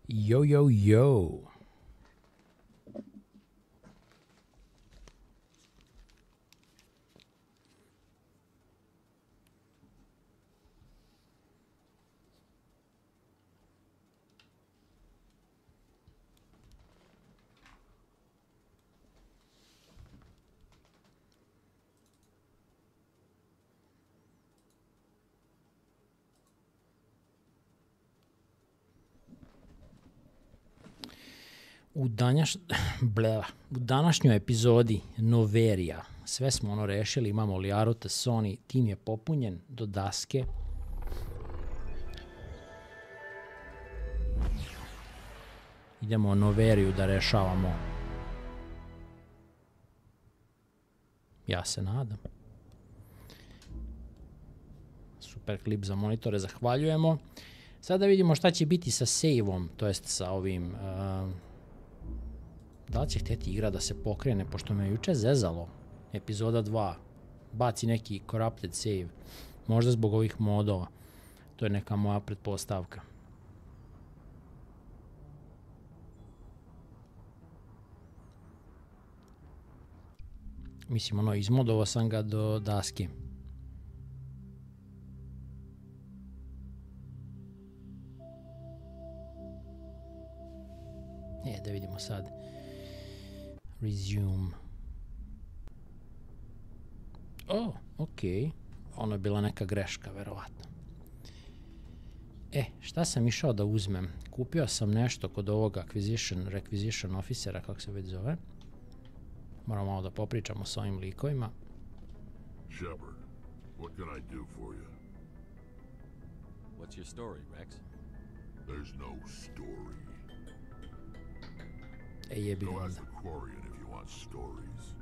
Yo, yo, yo. U današnjoj epizodi NOVERIA sve smo ono rešili, imamo Lijaruta, Sony, tim je popunjen do daske. Idemo NOVERIju da rešavamo. Ja se nadam. Super klip za monitore, zahvaljujemo. Sada vidimo šta će biti sa save-om, to jest sa ovim... Da li će htjeti igra da se pokrene, pošto me juče zezalo, epizoda 2, baci neki corrupted save, možda zbog ovih modova, to je neka moja pretpostavka. Mislim, ono, izmodovao sam ga do daske. Da vidimo sad. Resume. Okej. Ono je bila neka greška, verovatno. Šta sam išao da uzmem? Kupio sam nešto kod ovog requisition officera, kako se već zove. Moramo malo da popričamo s ovim likovima. Shepard, what can I do for you? What's your story, Rex? There's no story. Jebi Go ga. ask the Quarian if you want stories.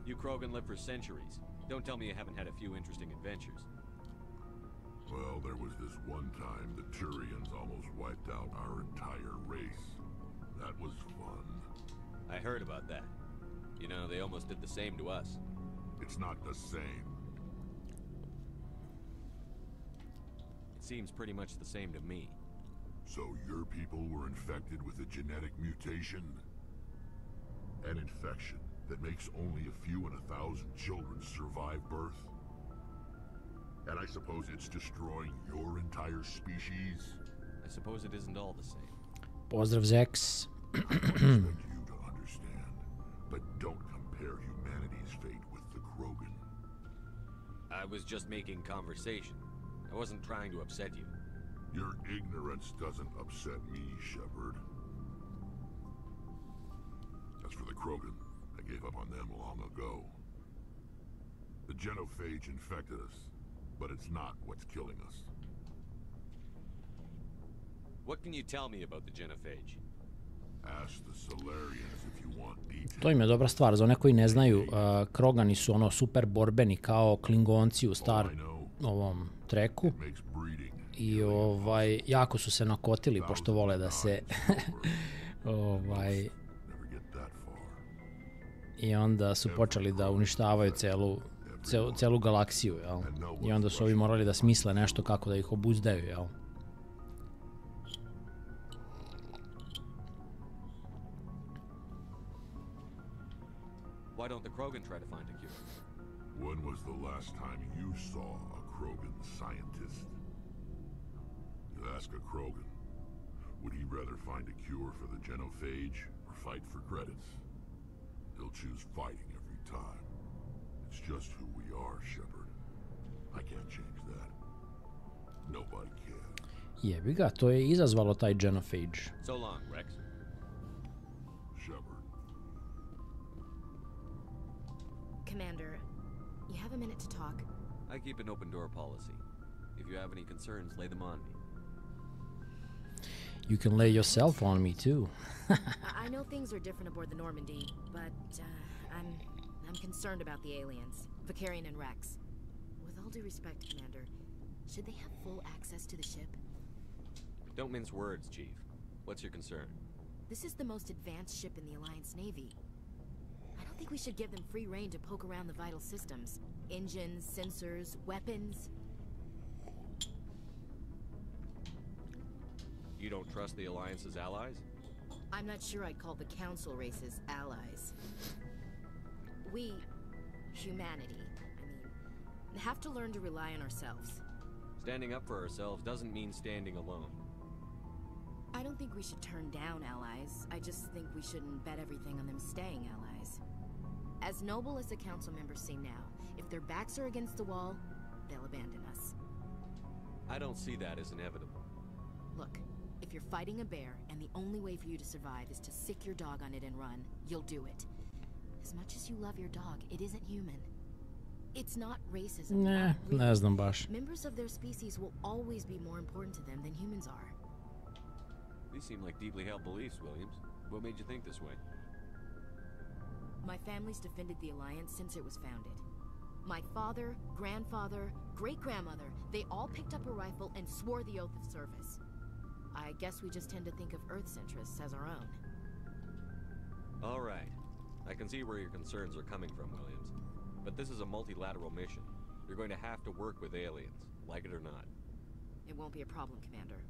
You Krogan live for centuries. Don't tell me you haven't had a few interesting adventures. Well, there was this one time the Turians almost wiped out our entire race. That was fun. I heard about that. You know, they almost did the same to us. It's not the same. It seems pretty much the same to me. So your people were infected with a genetic mutation? An infection that makes only a few in 1,000 children survive birth? And I suppose it's destroying your entire species? I suppose it isn't all the same. Pozdrav, Zex. I expect you to understand, but don't compare humanity's fate with the Krogan. I was just making conversation. I wasn't trying to upset you. Your ignorance doesn't upset me, Shepard. As for the Krogan, I gave up on them long ago. The genophage infected us, but it's not what's killing us. What can you tell me about the genophage? Ask the Solarians if you want details. To im je dobra stvar, za one koji ne znaju, Krogani su ono super borbeni kao Klingonci u ovom treku. It makes breeding. I jako su se nakotili, pošto vole da se i onda su počeli da uništavaju celu galaksiju, jel? I onda su ovi morali da smisle nešto kako da ih obuzdaju, jel? Why don't the Krogan try to find a cure? When was the last time you saw a Krogan scientist? You ask a Krogan, would he rather find a cure for the genophage or fight for credits? He'll choose fighting every time. It's just who we are, Shepard. I can't change that. Nobody can. Jebi ga, to je izazvalo taj genophage. So long, Rex. Shepard. Commander, you have a minute to talk? I keep an open door policy. If you have any concerns, lay them on me. You can lay yourself on me too. I know things are different aboard the Normandy, but I'm concerned about the aliens, Vicarian and Rex. With all due respect, Commander, should they have full access to the ship? Don't mince words, Chief. What's your concern? This is the most advanced ship in the Alliance Navy. I don't think we should give them free rein to poke around the vital systems. Engines, sensors, weapons. You don't trust the Alliance's allies? I'm not sure I'd call the Council races allies. We, humanity, have to learn to rely on ourselves. Standing up for ourselves doesn't mean standing alone. I don't think we should turn down allies. I just think we shouldn't bet everything on them staying allies. As noble as the council members seem now, if their backs are against the wall, they'll abandon us. I don't see that as inevitable. Look, if you're fighting a bear and the only way for you to survive is to sick your dog on it and run, you'll do it. As much as you love your dog, it isn't human. It's not racism. Ne, ne znam baš. Members of their species will always be more important to them than humans are. These seem like deeply held beliefs, Williams. What made you think this way? My family's defended the Alliance since it was founded. My father, grandfather, great-grandmother, they all picked up a rifle and swore the oath of service. I guess we just tend to think of Earth's interests as our own. All right. I can see where your concerns are coming from, Williams. But this is a multilateral mission. You're going to have to work with aliens, like it or not. It won't be a problem, Commander.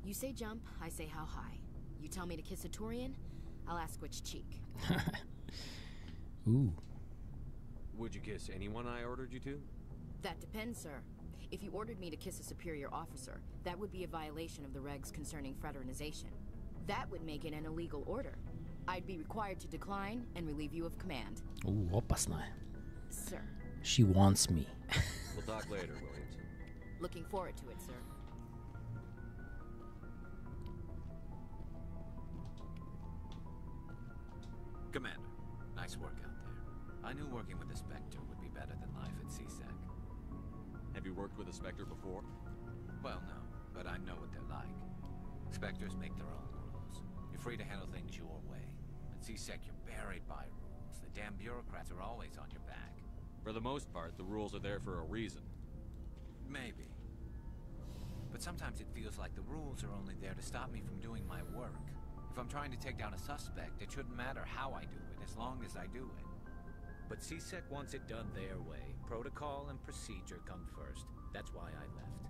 You say jump, I say how high. You tell me to kiss a Turian, I'll ask which cheek. Ooh. Would you kiss anyone I ordered you to? That depends, sir. If you ordered me to kiss a superior officer, that would be a violation of the regs concerning fraternization. That would make it an illegal order. I'd be required to decline and relieve you of command. Ooh, opasna je. Sir. She wants me. We'll talk later, Williams. Looking forward to it, sir. Commander, nice work out there. I knew working with the Spectre would be better than life at CSEC. Have you worked with a Spectre before? Well, no, but I know what they're like. Spectres make their own rules. You're free to handle things your way. At CSEC, you're buried by rules. The damn bureaucrats are always on your back. For the most part, the rules are there for a reason. Maybe. But sometimes it feels like the rules are only there to stop me from doing my work. If I'm trying to take down a suspect, it shouldn't matter how I do it, as long as I do it. But CSEC wants it done their way. Protocol and procedure come first. That's why I left.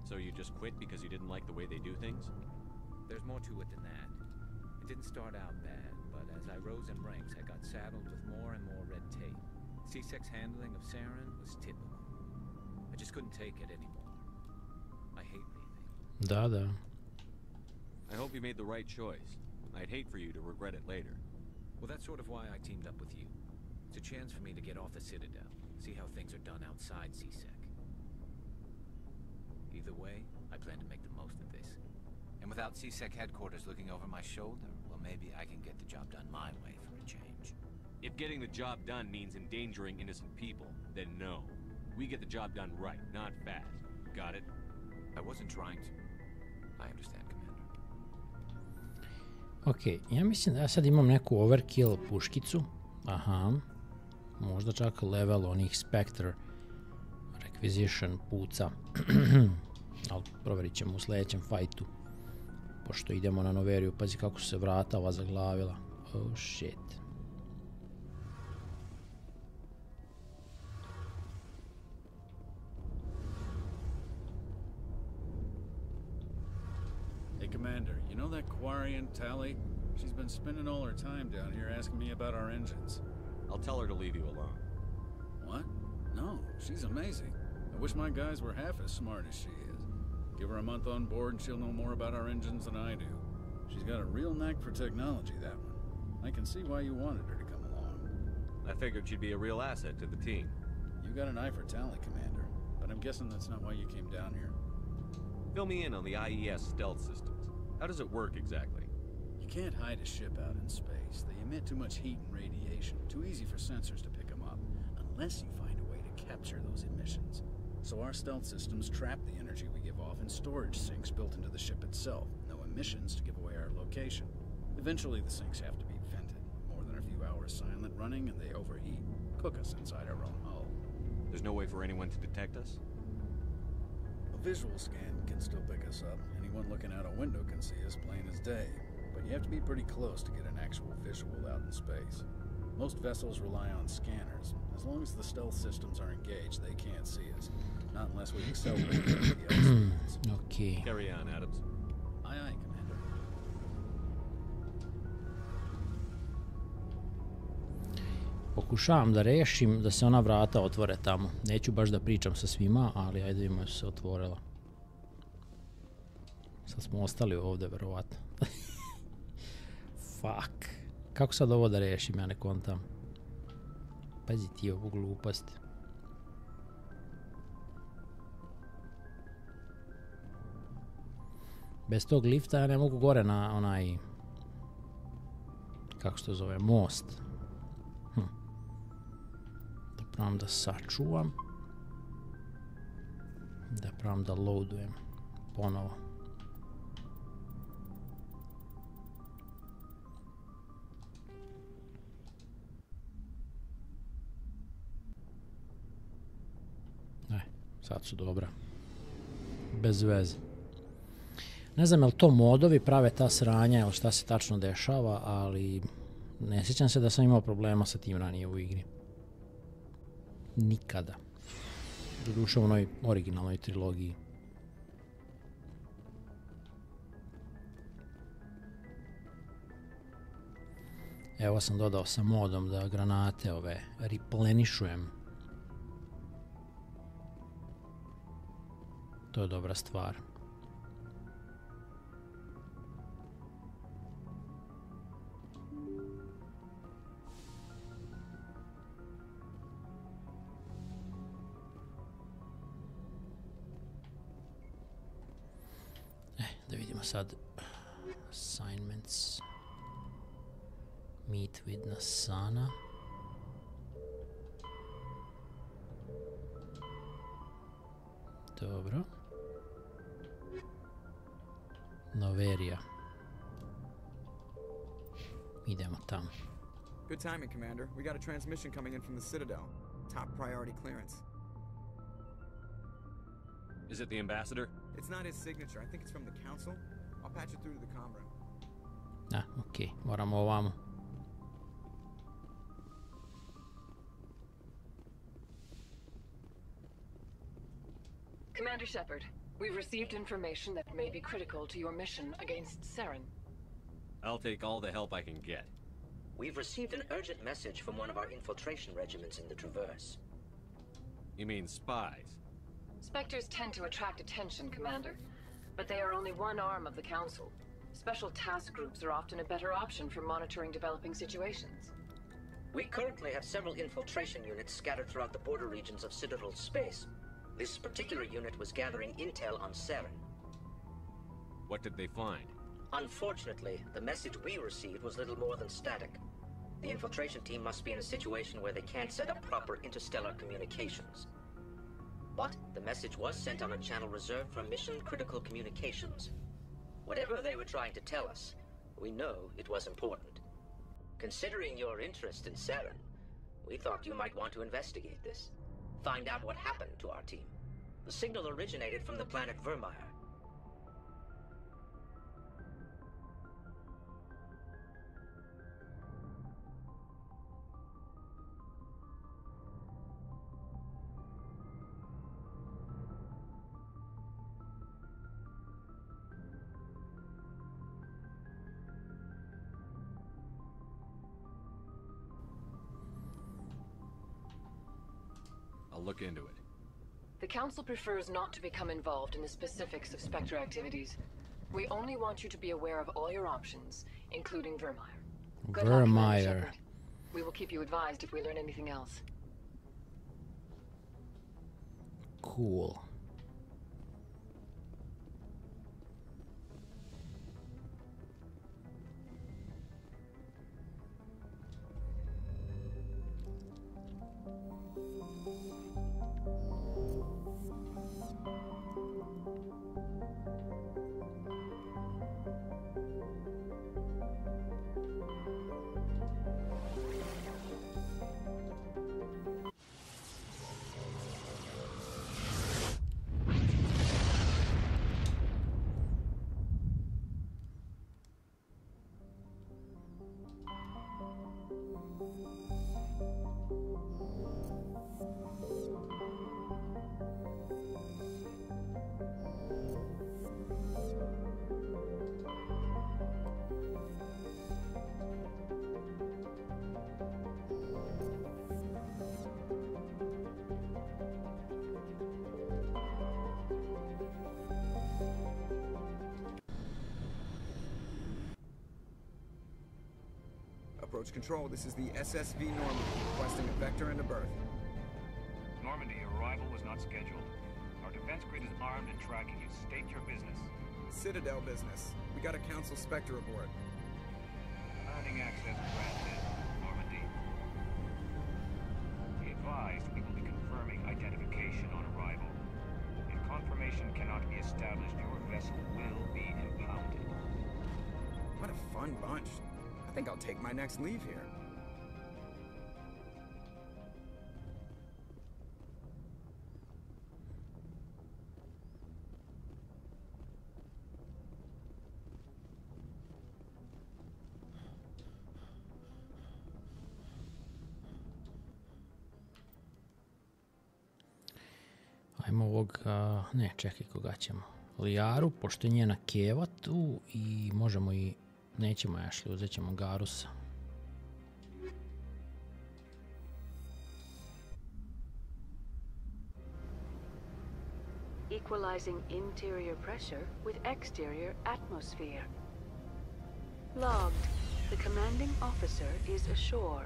So you just quit because you didn't like the way they do things? There's more to it than that. It didn't start out bad, but as I rose in ranks, I got saddled with more and more red tape. CSEC's handling of Saren was typical. I just couldn't take it anymore. I hate leaving. Da, da. I hope you made the right choice. I'd hate for you to regret it later. Well, that's sort of why I teamed up with you. It's a chance for me to get off the Citadel, see how things are done outside CSEC. Either way, I plan to make the most of this. And without CSEC headquarters looking over my shoulder, well, maybe I can get the job done my way for a change. If getting the job done means endangering innocent people, then no. We get the job done right, not fast. Got it? I wasn't trying to. I understand, Commander. Ok, ja mislim da ja sad imam neku overkill puškicu. Aha. Možda čak level onih Spectre Requisition puca. Ali provjerit ćemo u sljedećem fajtu. Pošto idemo na Noveriju, pazi kako su se vrata ova zaglavila. Oh shit. Hey, Commander, you know that Quarian, Tally? She's been spending all her time down here asking me about our engines. I'll tell her to leave you alone. What? No, she's amazing. I wish my guys were half as smart as she is. Give her a month on board and she'll know more about our engines than I do. She's got a real knack for technology, that one. I can see why you wanted her to come along. I figured she'd be a real asset to the team. You got an eye for Tally, Commander, but I'm guessing that's not why you came down here. Fill me in on the IES stealth systems. How does it work exactly? You can't hide a ship out in space. They emit too much heat and radiation. Too easy for sensors to pick them up, unless you find a way to capture those emissions. So our stealth systems trap the energy we give off in storage sinks built into the ship itself. No emissions to give away our location. Eventually the sinks have to be vented. More than a few hours silent running and they overheat. Cook us inside our own hull. There's no way for anyone to detect us? A visual scan can still pick us up. Anyone looking out a window can see us plain as day. But you have to be pretty close to get an actual visual out in space. Most vessels rely on scanners. As long as the stealth systems are engaged, they can't see us. Not unless we accelerate the Okay. Carry on, Adams. Aye, aye, Commander. Pokušavam da rešim da se ona vrata otvore tamo. Neću baš da pričam sa svima, ali ajde vidimo se otvorila. Sad smo ostali ovde, verovatno. Fuck. Kako sad ovo da rešim, ja ne kontam. Pazi ti ovu glupost. Bez tog lifta ja ne mogu gore na onaj... Kako se to zove? Most. Da pravim da sačuvam. Da pravim da loadujem. Ponovo. Sad su dobra. Bez veze. Ne znam je li to modovi prave ta sranja ili šta se tačno dešava, ali ne sjećam se da sam imao problema sa tim ranije u igri. Nikada. Doduše u onoj originalnoj trilogiji. Evo sam dodao sa modom da granate ove replenišujem. To je dobra stvar. Da vidimo sad. Assignments. Meet with Nasana. Dobro. NOVERIA. Idemo tamo. Good timing, Commander. We got a transmission coming in from the Citadel. Top priority clearance. Is it the ambassador? It's not his signature. I think it's from the Council. I'll patch it through to the comm room. Ah, ok. Moramo ovamo. Commander Shepard, we've received information that may be critical to your mission against Saren. I'll take all the help I can get. We've received an urgent message from one of our infiltration regiments in the Traverse. You mean spies? Spectres tend to attract attention, Commander, but they are only one arm of the Council. Special task groups are often a better option for monitoring developing situations. We currently have several infiltration units scattered throughout the border regions of Citadel space. This particular unit was gathering intel on Saren. What did they find? Unfortunately, the message we received was little more than static. The infiltration team must be in a situation where they can't set up proper interstellar communications. But the message was sent on a channel reserved for mission-critical communications. Whatever they were trying to tell us, we know it was important. Considering your interest in Saren, we thought you might want to investigate this. Find out what happened to our team. The signal originated from the planet Vermeer. I'll look into it. The Council prefers not to become involved in the specifics of Spectre activities. We only want you to be aware of all your options, including Vermeer. Good luck, Commander Shepard. We will keep you advised if we learn anything else. Cool. approach. Control, this is the SSV Normandy, requesting a vector and a berth. Normandy, your arrival was not scheduled. Our defense grid is armed and tracking you. State your business. Citadel business. We got a Council Spectre aboard. Landing access granted, Normandy. Be advised, we will be confirming identification on arrival. If confirmation cannot be established, your vessel will be impounded. What a fun bunch. I think I'll take my next leave here. Ajmo ovog, ne, čekaj koga ćemo. Lijaru, pošto je njena keva tu i možemo i, nećemo Ashley, uzet ćemo Garusa. Equalizing interior pressure with exterior atmosphere. Logged. The commanding officer is ashore.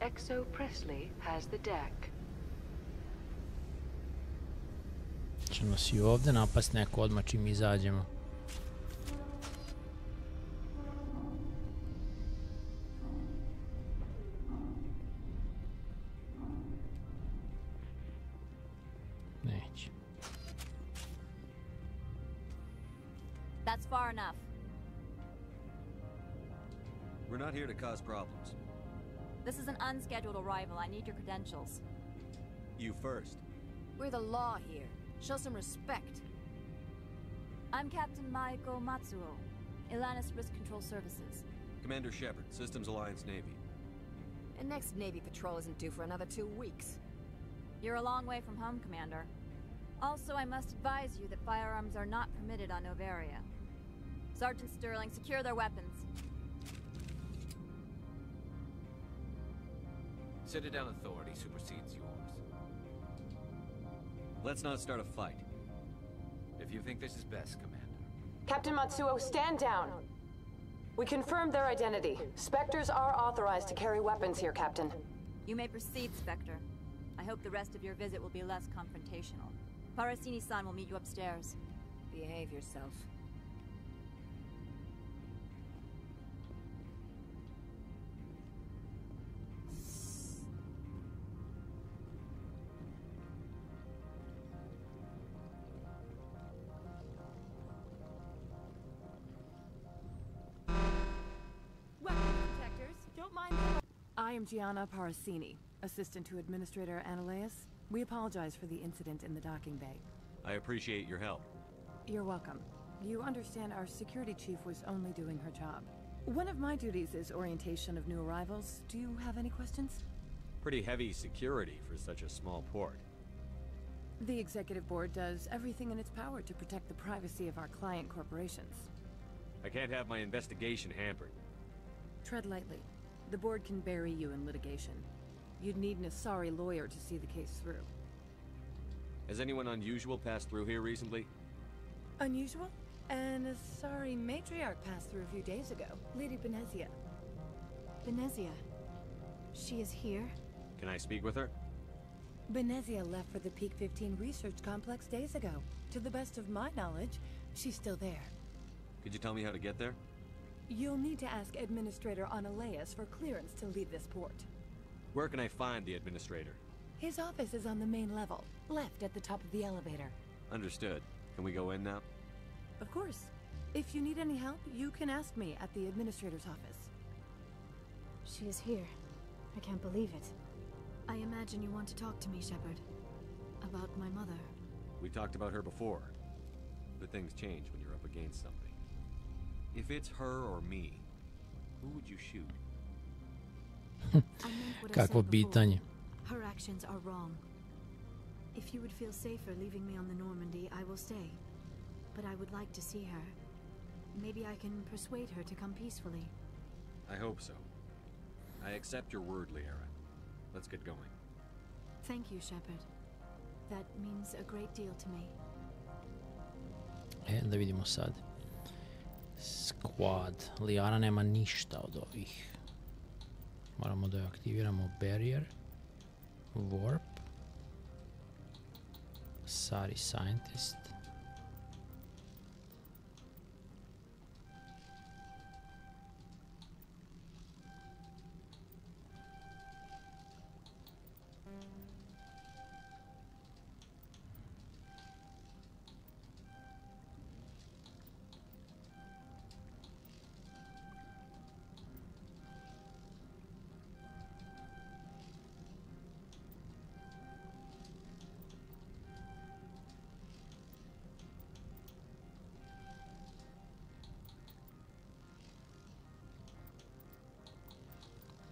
Exo Presley has the deck. Će nas i ovdje napast neko odmah čim izađemo. Neće. That's far enough. We're not here to cause problems. This is an unscheduled arrival. I need your credentials. You first. We're the law here. Show some respect. I'm Captain Maiko Matsuo, Ilanis Risk Control Services. Commander Shepard, Systems Alliance Navy. And next Navy patrol isn't due for another 2 weeks. You're a long way from home, Commander. Also, I must advise you that firearms are not permitted on NOVERIA. Sergeant Sterling, secure their weapons. Citadel authority supersedes yours. Let's not start a fight. If you think this is best, Commander. Captain Matsuo, stand down. We confirmed their identity. Spectres are authorized to carry weapons here, Captain. You may proceed, Spectre. I hope the rest of your visit will be less confrontational. Parasini-san will meet you upstairs. Behave yourself. I am Gianna Parasini, assistant to Administrator Ananias. We apologize for the incident in the docking bay. I appreciate your help. You're welcome. You understand our security chief was only doing her job. One of my duties is orientation of new arrivals. Do you have any questions? Pretty heavy security for such a small port. The executive board does everything in its power to protect the privacy of our client corporations. I can't have my investigation hampered. Tread lightly. The board can bury you in litigation. You'd need an Asari lawyer to see the case through. Has anyone unusual passed through here recently? Unusual? An Asari matriarch passed through a few days ago. Lady Benezia. Benezia. She is here? Can I speak with her? Benezia left for the Peak 15 research complex days ago. To the best of my knowledge, she's still there. Could you tell me how to get there? You'll need to ask Administrator Ananias for clearance to leave this port. Where can I find the Administrator? His office is on the main level, left at the top of the elevator. Understood. Can we go in now? Of course. If you need any help, you can ask me at the Administrator's office. She is here. I can't believe it. I imagine you want to talk to me, Shepard. About my mother. We talked about her before. But things change when you're up against something. If it's her or me, who would you shoot? Kakvo pitanje. Her actions are wrong. If you would feel safer leaving me on the Normandy, I will stay. But I would like to see her. Maybe I can persuade her to come peacefully. I hope so. I accept your word, Liara. Let's get going. Thank you, Shepard. That means a great deal to me. Da vidimo sad. Squad. Liara nema ništa od ovih. Moramo da aktiviramo barrier, warp, sorry scientist.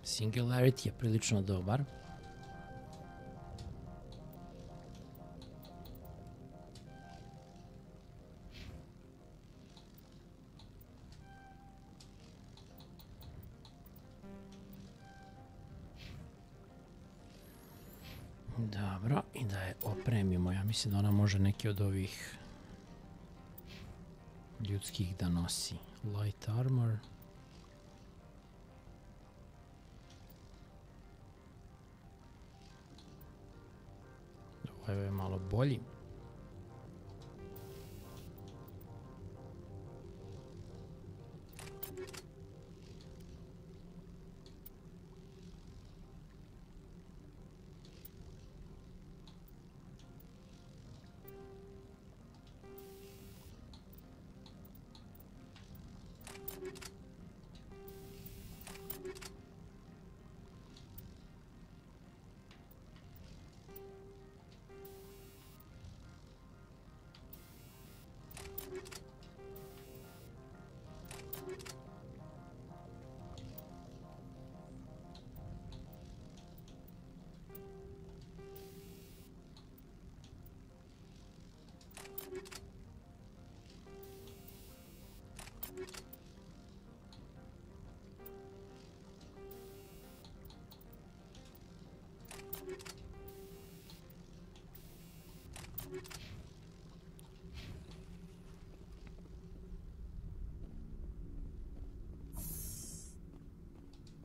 Singularity je prilično dobar. Dobro, i da je opremimo. Ja mislim da ona može neki od ovih ljudskih da nosi. Light armor. Ovo je malo bolji.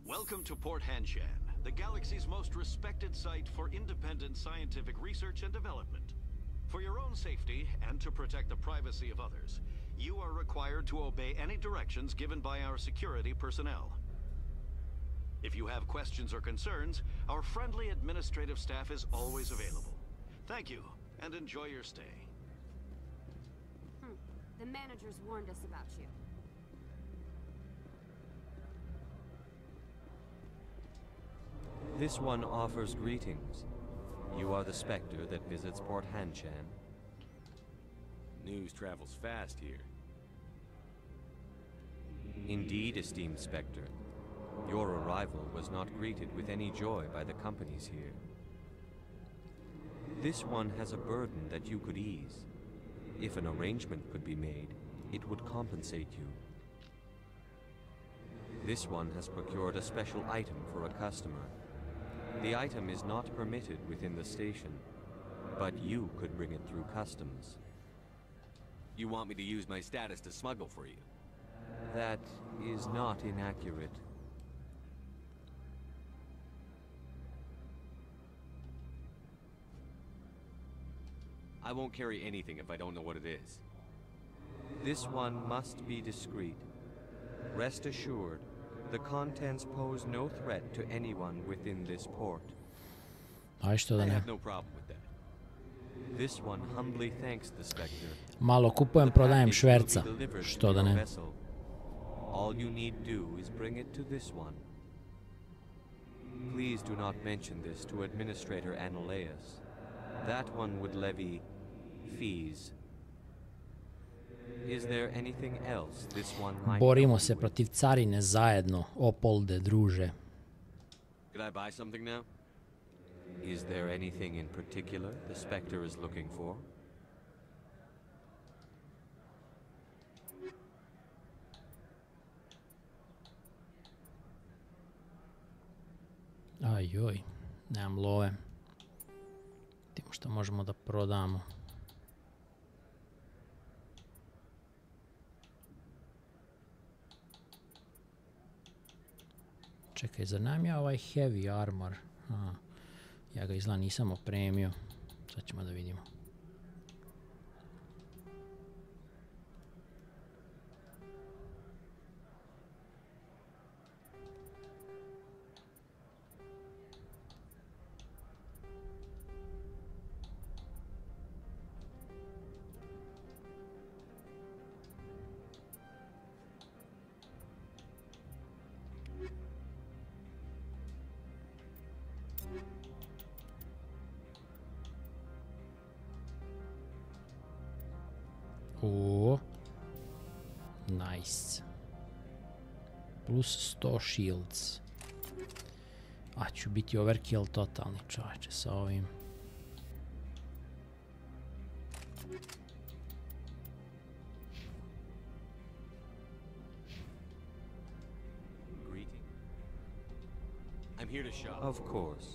Welcome to Port Hanshan, the galaxy's most respected site for independent scientific research and development. For your own safety and to protect the privacy of others, you are required to obey any directions given by our security personnel. If you have questions or concerns, our friendly administrative staff is always available. Thank you, and enjoy your stay. The managers warned us about you. This one offers greetings. You are the Spectre that visits Port Hanshan. News travels fast here. Indeed, esteemed Spectre. Your arrival was not greeted with any joy by the companies here. This one has a burden that you could ease. If an arrangement could be made, it would compensate you. This one has procured a special item for a customer. The item is not permitted within the station, but you could bring it through customs. You want me to use my status to smuggle for you? That is not inaccurate. I won't carry anything if I don't know what it is. This one must be discreet. Rest assured, the contents pose no threat to anyone within this port. Aj što da I ne. have no problem with that. This one humbly thanks the Spectre. Malo kupujem, prodajem šverca. Što da ne. All you need do is bring it to this one. Please do not mention this to Administrator Analeus. That one would levy fees. Is there anything else this one might... Borimo se protiv carine zajedno, Opolde, druže. Could I buy something now? Is there anything in particular the Spectre is looking for? Ajoj, nemam love. Vidimo što možemo da prodamo. Čekaj, zar nam ja ovaj heavy armor? Ja ga izgleda nisam opremio. Sad ćemo da vidimo. O, nice. Plus 100 shields. A ću biti overkill totalni, čovječe, sa ovim. Greeting. I'm here to shop. Of course.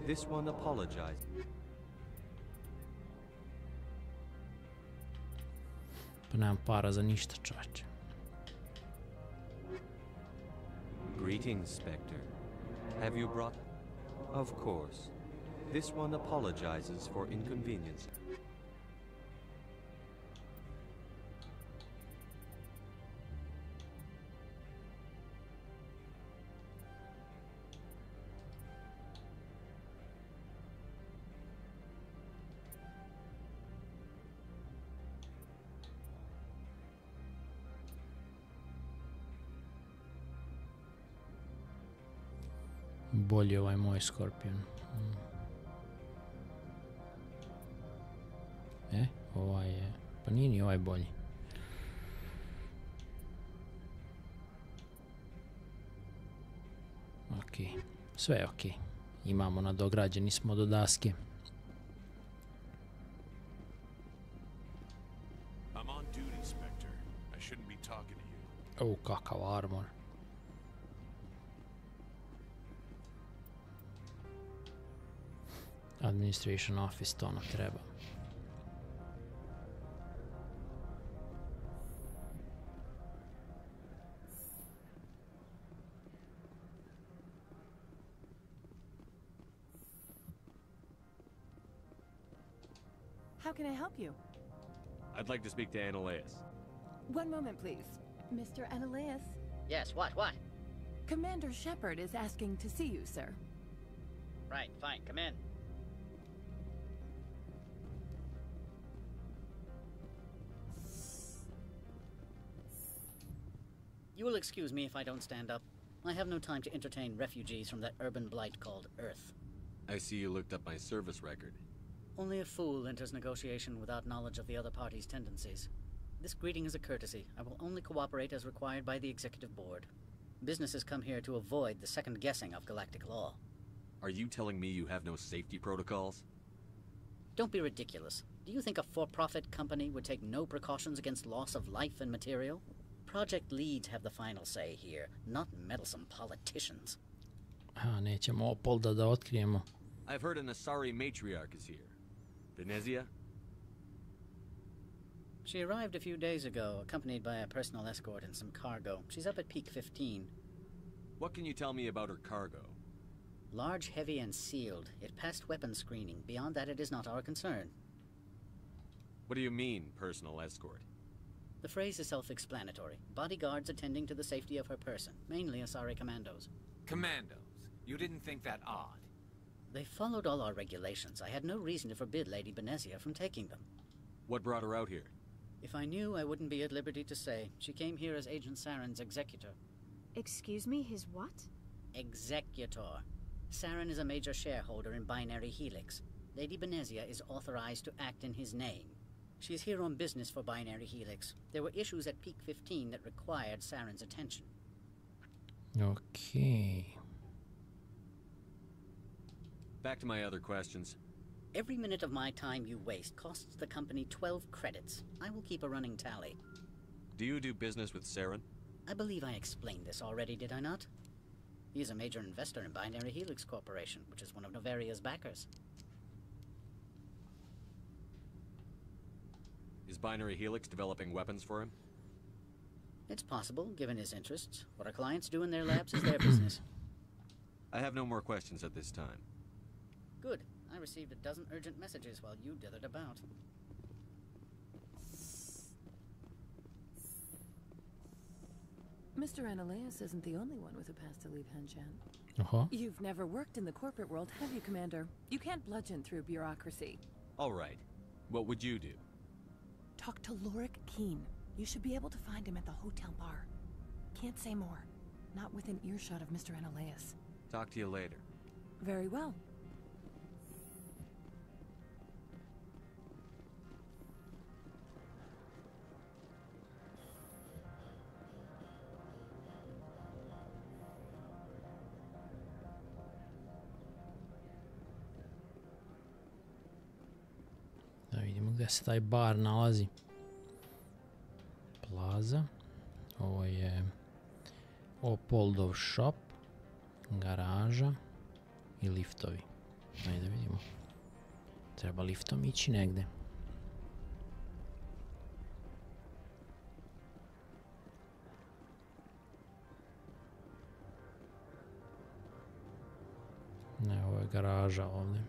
This one apologized. Pa nemam para za ništa, čovječe. Greetings, Spectre. Have you brought... Of course. This one apologizes for inconvenience. Bolji ovaj moj Skorpion. Ovaj je... Pa nije ni ovaj bolji. Okej, sve je okej. Imamo nadograđeni smo do daske. I'm on duty, Spectre. I shouldn't be talking to you. Kakav armor. Administration office, to nam treba. How can I help you? I'd like to speak to Annaleus. One moment, please. Mr. Annaleus? Yes, what? Commander Shepard is asking to see you, sir. Right, fine, come in. You will excuse me if I don't stand up. I have no time to entertain refugees from that urban blight called Earth. I see you looked up my service record. Only a fool enters negotiation without knowledge of the other party's tendencies. This greeting is a courtesy. I will only cooperate as required by the Executive Board. Businesses come here to avoid the second guessing of galactic law. Are you telling me you have no safety protocols? Don't be ridiculous. Do you think a for-profit company would take no precautions against loss of life and material? Project leads have the final say here, not meddlesome politicians. Nećemo Opolda da otkrijemo. I've heard an Asari matriarch is here. Venezia? She arrived a few days ago, accompanied by a personal escort and some cargo. She's up at Peak 15. What can you tell me about her cargo? Large, heavy, and sealed. It passed weapons screening. Beyond that, it is not our concern. What do you mean, personal escort? The phrase is self-explanatory. Bodyguards attending to the safety of her person, mainly Asari commandos. Commandos? You didn't think that odd? They followed all our regulations. I had no reason to forbid Lady Benezia from taking them. What brought her out here? If I knew, I wouldn't be at liberty to say. She came here as Agent Saren's executor. Excuse me, his what? Executor. Saren is a major shareholder in Binary Helix. Lady Benezia is authorized to act in his name. She's here on business for Binary Helix. There were issues at Peak 15 that required Saren's attention. Okay. Back to my other questions. Every minute of my time you waste costs the company 12 credits. I will keep a running tally. Do you do business with Saren? I believe I explained this already, did I not? He is a major investor in Binary Helix Corporation, which is one of Noveria's backers. Is Binary Helix developing weapons for him? It's possible, given his interests. What our clients do in their labs is their business. I have no more questions at this time. Good. I received a dozen urgent messages while you dithered about. Mr. Ananias isn't the only one with a past to leave Henshan. Uh-huh. You've never worked in the corporate world, have you, Commander? You can't bludgeon through bureaucracy. All right. What would you do? Talk to Lorik Keen. You should be able to find him at the hotel bar. Can't say more. Not within earshot of Mr. Ananias. Talk to you later. Very well. Da vidimo gdje se taj bar nalazi. Plaza. Ovo je Opoldov shop. Garaža. I liftovi. Ajde vidimo. Treba liftom ići negde. Ne, ovo je garaža ovdje.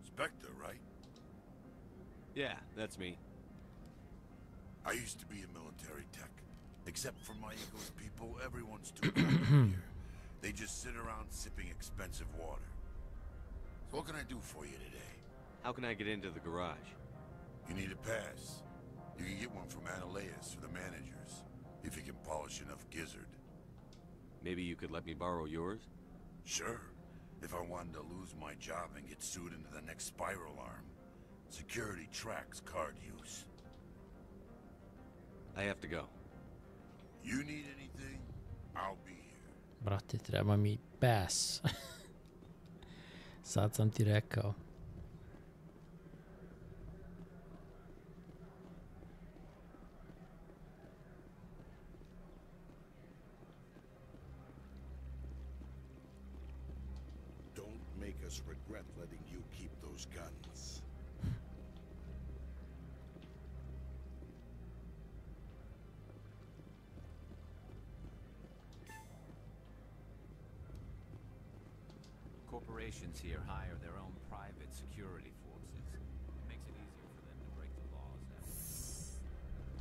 Spectre, right? Yeah, that's me. I used to be a military tech. Except for my ego's people, everyone's too cool here. They just sit around sipping expensive water. So what can I do for you today? How can I get into the garage? You need a pass. You can get one from Ananias or the managers, if you can polish enough gizzard. Maybe you could let me borrow yours? Sure. If I wanted to lose my job and get sued into the next spiral arm. Security tracks card use. I have to go. You need anything, I'll be here. Brate, treba mi pass. Sad sam ti rekao. Don't make us regret letting you keep those guns. Corporations here hire their own private security forces. It makes it easier for them to break the laws that way.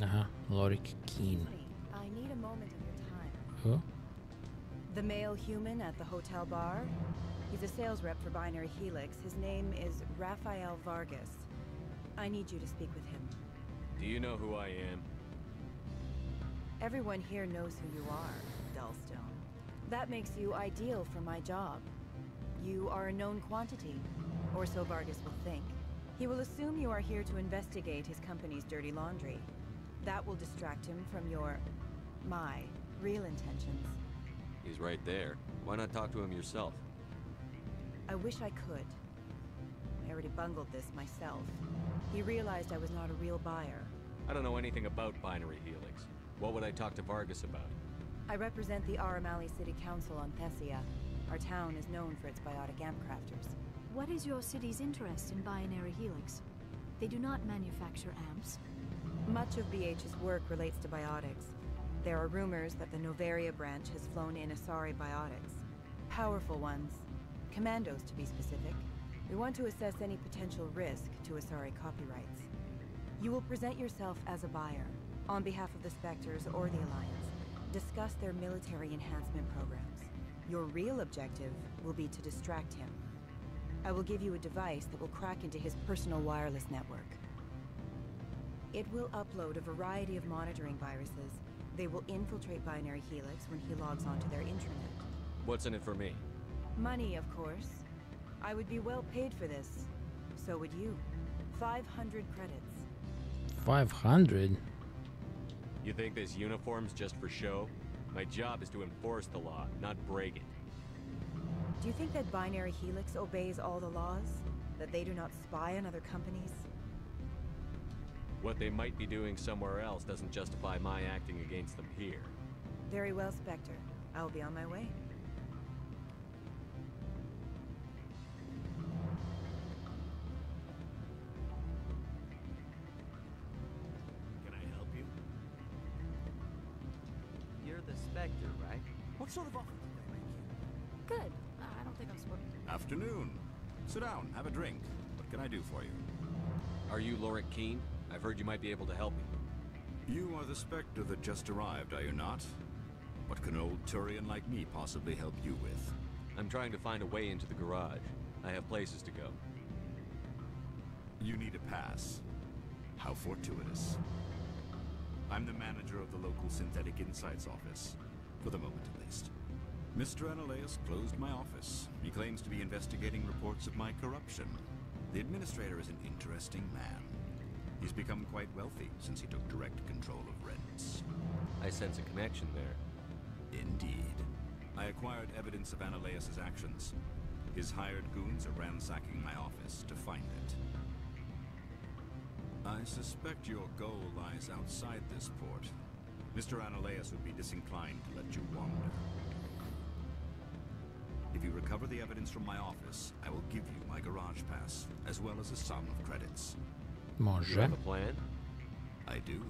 Aha, Lorik Keen. I need a moment of your time. Who? The male human at the hotel bar? He's a sales rep for Binary Helix. His name is Rafael Vargas. I need you to speak with him. Do you know who I am? Everyone here knows who you are, Dullstone. That makes you ideal for my job. You are a known quantity, or so Vargas will think. He will assume you are here to investigate his company's dirty laundry. That will distract him from my real intentions. He's right there. Why not talk to him yourself? I wish I could. I already bungled this myself. He realized I was not a real buyer. I don't know anything about Binary Helix. What would I talk to Vargas about? I represent the Aramali City Council on Thessia. Our town is known for its biotic amp crafters. What is your city's interest in Binary Helix? They do not manufacture amps. Much of BH's work relates to biotics. There are rumors that the NOVERIA branch has flown in Asari biotics. Powerful ones. Commandos, to be specific. We want to assess any potential risk to Asari copyrights. You will present yourself as a buyer, on behalf of the Spectres or the Alliance. Discuss their military enhancement programs. Your real objective will be to distract him. I will give you a device that will crack into his personal wireless network. It will upload a variety of monitoring viruses. They will infiltrate Binary Helix when he logs onto their intranet. What's in it for me? Money, of course. I would be well paid for this. So would you. 500 credits. 500? You think this uniform's just for show? My job is to enforce the law, not break it. Do you think that Binary Helix obeys all the laws? That they do not spy on other companies? What they might be doing somewhere else doesn't justify my acting against them here. Very well, Spectre. I will be on my way. Can I help you? You're the Spectre, right? What sort of offer did they make you? Good. I don't think I'm supposed to. Afternoon. Sit down, have a drink. What can I do for you? Are you Lorik Keene? I've heard you might be able to help me. You are the Spectre that just arrived, are you not? What can old Turian like me possibly help you with? I'm trying to find a way into the garage. I have places to go. You need a pass. How fortuitous. I'm the manager of the local Synthetic Insights office. For the moment, at least. Mr. Analaeus closed my office. He claims to be investigating reports of my corruption. The administrator is an interesting man. He's become quite wealthy since he took direct control of rents. I sense a connection there. Indeed. I acquired evidence of Analaeus' actions. His hired goons are ransacking my office to find it. I suspect your goal lies outside this port. Mr. Analaeus would be disinclined to let you wander. If you recover the evidence from my office, I will give you my garage pass, as well as a sum of credits. Može. You have a plan? I do.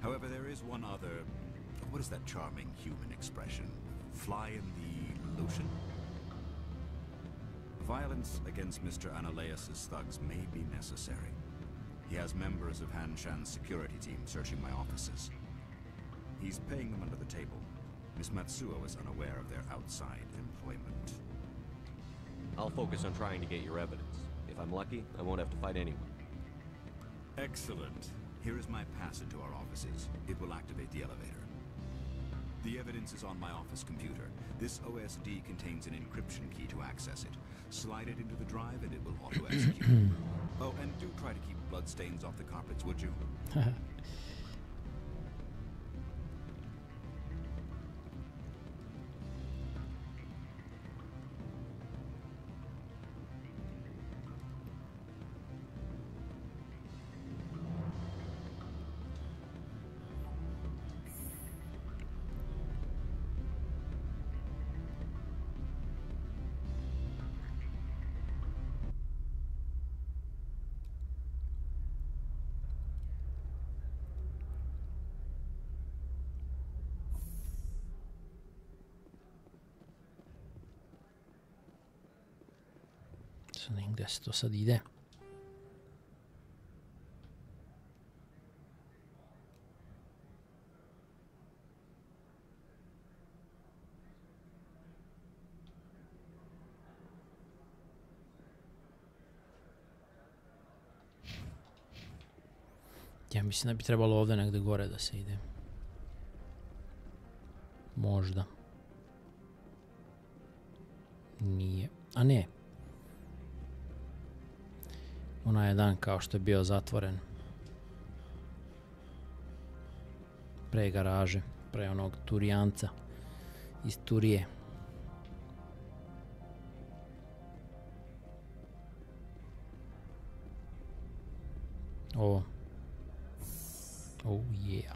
However, there is one other... What is that charming human expression? Fly in the lotion? Violence against Mr. Analaeus' thugs may be necessary. He has members of Han Shan's security team searching my offices. He's paying them under the table. Miss Matsuo is unaware of their outside employment. I'll focus on trying to get your evidence. If I'm lucky, I won't have to fight anyone. Excellent. Here is my pass into our offices. It will activate the elevator. The evidence is on my office computer. This OSD contains an encryption key to access it. Slide it into the drive and it will auto-execute. Oh, and do try to keep bloodstains off the carpets, would you? Gde se to sad ide? Ja mislim da bi trebalo ovdje negdje gore da se ide. Možda. Nije. A ne. Onaj dan kao što je bio zatvoren. Pre garaže. Pre onog Turijanca. Iz Turije. O. Oh yeah.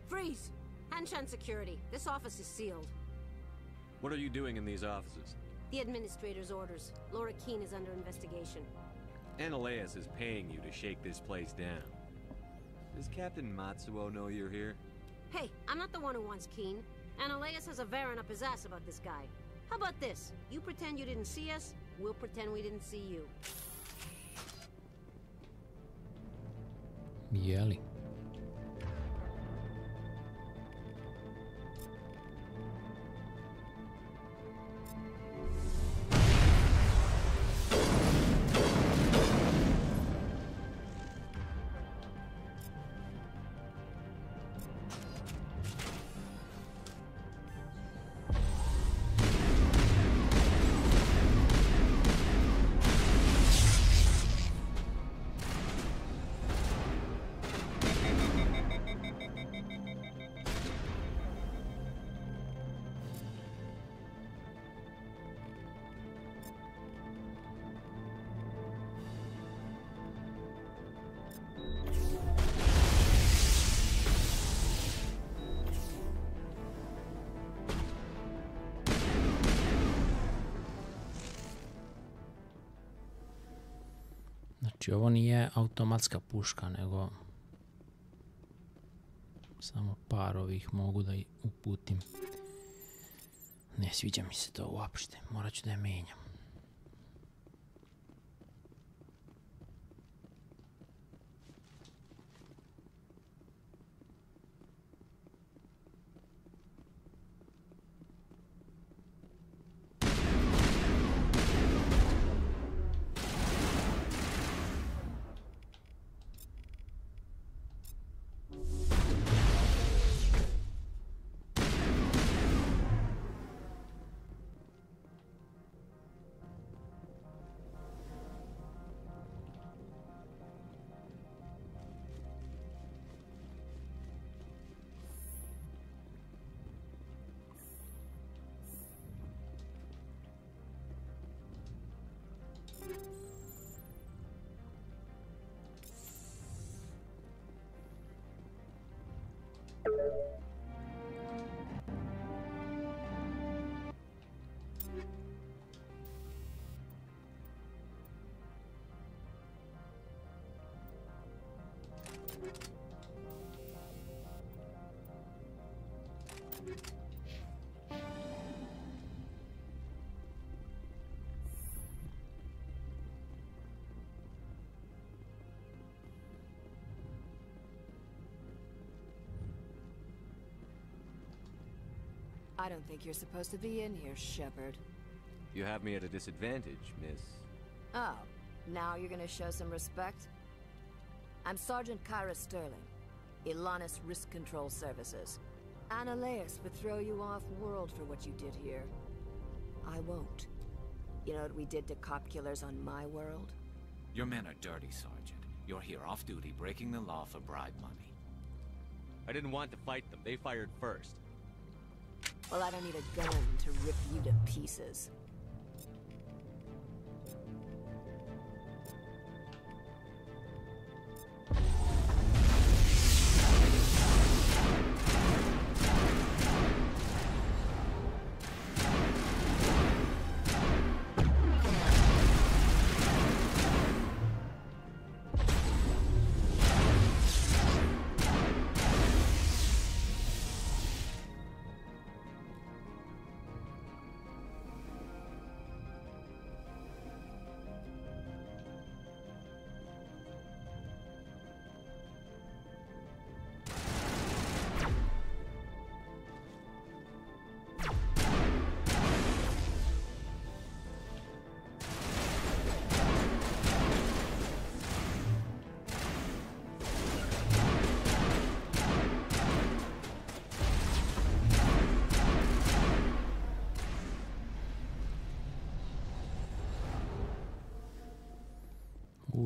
Freeze! Hanshan Security. This office is sealed. What are you doing in these offices? The administrator's orders. Laura Keene is under investigation. Analaeus is paying you to shake this place down. Does Captain Matsuo know you're here? Hey, I'm not the one who wants Keene. Analaeus has a Varen up his ass about this guy. How about this? You pretend you didn't see us, we'll pretend we didn't see you. Jeli. Znači, ovo nije automatska puška, nego samo par ovih mogu da uputim. Ne sviđa mi se to uopšte, morat ću da je menjam. I don't think you're supposed to be in here, Shepard. You have me at a disadvantage, miss. Oh, now you're gonna show some respect? I'm Sergeant Kyra Sterling, Ilanis Risk Control Services. Analeas would throw you off-world for what you did here. I won't. You know what we did to cop killers on my world? Your men are dirty, Sergeant. You're here off-duty, breaking the law for bribe money. I didn't want to fight them. They fired first. Well, I don't need a gun to rip you to pieces.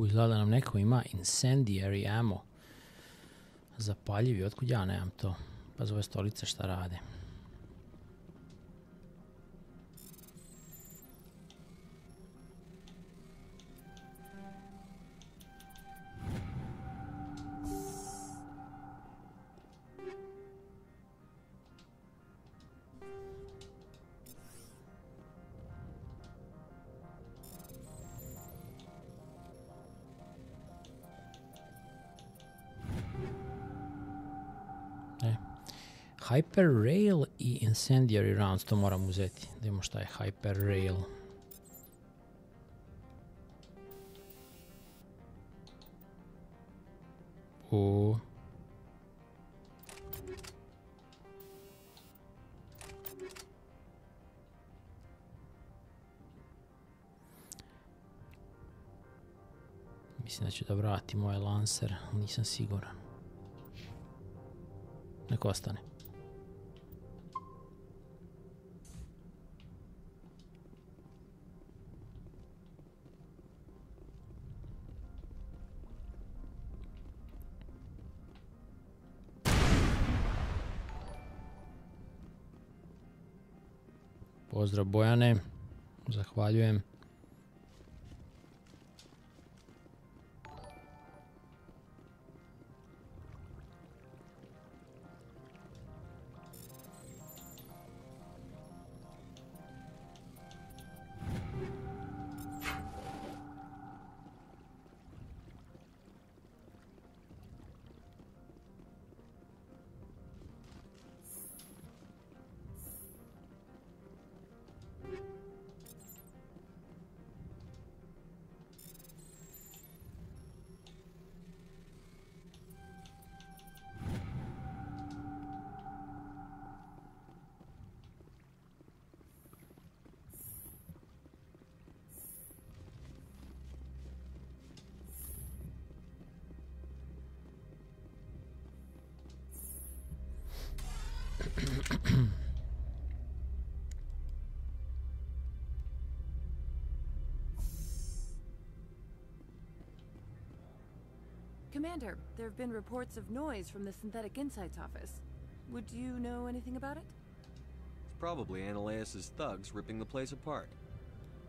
Izgleda da nam neko ima incendiary ammo. Zapaljivi, otkud ja nemam to? Pa za ove stolice šta rade? Hyper Rail i Incendiary Rounds, to moram uzeti. Da imamo šta je Hyper Rail. Mislim da ću da vratim ovaj Lancer, nisam siguran. Neko ostane. Pozdrav Bojane, zahvaljujem. Commander, there have been reports of noise from the Synthetic Insights office. Would you know anything about it? It's probably Ananias's thugs ripping the place apart.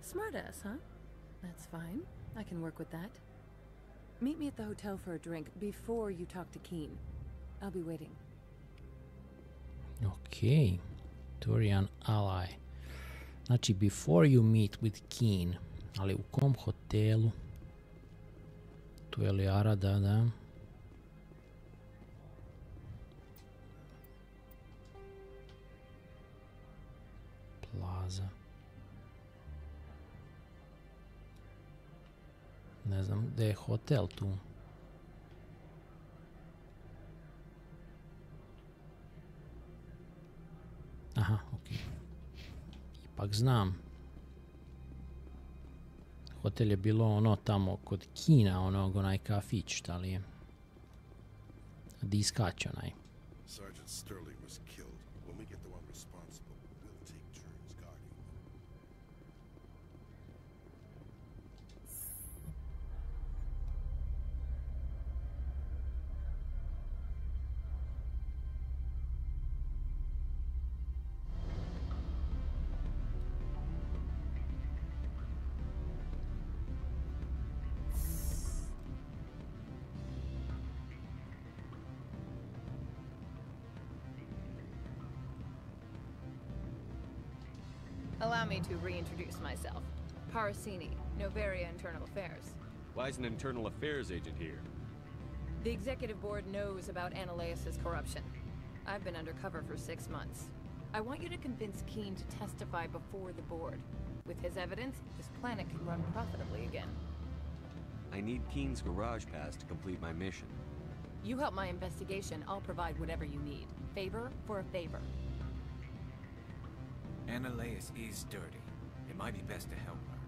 Smartass, huh? That's fine. I can work with that. Meet me at the hotel for a drink before you talk to Keen. I'll be waiting. Okay. Turian ally. Znači, before you meet with Keen. Ali u kom hotelu? Tu je Liara, da. Plaza. Ne znam gdje je hotel tu. Aha, ok. Ipak znam. Hotel je bilo ono tamo kod Kina, onaj kafić, šta li je? Di iskače onaj. Sergeant Sterling was killed. When we get the one responsible, we'll take turns guarding them. Allow me to reintroduce myself. Parasini, Noveria Internal Affairs. Why is an internal affairs agent here? The executive board knows about Ananias's corruption. I've been undercover for 6 months. I want you to convince Keen to testify before the board. With his evidence, this planet can run profitably again. I need Keen's garage pass to complete my mission. You help my investigation, I'll provide whatever you need. Favor for a favor. Ananias is dirty. It might be best to help her.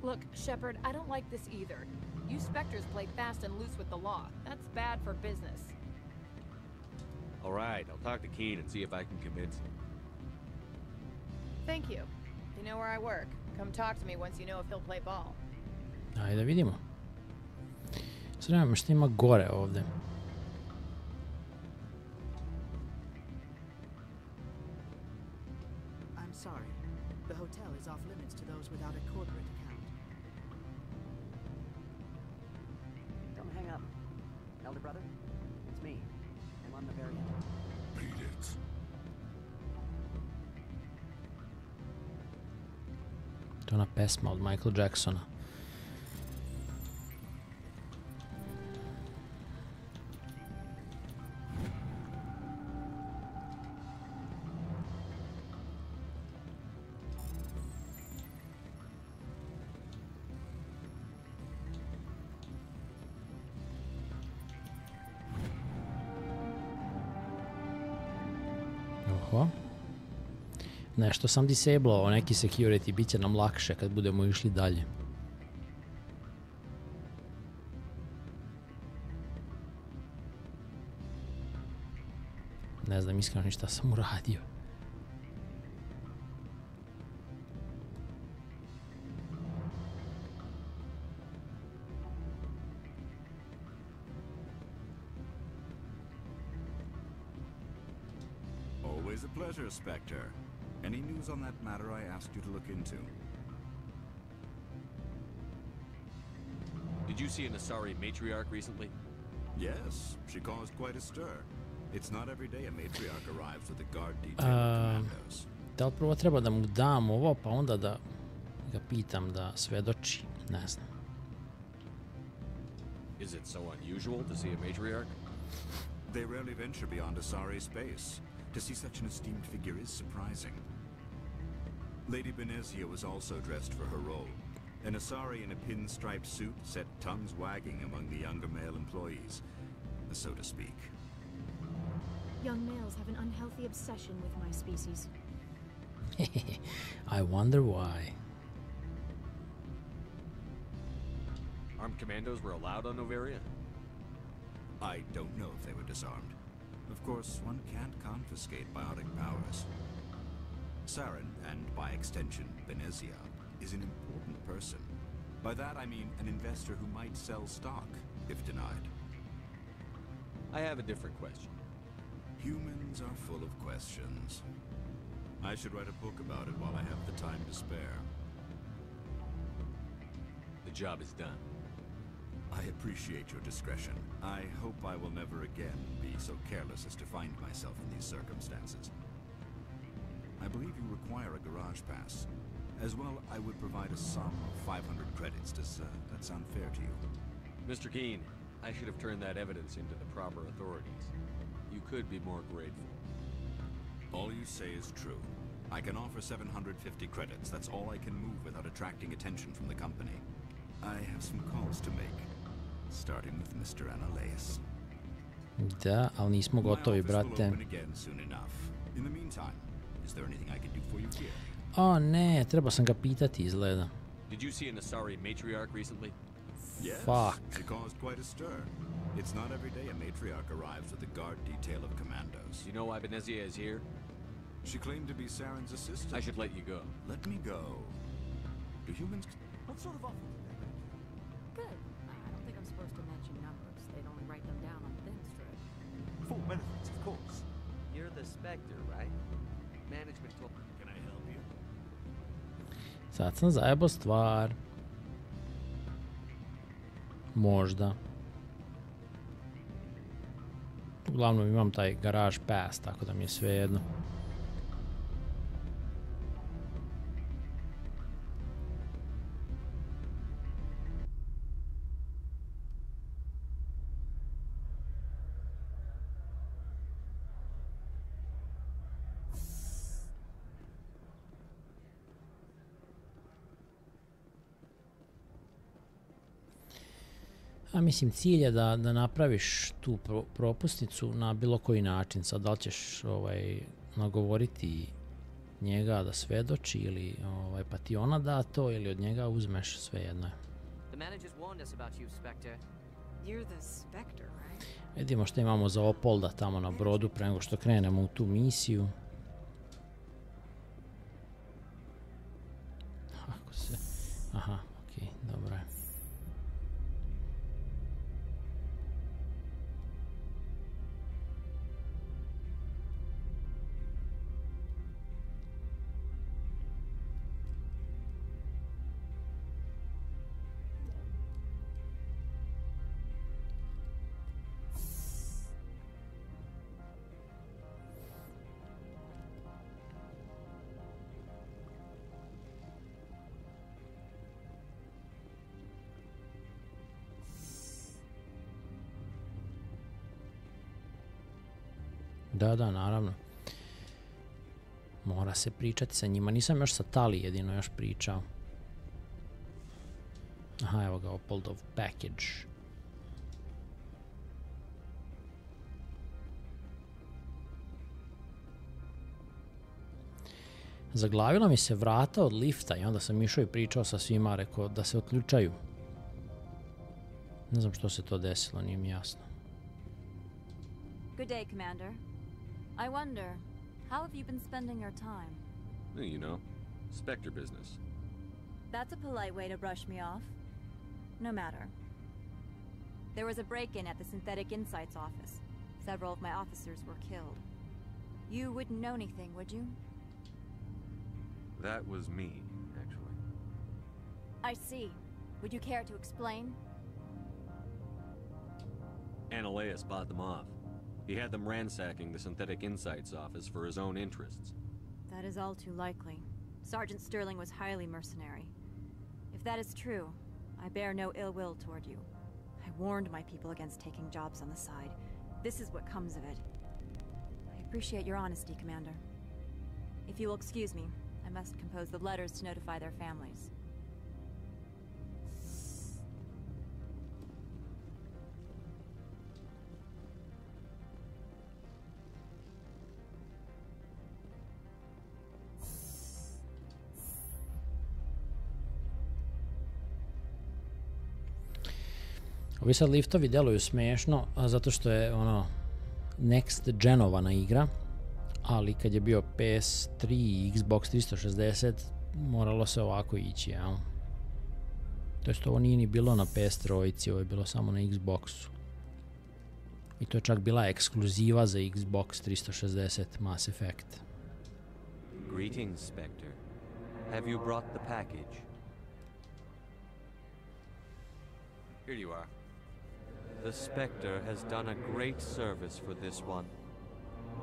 Look, Shepard, I don't like this either. You Spectres play fast and loose with the law. That's bad for business. All right, I'll talk to Keen and see if I can convince him. Thank you. You know where I work. Come talk to me once you know if he'll play ball. Ajde da vidimo. Sad nemamo što ima gore ovdje. I'm sorry. The hotel is off limits to those without a corporate account. Don't hang up. Elder brother, it's me. I'm on the very end. Beat it. To je ona pesma od Michael Jacksona. Oho. Nešto sam disablao, neki security, bit će nam lakše kad budemo išli dalje. Ne znam iskreno ni šta sam uradio. Always a pleasure, Spectre. Any news on that matter I asked you to look into? Did you see an Asari matriarch recently? Yes, she caused quite a stir. It's not every day a matriarch arrives with a guard detail of commandos. Da li prvo treba da mu dam ovo, pa onda da ga pitam da svedoči? Ne znam. Is it so unusual to see a matriarch? They rarely venture beyond Asari space. To see such an esteemed figure is surprising. Lady Benezia was also dressed for her role. An Asari in a pinstriped suit set tongues wagging among the younger male employees, so to speak. Young males have an unhealthy obsession with my species. I wonder why. Armed commandos were allowed on Noveria? I don't know if they were disarmed. Of course, one can't confiscate biotic powers. Saren, and by extension, Benezia, is an important person. By that I mean an investor who might sell stock, if denied. I have a different question. Humans are full of questions. I should write a book about it while I have the time to spare. The job is done. I appreciate your discretion. I hope I will never again be so careless as to find myself in these circumstances. I believe you require a garage pass. As well, I would provide a sum of 500 credits. Does that sound fair to you? Mr. Keene, I should have turned that evidence into the proper authorities. You could be more grateful. All you say is true. I can offer 750 credits. That's all I can move without attracting attention from the company. I have some calls to make, starting with Mr. Analeas. Da, ali nismo gotovi, brate. In the meantime, is there anything I can do for you here? O ne, trebao sam ga pitati, izgleda. Did you see an Asari matriarch recently? Yes. Fuck. It caused quite a stir. It's not every day a matriarch arrives with a guard detail of commandos. You know why Benezia is here? She claimed to be Saren's assistant. I should let you go. Let me go. Do humans... What sort of offer did they make you? Good. I don't think I'm supposed to mention numbers. They'd only write them down on thin strip. Full benefits, of course. You're the Spectre, right? Management told me. Can I help you? Sad sam zajebo stvar. Možda. Uglavnom imam taj garage pass, tako da mi je sve jedno. A mislim, cilj je da napraviš tu propusnicu na bilo koji način. Sad, da li ćeš nagovoriti njega da svedoči ili pa ti ona da to ili od njega uzmeš, sve jedno je. The managers warned us about you, Spectre. You're the Spectre, right? Vidimo što imamo za Opolda tamo na brodu pre nego što krenemo u tu misiju. Ako se... Aha, okej, dobro je. Da, naravno. Mora se pričati sa njima. Nisam još sa Tali jedino još pričao. Aha, evo ga, Opoldov package. Zaglavila mi se vrata od lifta i onda sam išao i pričao sa svima, rekao da se otključaju. Ne znam što se to desilo, nije mi jasno. Good day, Commander. I wonder, how have you been spending your time? You know, Spectre business. That's a polite way to brush me off. No matter. There was a break-in at the Synthetic Insights office. Several of my officers were killed. You wouldn't know anything, would you? That was me, actually. I see. Would you care to explain? Analeas bought them off. He had them ransacking the Synthetic Insights office for his own interests. That is all too likely. Sergeant Sterling was highly mercenary. If that is true, I bear no ill will toward you. I warned my people against taking jobs on the side. This is what comes of it. I appreciate your honesty, Commander. If you will excuse me, I must compose the letters to notify their families. Ovi sad liftovi deluju smiješno, zato što je next genovana igra, ali kad je bio PS3 i Xbox 360 moralo se ovako ići, jel? To jest ovo nije ni bilo na PS3, ovo je bilo samo na Xboxu. I to je čak bila ekskluziva za Xbox 360 Mass Effect. Greetings, Spectre. Have you brought the package? Here you are. The Spectre has done a great service for this one.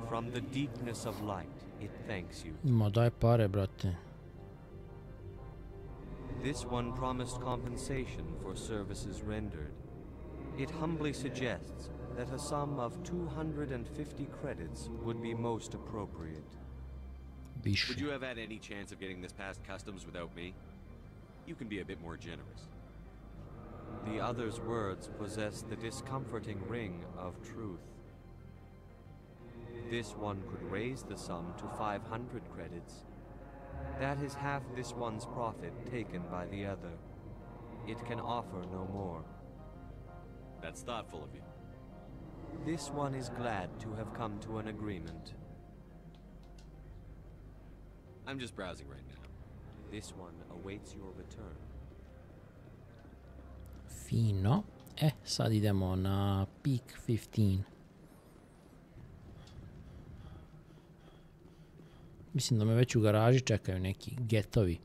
From the deepness of light, it thanks you. Ma daj pare, brate. This one promised compensation for services rendered. It humbly suggests that a sum of 250 credits would be most appropriate. Više. Would you have had any chance of getting this past customs without me? You can be a bit more generous. The other's words possess the discomforting ring of truth. This one could raise the sum to 500 credits. That is half this one's profit taken by the other. It can offer no more. That's thoughtful of you. This one is glad to have come to an agreement. I'm just browsing right now. This one awaits your return. Fino. Sad idemo na Peak 15. Mislim da me već u garaži čekaju neki getovi.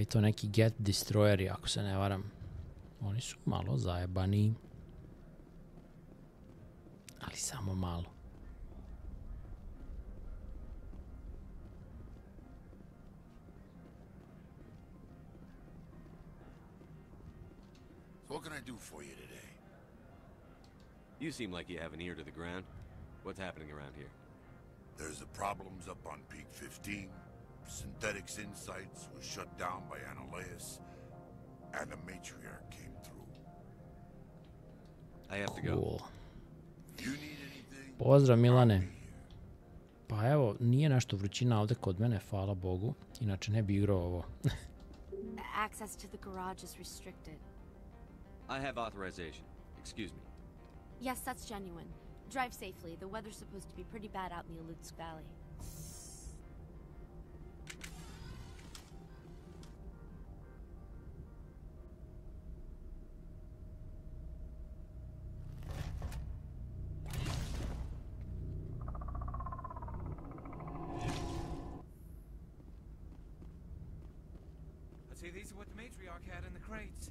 I to neki get destroyeri, ako se ne varam. Oni su malo zajebani. Ali samo malo. What can I do for you today? You seem like you have an ear to the ground. What's happening around here? There's the problems up on Peak 15. Synthetics Insights was shut down by Analeus, and the matriarch came through. I have to go. Cool. Pozdrav Milane. Pa evo, nije nešto vrućina ovde kod mene, hvala Bogu. Inače ne bi igrao ovo. Access to the garage is restricted. I have authorization. Excuse me. Yes, that's genuine. Drive safely. The weather's supposed to be pretty bad out in the Alutsk Valley. I'd say these are what the matriarch had in the crates.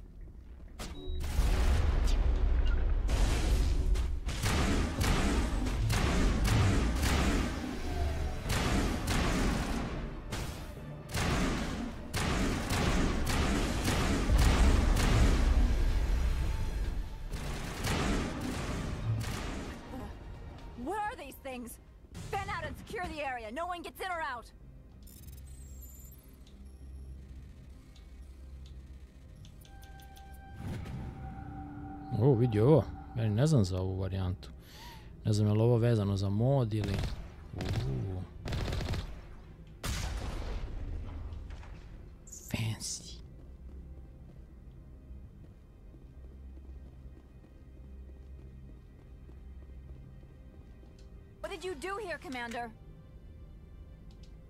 What are these things? Fan out and secure the area. No one gets in or out. O, vidi ovo. Ja ne znam za ovu varijantu. Ne znam je li ovo vezano za mod ili... Fancy. What did you do here, Commander?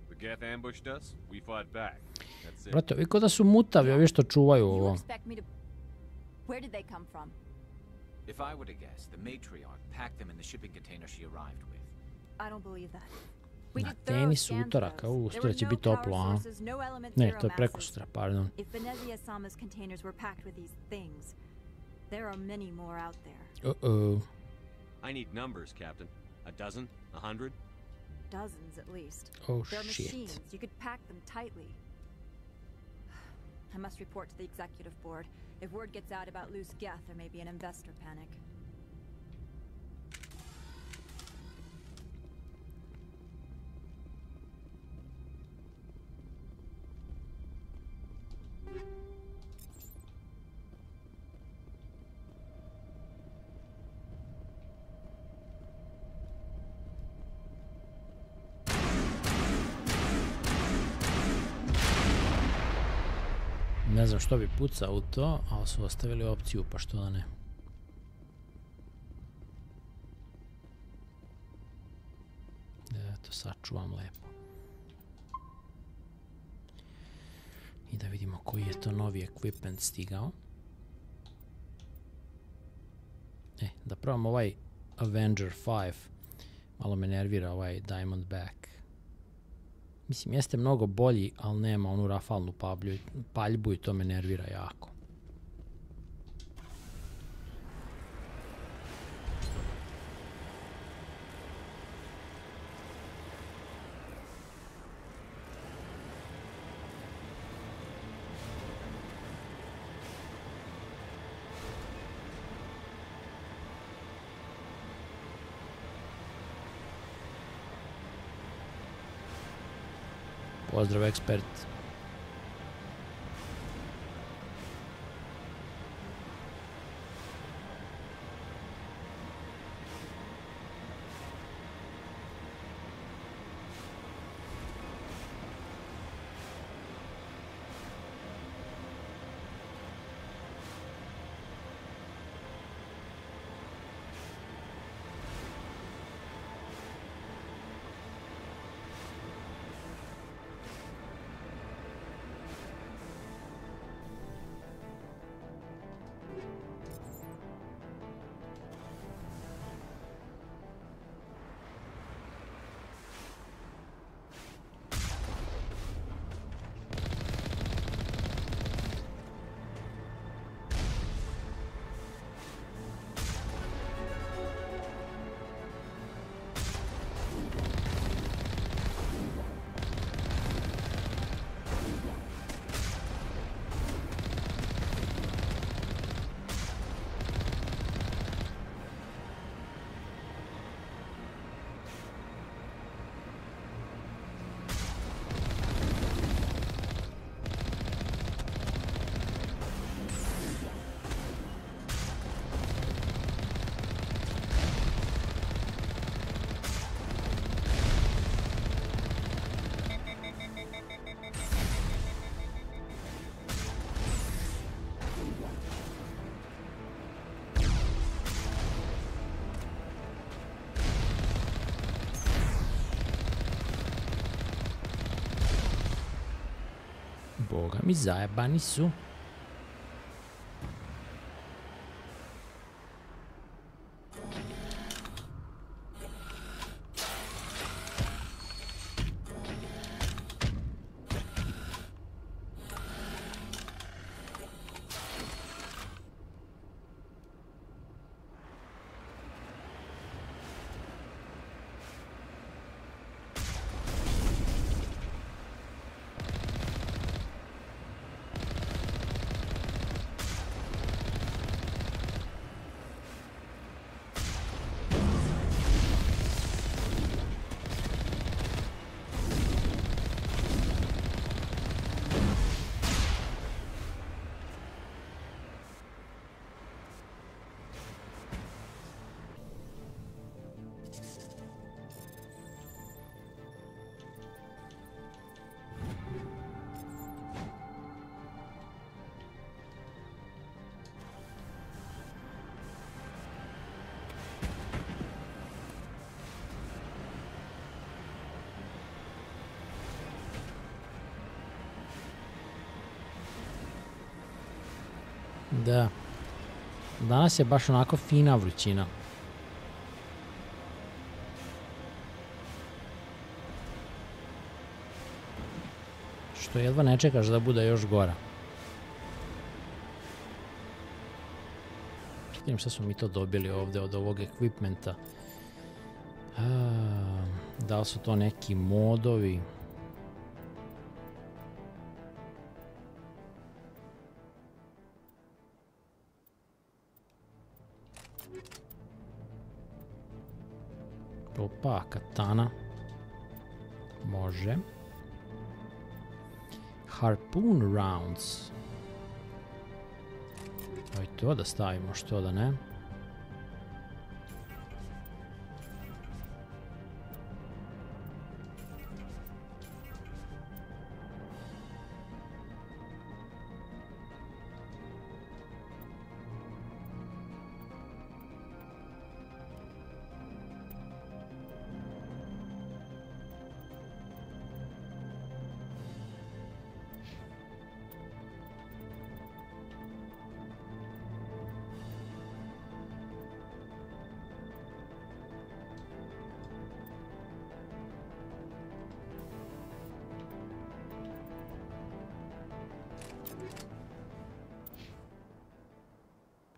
The Geth ambushed us. We fought back. That's it. Brate, ovi ko da su mutavi, ovi što čuvaju You ovo. expect me to... Where did they come from? If I were to guess, the matriarch packed them in the shipping container she arrived with. I don't believe that. Na temi su utoraka, sutra će biti toplo, a? Ne, to je preko sutra, pardon. If Venezia-sama's containers were packed with these things, there are many more out there. Uh-oh. I need numbers, Captain. A dozen? 100? Dozens, at least. Oh, They're shit. machines. You could pack them tightly. I must report to the executive board. If word gets out about loose Geth, there may be an investor panic. Ne znam što bi pucao u to, ali su ostavili opciju, pa što da ne. Eto, sačuvam lepo. I da vidimo koji je to novi equipment stigao. Da probam ovaj Avenger 5. Malo me nervira ovaj Diamondback. Mislim, jeste mnogo bolji, ali nema onu rafalnu paljbu i to me nervira jako. Pozdrav, ekspert. Boga mi, zajebani su. Da. Danas je baš onako fina vrućina. Što jedva ne čekaš da bude još gora. Vidim šta smo mi to dobili ovde od ovog equipmenta. Da li su to neki modovi? Opa, katana. Može. Harpoon rounds. Aj to da stavimo, što da ne.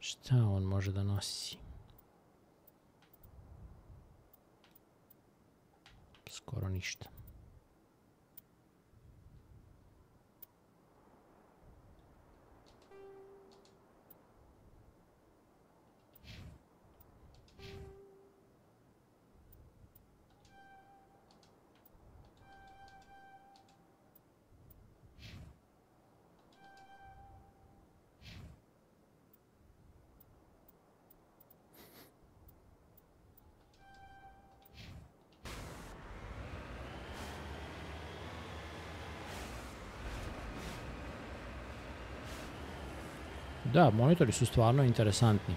Šta on može da nosi? Skoro ništa. Da, monitori su stvarno interesantni.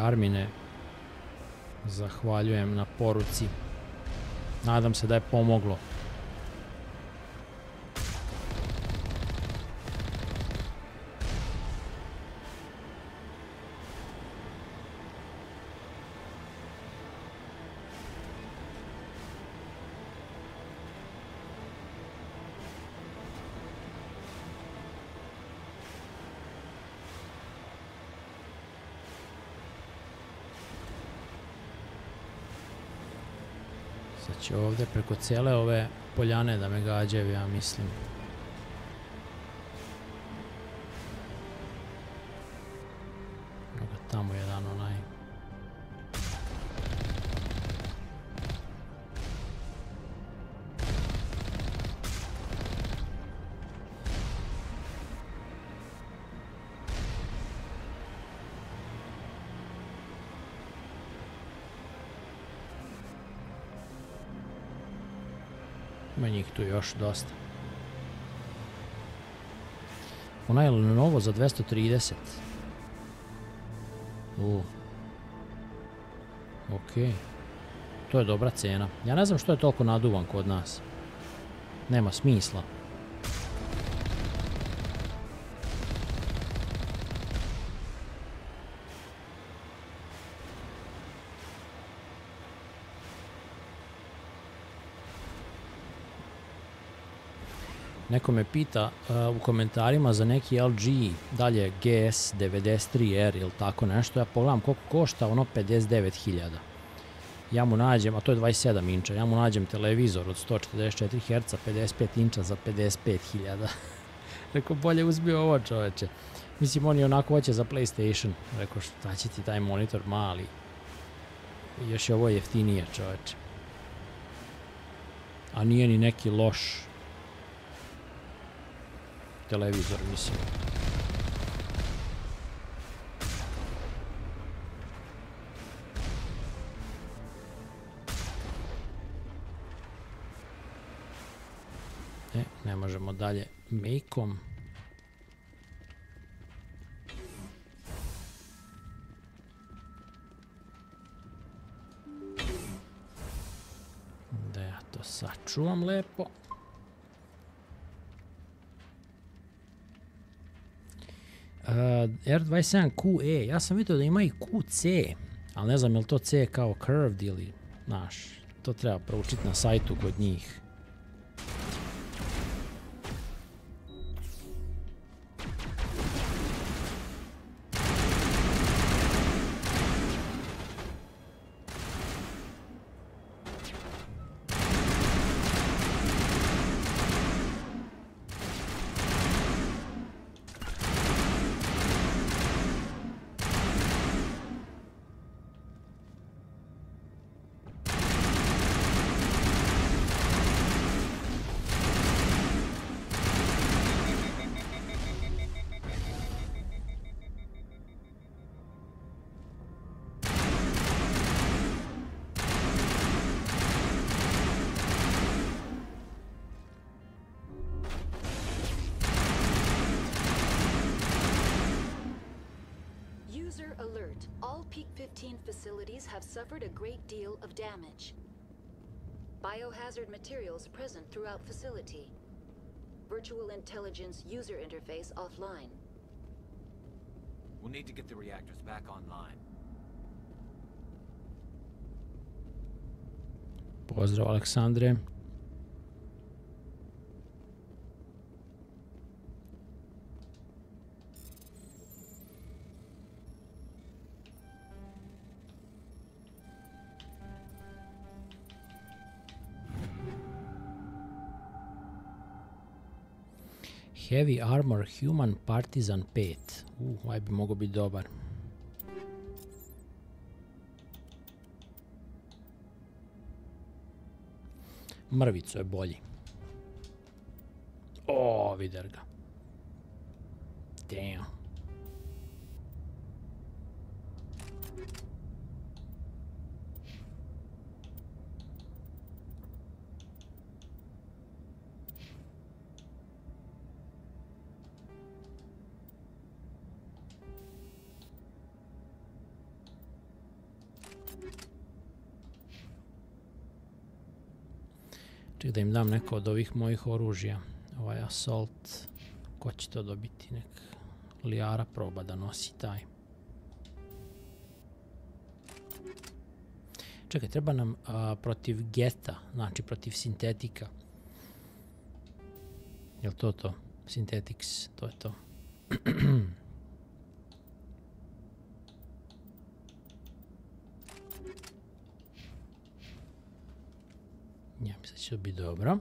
Armine, zahvaljujem na poruci. Nadam se da je pomoglo. Sad će ovdje preko cijele ove poljane da me gađaju, ja mislim. Evo ga tamo jedan onaj. Ima njih tu još dosta. Ona je novo za 230. Ok. To je dobra cena. Ja ne znam što je toliko naduvan kod nas. Nema smisla. Neko me pita u komentarima za neki LG, dalje GS 93R ili tako nešto. Ja pogledam koliko košta, ono 59.000. Ja mu nađem, a to je 27 inča, ja mu nađem televizor od 144 Hz, 55 inča za 55.000. Rekao, bolje uzmi ovo, čoveče. Mislim, on je onako hoće za PlayStation. Rekao, šta će ti taj monitor mali? Još je ovo jeftinije, čoveče. A nije ni neki loš televizor, mislim. Ne možemo dalje make-om. Da ja to sačuvam lepo. R27QE, ja sam vidio da ima i QC, ali ne znam je li to C kao curved ili, znaš, to treba proučiti na sajtu kod njih. Alert. All Peak 15 facilities have suffered a great deal of damage. Biohazard materials present throughout facility. Virtual intelligence user interface offline. We'll need to get the reactors back online. Pozdrav, Aleksandre. Heavy Armor Human Partizan 5. Ovaj bi mogao biti dobar. Mrvicu je bolji. O, vider ga. Damn. Ček da im dam neko od ovih mojih oružja. Ovaj assault. Ko će to dobiti? Nek Lijara proba da nosi taj. Čekaj, treba nam protiv geta, znači protiv sintetika. Jel to to? Synthetics, to je to. Ja mislim da će to biti dobro.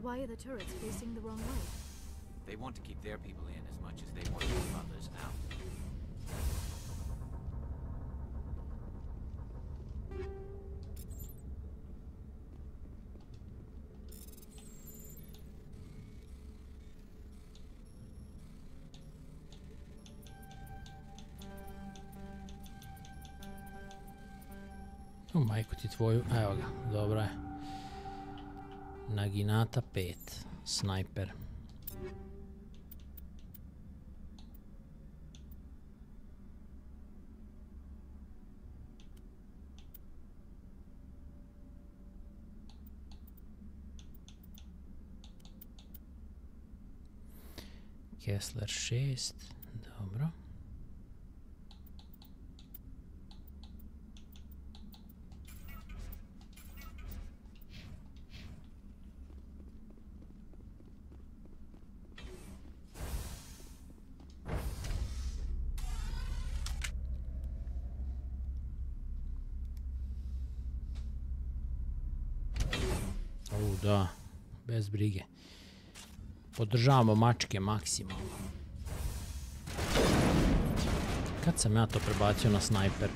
Why are the turrets facing the wrong way? They want to keep their people in as much as they want to keep others out. O, majku ti tvoju, evo ga, dobro je. Naginata 5, snajper. Kessler 6, dobro. Da, bez brige. Podržavamo mačke maksimalno. Kad sam ja to prebacio na snajper?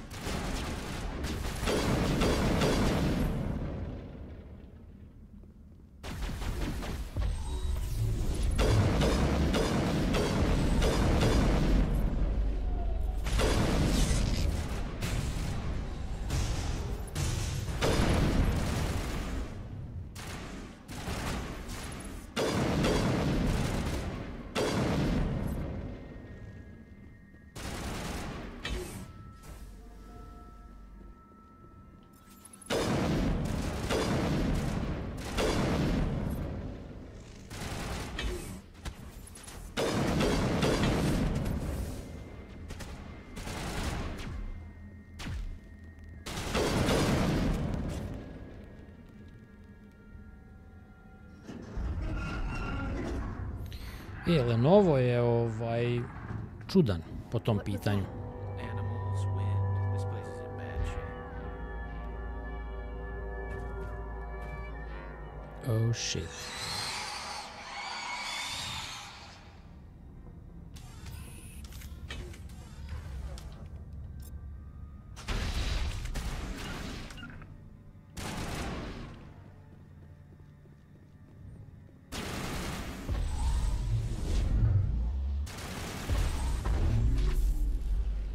Lenovo je čudan po tom pitanju. Oh shit.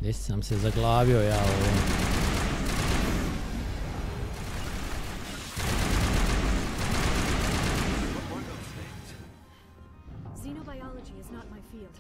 Gdje sam se zaglavio ja ovo? Xenobiology is not my field.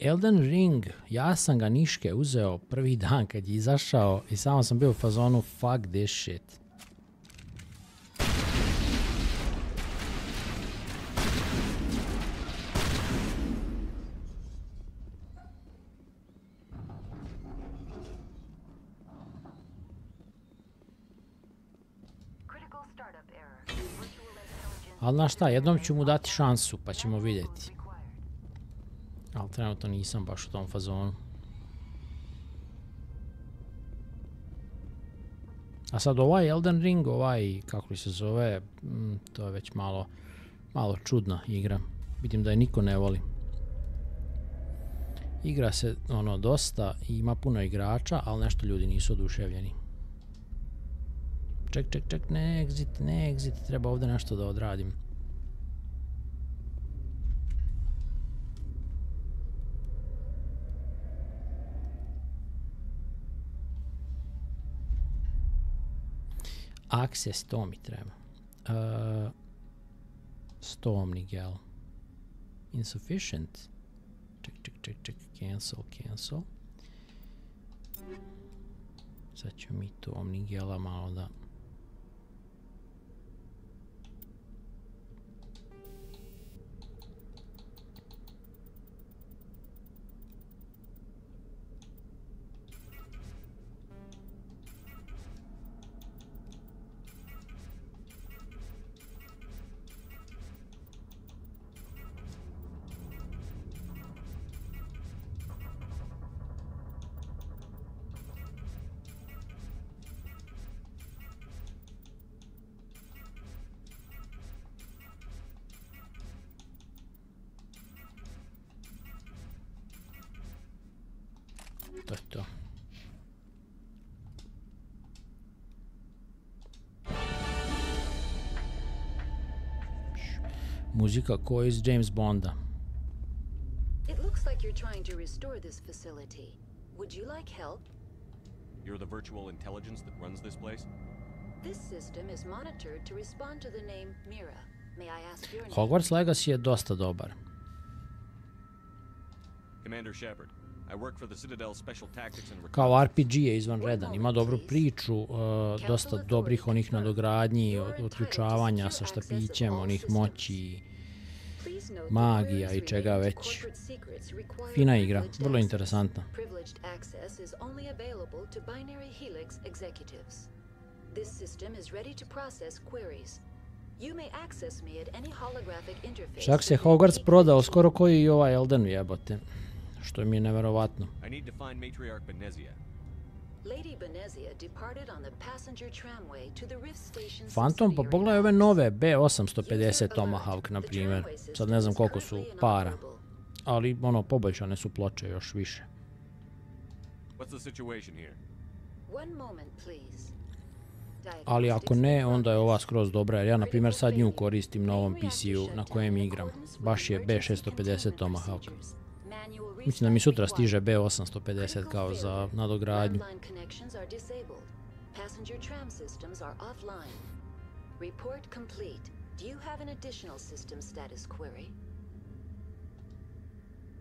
Elden Ring, ja sam ga niške uzeo prvi dan kad je izašao i samo sam bio u fazonu fuck this shit. Ali znaš šta, jednom ću mu dati šansu pa ćemo vidjeti. Ali trenutno nisam baš u tom fazonu. A sad ovaj Elden Ring, ovaj, kako li se zove, to je već malo čudna igra. Vidim da je niko ne voli. Igra se dosta i ima puno igrača, ali nešto ljudi nisu oduševljeni. Ček, ne exit, treba ovdje nešto da odradim. Access, to mi treba. Stormni gel. Insufficient. Ček, cancel. Sad ću mi to omnigela malo da... To je to. Muzika ko iz James Bonda. It looks like you're trying to restore this facility. Would you like help? You're the virtual intelligence that runs this place? This system is monitored to respond to the name Mira. May I ask your name? Hogwarts Legacy je dosta dobar. Commander Shepard. I work for the Citadel Special Tactics and Kao RPG je izvanredan, ima dobru priču, dosta dobrih onih nadogradnji, otključavanja sa štapićem, onih moći, magija i čega već. Fina igra, vrlo interesantna. Čak se Hogwarts prodao skoro koji i ovaj Elden jebote. Što mi je neverovatno. Phantom, pa pogledaj ove nove B850 Tomahawk, na primjer. Sad ne znam koliko su para. Ali, poboljšane su ploče još više. One moment, please. Ali ako ne, onda je ova skroz dobra, jer ja, na primjer, sad nju koristim na ovom PC-u na kojem igram. Baš je B650 Tomahawk. Mislim da mi sutra stiže B850 kao za nadogradnju. Passenger tram systems are offline. Report complete. Do you have an additional system status query?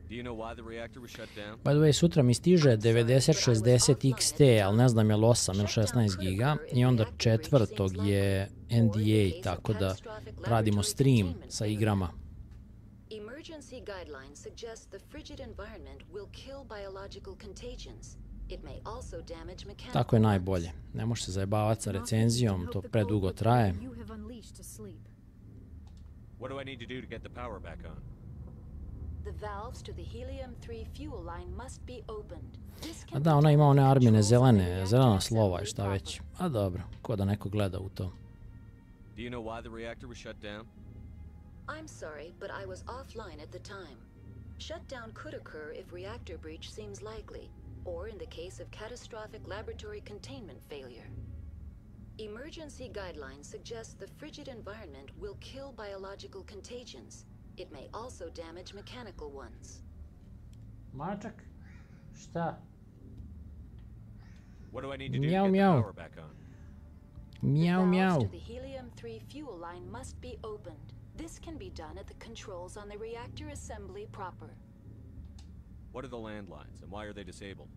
Do you know why the reactor was shut down? By the way, sutra mi stiže 9060 XT, ali ne znam je li 8 ili 16 giga. I onda 4. je NDA, tako da radimo stream sa igrama. Emergency guidelines suggest the frigid environment will kill biological contagions. It may also damage mechanical. Tako je najbolje. Ne može se zajebavati sa recenzijom, to predugo traje. What do I need to do to get the power back on? The valves to the helium-3 fuel line must be opened. A da, ona ima one armine zelena slova i šta već. A dobro, ko da neko gleda u to. Do you know why the reactor was shut down? I'm sorry, but I was offline at the time. Shutdown could occur if reactor breach seems likely, or in the case of catastrophic laboratory containment failure. Emergency guidelines suggest the frigid environment will kill biological contagions. It may also damage mechanical ones. Mačak? Šta? What do I need to do to get the power back on? Meow, meow. The helium-3 fuel line must be opened. This can be done at the controls on the reactor assembly proper. What are the landlines and why are they disabled?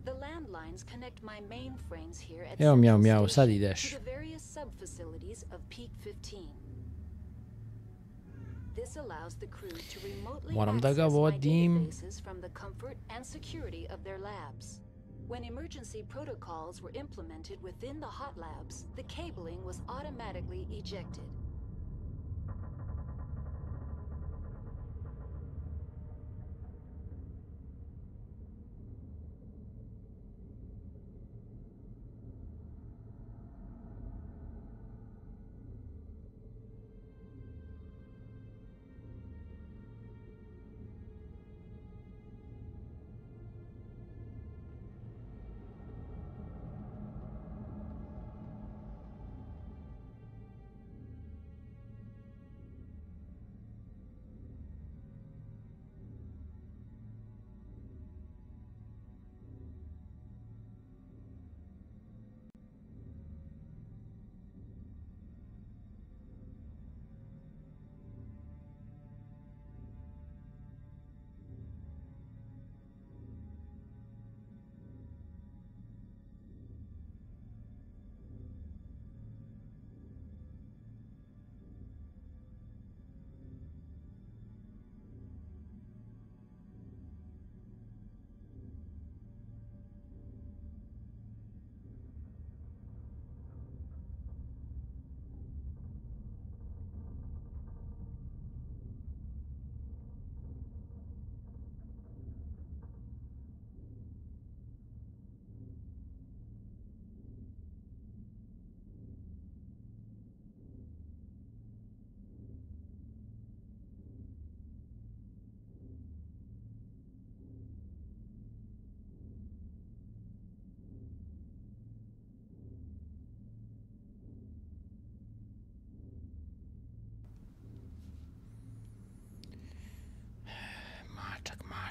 The landlines connect my mainframes here at Evo meow, meow, sad ideš. to the various sub-facilities of Peak 15. This allows the crew to remotely Moram da ga access my vodim. databases from the comfort and security of their labs. When emergency protocols were implemented within the hot labs, the cabling was automatically ejected.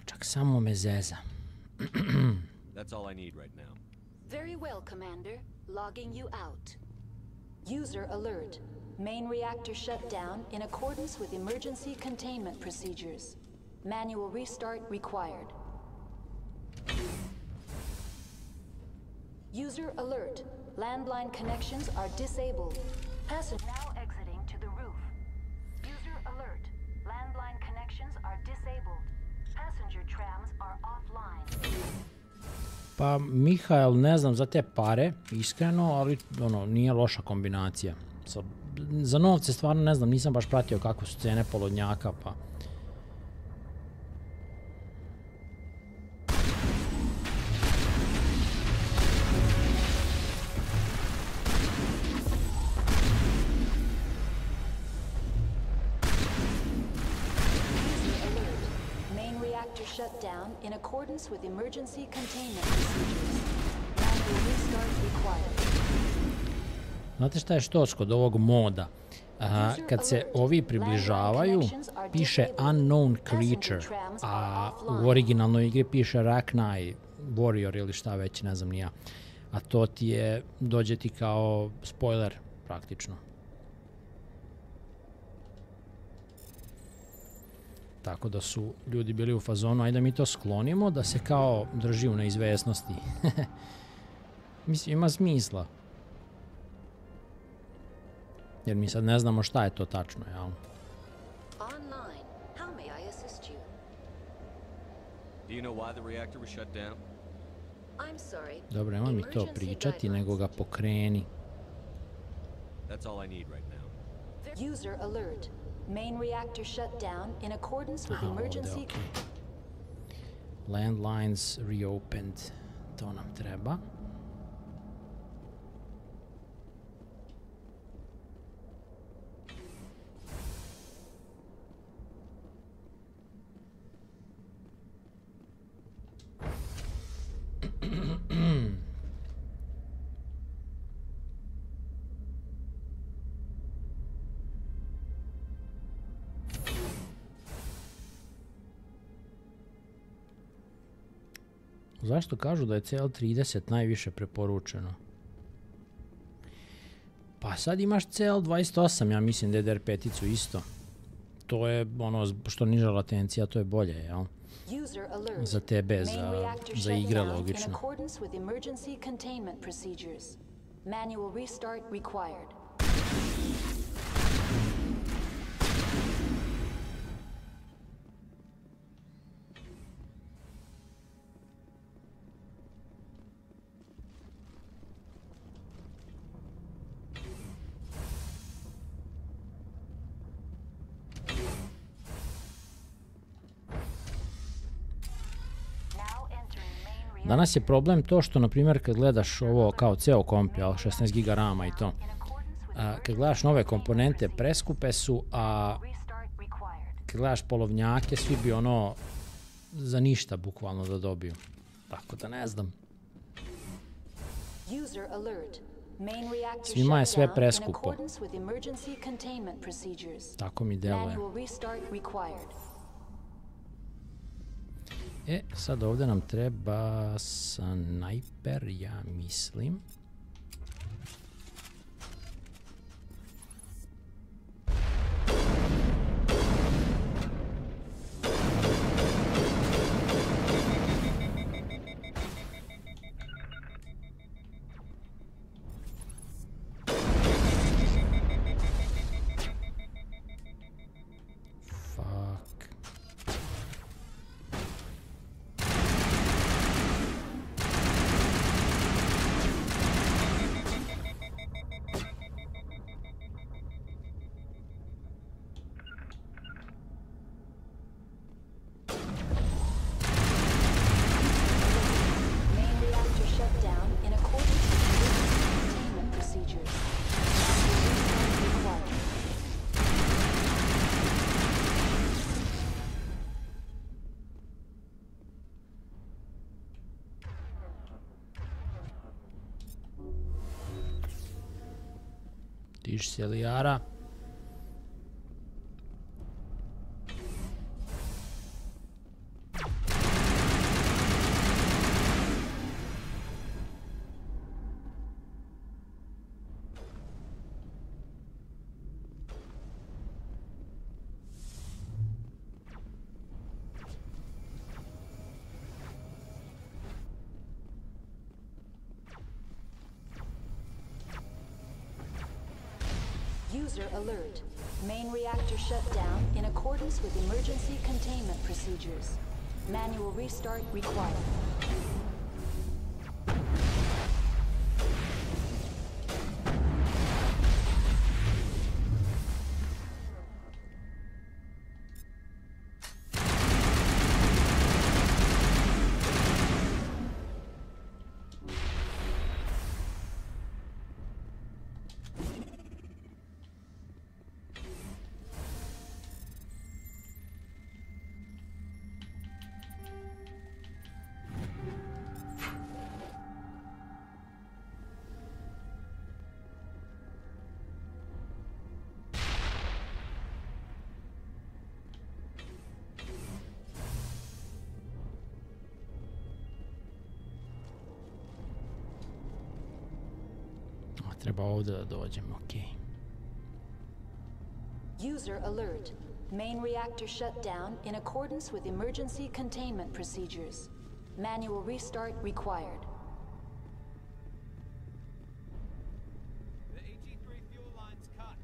Čak samo me zeza. That's all I need right now. Very well, Commander. Logging you out. User alert. Main reactor shut down in accordance with emergency containment procedures. Manual restart required. User alert. Landline connections are disabled. Passenger now exiting to the roof. User alert. Landline connections are disabled. Passenger trams are offline. Pa, Mihael, ne znam za te pare, iskreno, ali nije loša kombinacija. Za novce stvarno ne znam, nisam baš pratio kako su cene polodnjaka, pa... Shut down in accordance with emergency containment procedures. Znate šta je štos kod ovog moda? Kad se ovi približavaju, piše unknown creature, a u originalnoj igri piše Arachnai warrior ili šta već, ne znam ni ja. A to ti je, dođe ti kao spoiler, praktično. Tako da su ljudi bili u fazonu, ajde mi to sklonimo, da se kao drži u neizvesnosti. Mislim, ima smisla. Jer mi sad ne znamo šta je to tačno, jel? Dobro, nema mi to pričati, nego ga pokreni. User alert. Main reactor shut down in accordance with emergency. Landlines reopened. To nam treba. Zašto kažu da je CL30 najviše preporučeno? Pa sad imaš CL28, ja mislim da je DR5-icu isto. To je ono što niža latencija, to je bolje, jel? Za tebe, za igre, logično. Manual restart required. Danas je problem to što, na primjer, kad gledaš ovo kao ceo komp, 16 giga rama i to, kad gledaš nove komponente, preskupe su, a kad gledaš polovnjake, svi bi ono za ništa bukvalno da dobiju. Tako da ne znam. Svima je sve preskupo. Tako mi deluje. Sad ovdje nam treba snajper, ja mislim. Tiš selijara. User alert. Main reactor shut down in accordance with emergency containment procedures. Manual restart required. Treba ovdje da dođem, okej. User alert. Main reactor shut down in accordance with emergency containment procedures. Manual restart required. The AG3 fuel line's cut.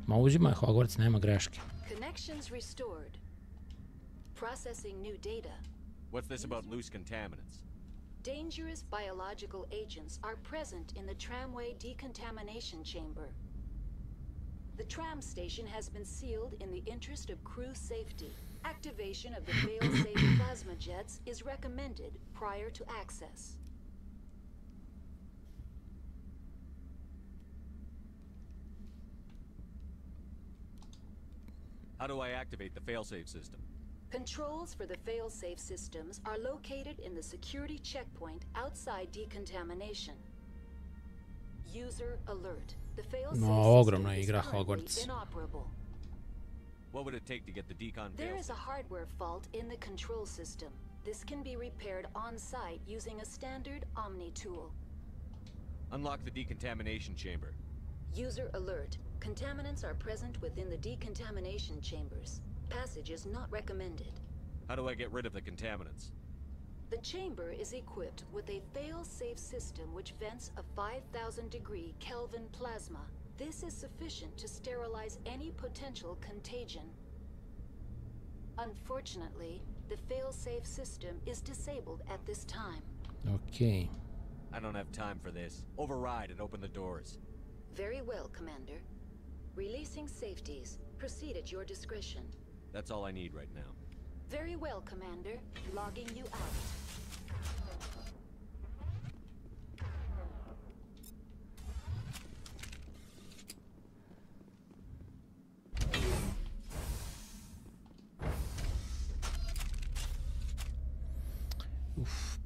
Ma uzimaj Hogwarts, nema greške. Connections restored. Processing new data. What's this about loose contaminants? Dangerous biological agents are present in the tramway decontamination chamber. The tram station has been sealed in the interest of crew safety. Activation of the fail-safe plasma jets is recommended prior to access. How do I activate the failsafe system? Controls for the fail-safe systems are located in the security checkpoint outside decontamination. User alert. The fail-safe ogromna system is igra currently Hogwarts. inoperable. What would it take to get the decon There is a failsafe? hardware fault in the control system. This can be repaired on-site using a standard Omni tool. Unlock the decontamination chamber. User alert. Contaminants are present within the decontamination chambers. Passage is not recommended. How do I get rid of the contaminants? The chamber is equipped with a fail-safe system which vents a 5,000-degree Kelvin plasma. This is sufficient to sterilize any potential contagion. Unfortunately, the fail-safe system is disabled at this time. Okej. I don't have time for this. Override and open the doors. Very well, Commander. Releasing safeties. Proceed at your discretion. That's all I need right now. Very well, Commander. Logging you out.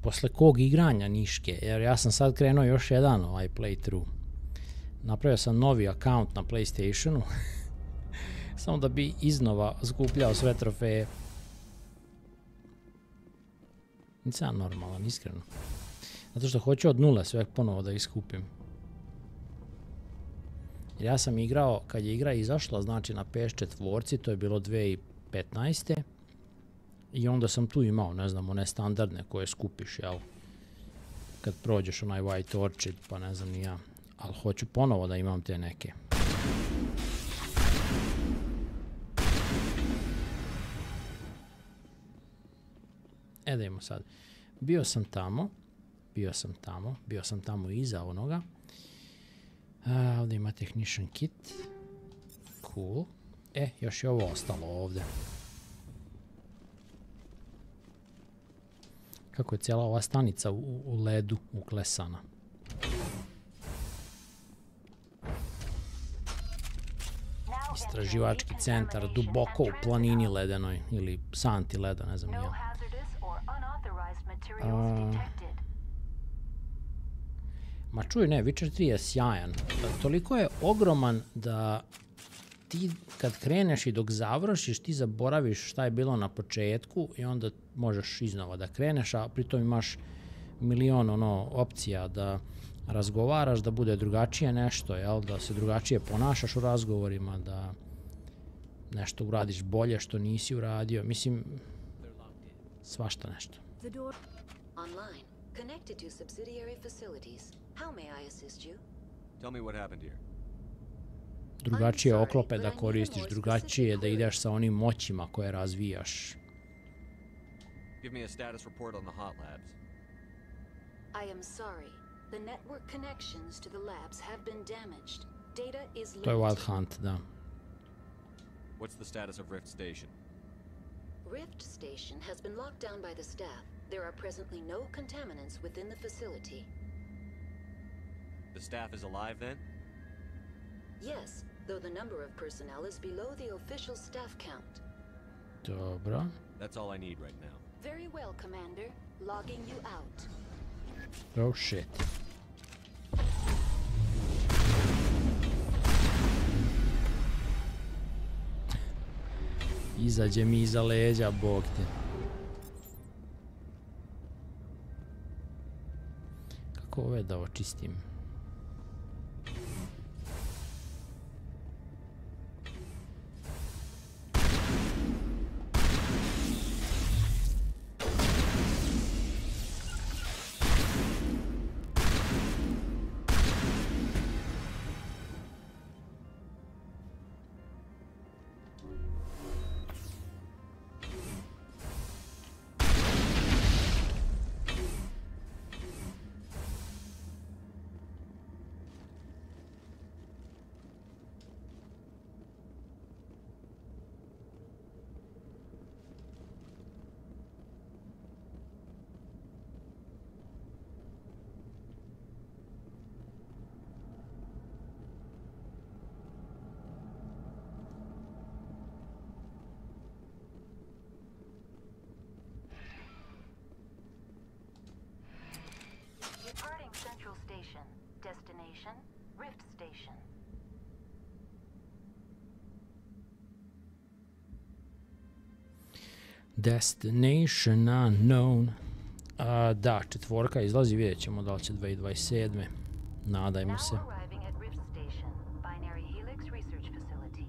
Posle kog igranja Niške, jer ja sam sad krenuo još jedan playthrough. Napravio sam novi account na PlayStationu, samo da bi iznova skupljao sve trofeje. Nisam normalan, iskreno. Zato što hoću od nule sve ponovo da iskupim. Jer ja sam igrao, kad je igra izašla, znači na PS4, to je bilo 2015. I onda sam tu imao, ne znam, one standardne koje skupiš, jel? Kad prođeš onaj White Orchid, pa ne znam ni ja. Ali hoću ponovo da imam te neke. Da imamo sad. Bio sam tamo iza onoga. Ovdje ima Technician Kit. Cool. Još je ovo ostalo ovdje. Kako je cijela ova stanica u ledu uklesana. Istraživački centar duboko u planini ledenoj ili santi leda, ne znam ja. Ma čuj, ne, Witcher 3 je sjajan. Toliko je ogroman da ti kad kreneš i dok završiš ti zaboraviš šta je bilo na početku i onda možeš iznova da kreneš, a pritom imaš milion opcija da razgovaraš, da bude drugačije nešto, jel? Da se drugačije ponašaš u razgovorima, da nešto uradiš bolje što nisi uradio. Mislim, svašta nešto. Online, connected to subsidiary facilities. How may I assist you? Tell me what happened here. Drugačije oklope da koristiš, drugačije da ideš sa onim moćima koje razvijaš. Give me a status report on the hot labs. I am sorry. The network connections to the labs have been damaged. Data is limited. To je Wild Hunt, da. What's the status of Rift Station? Rift Station has been locked down by the staff. There are presently no contaminants within the facility. The staff is alive then? Yes, though the number of personnel is below the official staff count. Dobro. That's all I need right now. Very well, Commander. Logging you out. Oh shit. Izađe mi iza leđa, bog te. Kako ove da očistim? Departing Central Station. Destination, Rift Station. Destination unknown. Da, 4 izlazi, vidjet ćemo da li će 2027. Nadajmo se. Now arriving at Rift Station, Binary Helix Research Facility.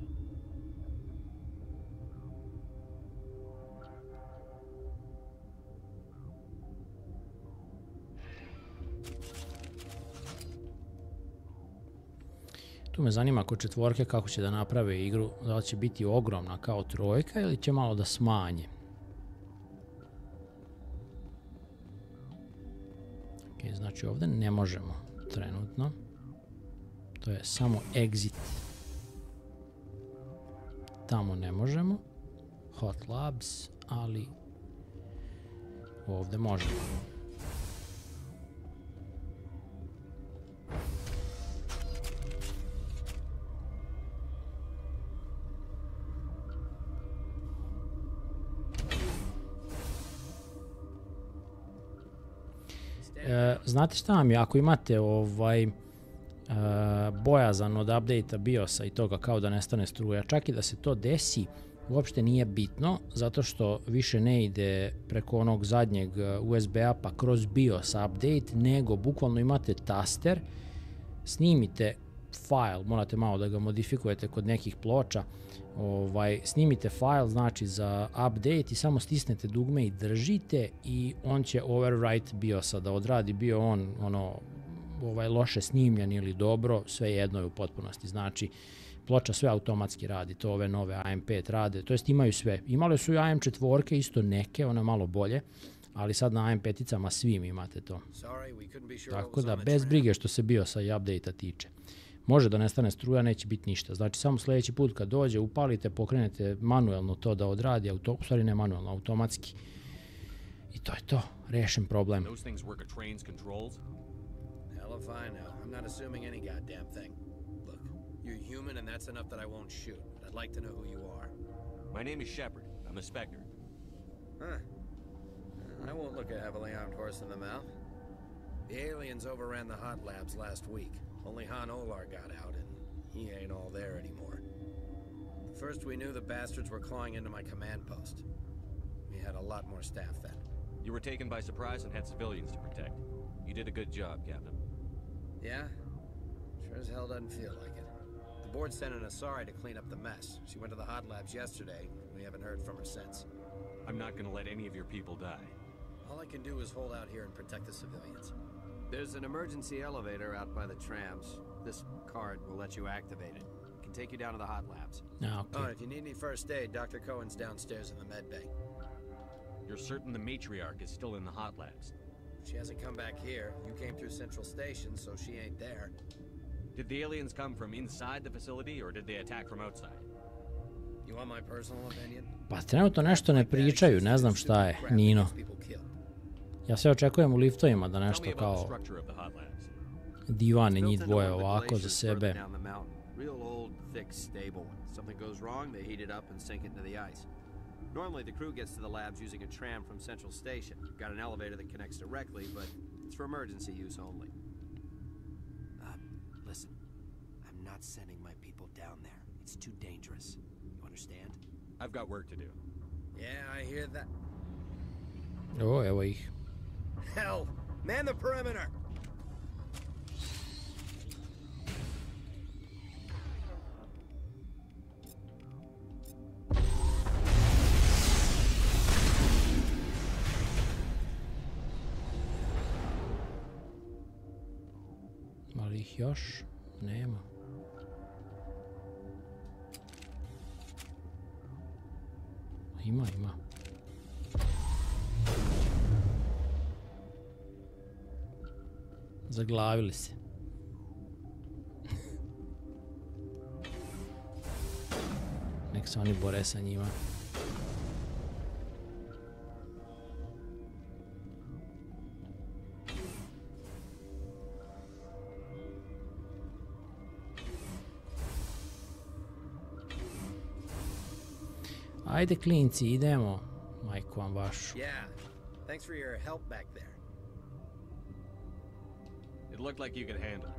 Tu me zanima kod 4 kako će da naprave igru, da li će biti ogromna kao 3 ili će malo da smanje. Ok, znači ovdje ne možemo trenutno. To je samo exit. Tamo ne možemo. Hot Labs, ali ovdje možemo. Znate šta vam je, ako imate bojazan od update-a BIOS-a i toga kao da nestane struja, čak i da se to desi, uopšte nije bitno, zato što više ne ide preko onog zadnjeg USB-a pa kroz BIOS update, nego bukvalno imate taster, snimite file, morate malo da ga modifikujete kod nekih ploča, snimite file znači za update i samo stisnete dugme i držite i on će overwrite BIOS-a da odradi, bio on loše snimljen ili dobro, sve jedno je u potpunosti. Znači ploča sve automatski radi, to ove nove AM5 rade, to jest imaju sve. Imale su i AM4 isto neke, one malo bolje, ali sad na AM5-icama svim imate to. Tako da bez brige što se BIOS-a i update-a tiče. Može da nestane struja, neće biti ništa. Znači samo sljedeći put kad dođe, upalite, pokrenete manuelno to da odradi, u stvari ne manuelno, automatski. I to je to, rešen problem. Hell if I know. I'm not assuming any goddamn thing. Look, you're human and that's enough that I won't shoot. I'd like to know who you are. My name is Shepard. I'm a Spectre. Huh. I won't look a heavily armed horse in the mouth. The aliens overran the hot labs last week. Only Han Olar got out, and he ain't all there anymore. First we knew the bastards were clawing into my command post. We had a lot more staff then. You were taken by surprise and had civilians to protect. You did a good job, Captain. Yeah? Sure as hell doesn't feel like it. The board sent an Asari to clean up the mess. She went to the hot labs yesterday. We haven't heard from her since. I'm not gonna let any of your people die. All I can do is hold out here and protect the civilians. There's an emergency elevator out by the trams. This card will let you activate it. It can take you down to the hot labs. Okay. Oh, if you need any first aid, Dr. Cohen's downstairs in the med bay. You're certain the matriarch is still in the hot labs? She hasn't come back here. You came through Central Station, so she ain't there. Did the aliens come from inside the facility, or did they attack from outside? You want my personal opinion? Pa trenutno nešto ne pričaju, ne znam šta je, Nino. Ja sve očekujem u liftovima da nešto kao divane njih dvoje ovako za sebe. Normally the crew gets to the labs using a tram from Central Station. Got an elevator that connects directly, but it's for emergency use only. Listen, I'm not sending my people down there. It's too dangerous. You understand? I've got work to do. Yeah, I hear that. O, evo ih. Hell, man the perimeter! Ali ih još nema. Ima. Zaglavili se. Nek se oni bore sa njima. Ajde klinci, idemo. Majku vam vašu. Yeah, thanks for your help back there. It looked like you could handle it.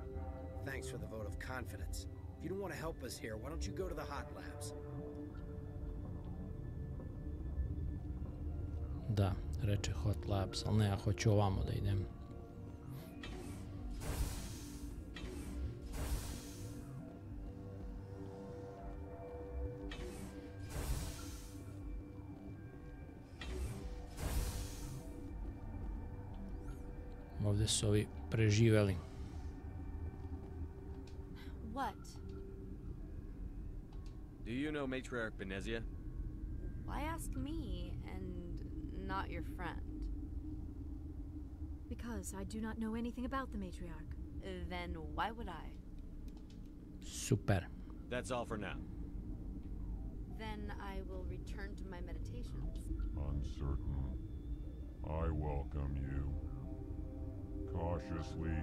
Thanks for the vote of confidence. If you don't want to help us here, why don't you go to the hot labs? Da, reče Hot Labs, ali ne, ja hoću ovamo da idem. Ovdje su ovi preživeli. What? Do you know Matriarch Benezia? Why ask me and not your friend? Because I do not know anything about the matriarch. Then why would I? Super. That's all for now. Then I will return to my meditations. Uncertain. I welcome you. Cautiously,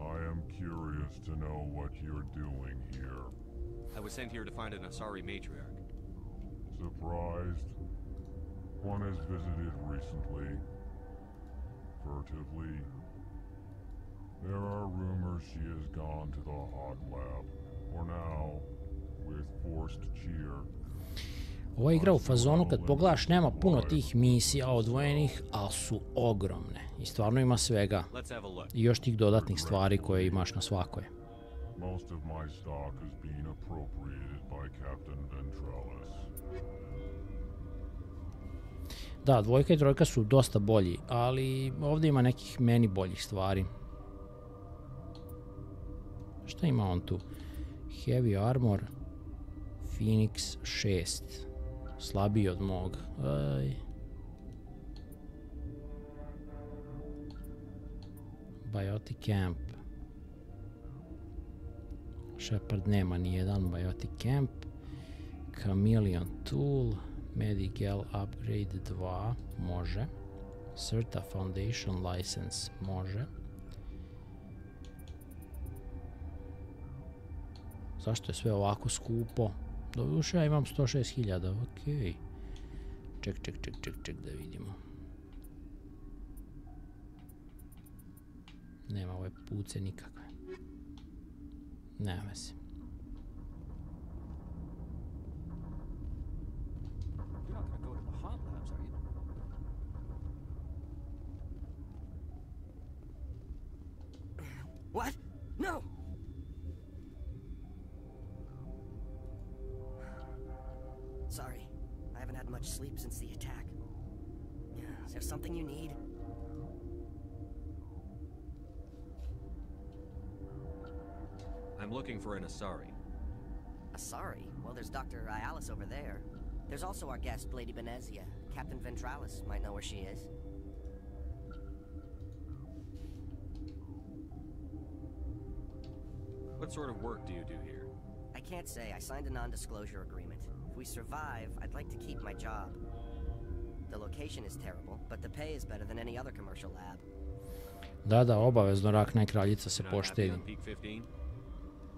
I am curious to know what you're doing here. I was sent here to find an Asari matriarch. Surprised? One has visited recently. Furtively. There are rumors she has gone to the hot lab. For now, with forced cheer. Ova igra u fazonu kad pogledaš nema puno tih misija odvojenih, ali su ogromne. I stvarno ima svega. I još tih dodatnih stvari koje imaš na svakoj. Most of my stock has been appropriated by Captain Ventralis. Da, 2 i 3 su dosta bolji, ali ovdje ima nekih meni boljih stvari. Šta ima on tu? Heavy armor, Phoenix 6. Slabiji od mog. Aj. Biotic Camp. Shepard nema ni jedan Biotic Camp. Chameleon Tool. Medical Upgrade 2. Može. Certa Foundation License. Može. Zašto je sve ovako skupo? Doduše ja imam 106.000, okej. Ček da vidimo. Nema ove puce nikakve. Nema veze. What? No! Sorry, I haven't had much sleep since the attack. Is there something you need? I'm looking for an Asari. Asari? Well, there's Dr. Ayalis over there. There's also our guest, Lady Benezia. Captain Ventralis might know where she is. What sort of work do you do here? I can't say. I signed a non-disclosure agreement. If we survive, I'd like to keep my job. The location is terrible, but the pay is better than any other commercial lab. Da, obavezno Rakna i kraljica se poštedi.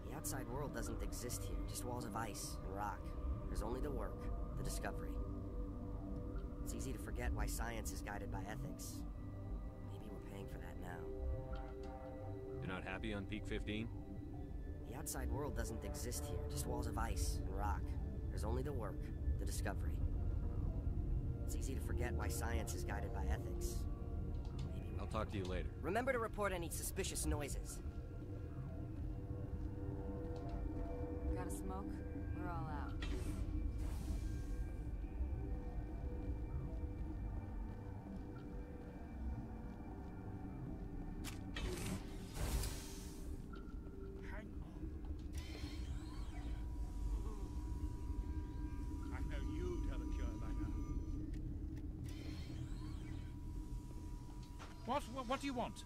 The outside world doesn't exist here, just walls of ice and rock. There's only the work, the discovery. It's easy to forget why science is guided by ethics. Maybe we're paying for that now. You're not happy on Peak 15? The outside world doesn't exist here, just walls of ice and rock. There's only the work, the discovery. It's easy to forget why science is guided by ethics. I'll talk to you later. Remember to report any suspicious noises. Got a smoke? We're all out. What do you want?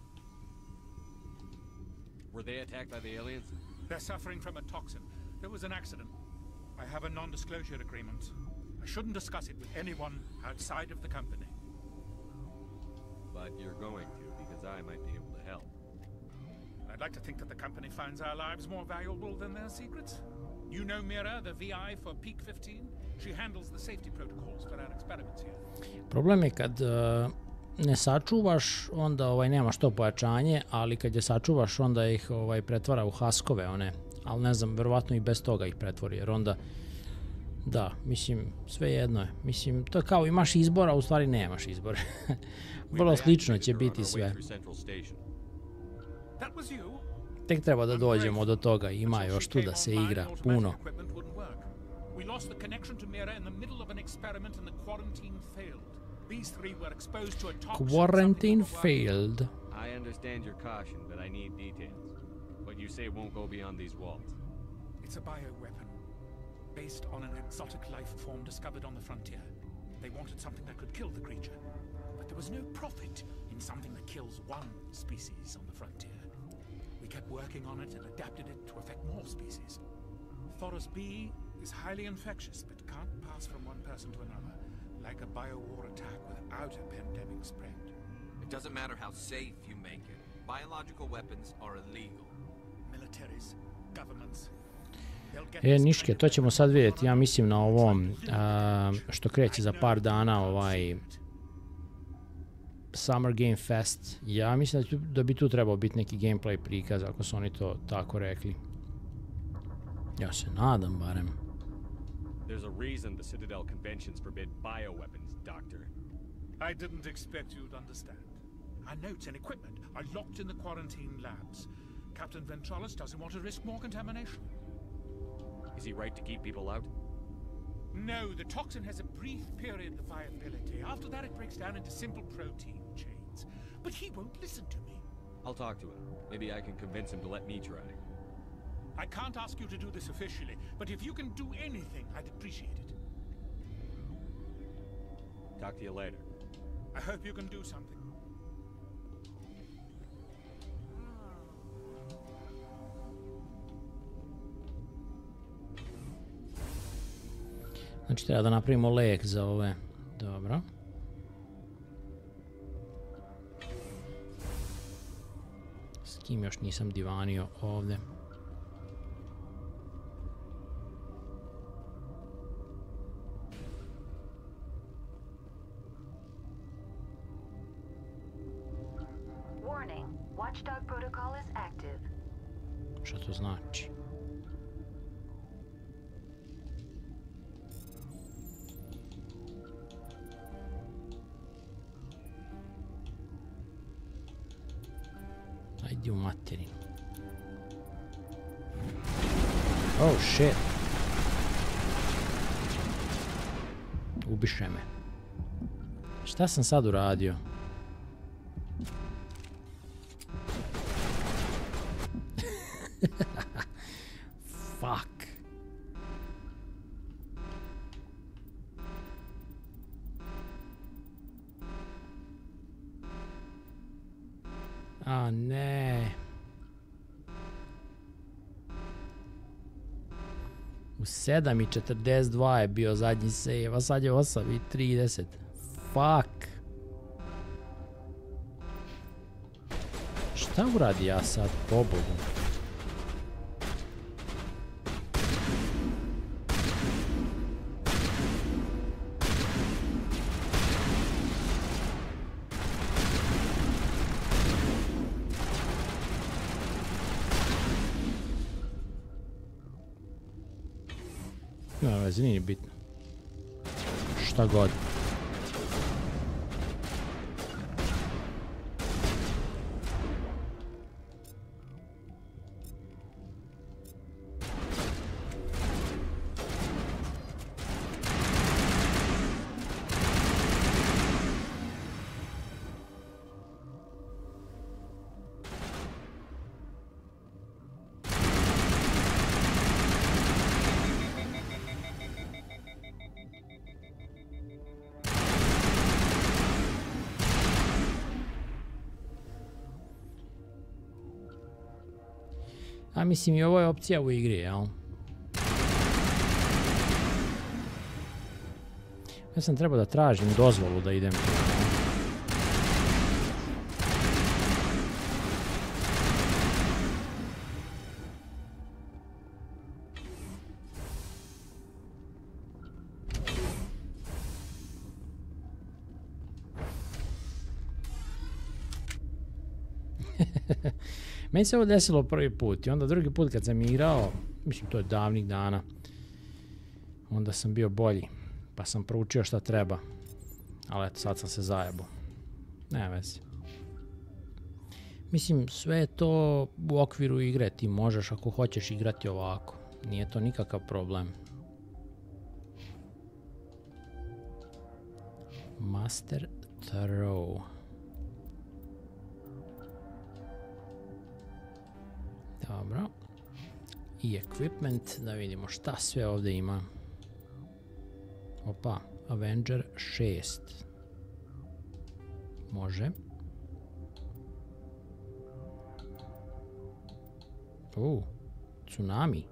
Were they attacked by the aliens? They're suffering from a toxin. There was an accident. I have a non-disclosure agreement. I shouldn't discuss it with anyone outside of the company. But you're going to, because I might be able to help. I'd like to think that the company finds our lives more valuable than their secrets. You know Mira, the VI for Peak 15? She handles the safety protocols for our experiments here. Problem je kad ne sačuvaš, onda nemaš to pojačanje, ali kad je sačuvaš, onda ih pretvara u haskove, one. Ali ne znam, verovatno i bez toga ih pretvori, jer onda, da, mislim, sve jedno je. Mislim, to je kao imaš izbora, a u stvari nemaš izbora. Vrlo slično će biti sve. Tek treba da dođemo do toga, ima još tu da se igra, puno. We lost the connection to Mira in the middle of an experiment and the quarantine failed. These three were exposed to a toxin. Quarantine failed. I understand your caution, but I need details. What you say won't go beyond these walls. It's a bioweapon, based on an exotic life form discovered on the frontier. They wanted something that could kill the creature, but there was no profit in something that kills one species on the frontier. We kept working on it and adapted it to affect more species. Thoros B is highly infectious, but can't pass from one person to another, like a biowar attack without a pandemic spread. It doesn't matter how safe you make it. Biological weapons are illegal. Militaries, governments. Niške, to ćemo sad vidjeti, ja mislim na ovom što kreće za par dana, Summer Game Fest. Ja mislim da bi tu trebao biti neki gameplay prikaz, ako su oni to tako rekli. Ja se nadam barem. There's a reason the Citadel conventions forbid bioweapons, Doctor. I didn't expect you'd understand. Our notes and equipment are locked in the quarantine labs. Captain Ventralis doesn't want to risk more contamination. Is he right to keep people out? No, the toxin has a brief period of viability. After that, it breaks down into simple protein chains. But he won't listen to me. I'll talk to him. Maybe I can convince him to let me try. I can't ask you to do this officially, but if you can do anything, I'd appreciate it. Talk to you later. I hope you can do something. Znači treba da napravimo lek za ove. Dobro. S kim još nisam divanio ovdje? Warning, Watchdog protocol is active. Šta to znači? Ajde u materinu. Oh shit. Ubiše me. Šta sam sad uradio? Fuck. A ne. U 7:42 je bio zadnji save, a sad je 8:30. Fuck. Šta uradi ja sad, pobogu? Nema veze, nije bitno. Šta god. A mislim i ovo je opcija u igri, jel? Ja sam trebao da tražim dozvolu da idem. Meni se ovo desilo prvi put i onda drugi put kad sam igrao, mislim to je davnih dana, onda sam bio bolji, pa sam proučio šta treba, ali eto sad sam se zajebao. Nema veze. Mislim sve je to u okviru igre, ti možeš ako hoćeš igrati ovako, nije to nikakav problem. Master throw. Dobro. I equipment, da vidimo šta sve ovdje ima. Opa, Avenger 6. Može. Tsunami.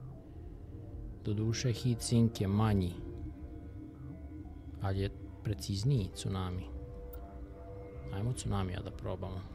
Doduše heatsink je manji. Ali je precizniji tsunami. Ajmo tsunamija da probamo.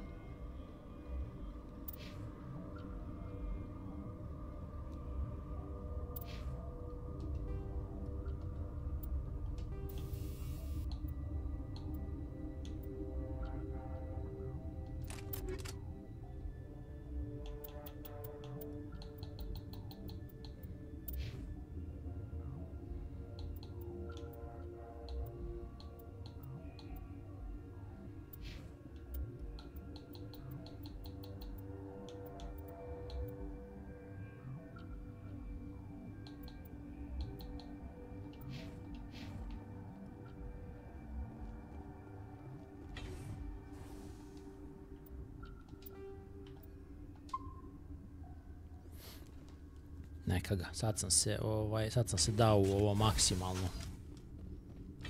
Neka ga, sad sam se dao u ovo maksimalno.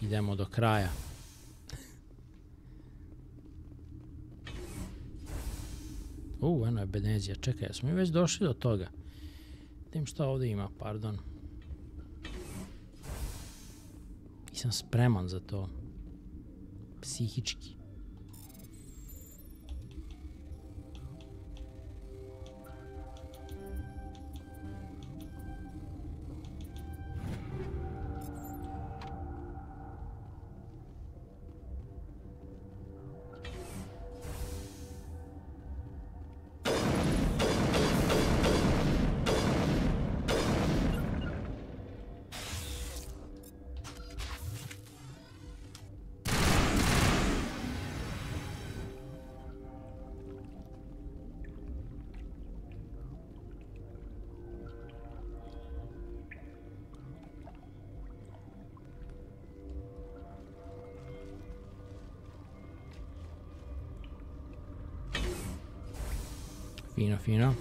Idemo do kraja. Eno je benezija, čekaj, smo mi već došli do toga. Vidim šta ovdje ima, pardon. Nisam spreman za to. Psihički. Fino, fino.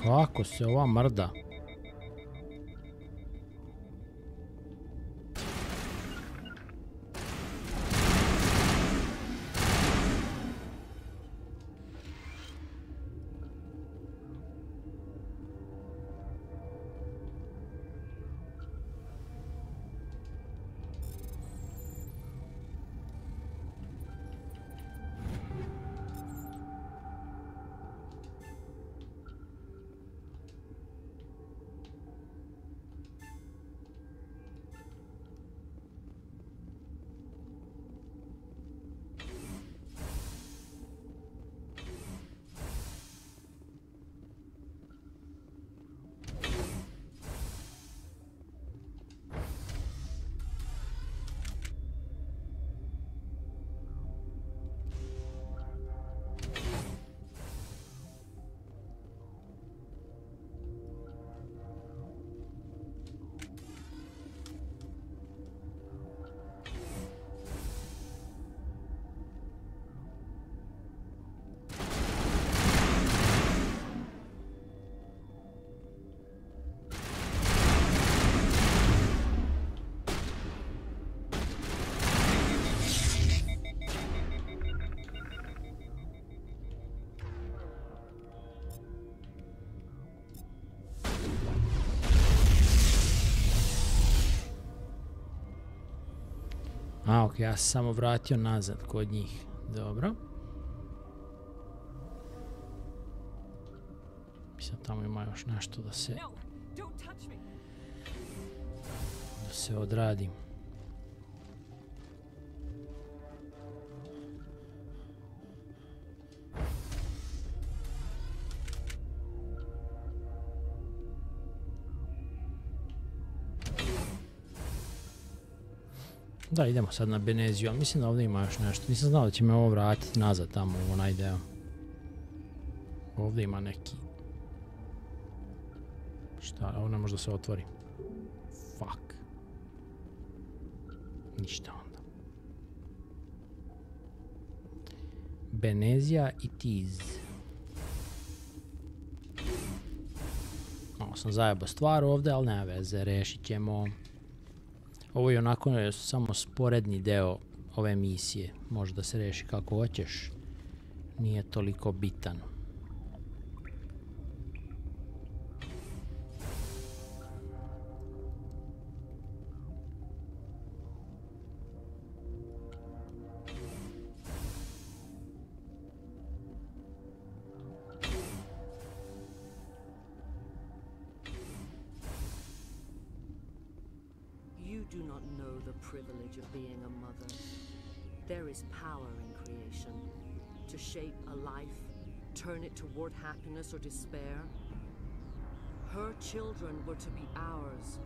Kako se ova mrda? A, ok, ja sam samo vratio nazad kod njih. Dobro. Mislim, tamo ima još nešto da se odradi. Da, idemo sad na Beneziju, ali mislim da ovdje ima još nešto. Nisam znao da će me ovo vratiti nazad tamo u onaj deo. Ovdje ima neki... Šta, ovo ne može da se otvori. Fuck. Ništa onda. Benezija i Tiz. Malo sam zajebao stvar ovdje, ali nema veze, rešit ćemo. Ovo je onako samo sporedni deo ove misije. Može da se reši kako hoćeš. Nije toliko bitan. You do not know the privilege of being a mother. There is power in creation. To shape a life, turn it toward happiness or despair. Her children were to be ours,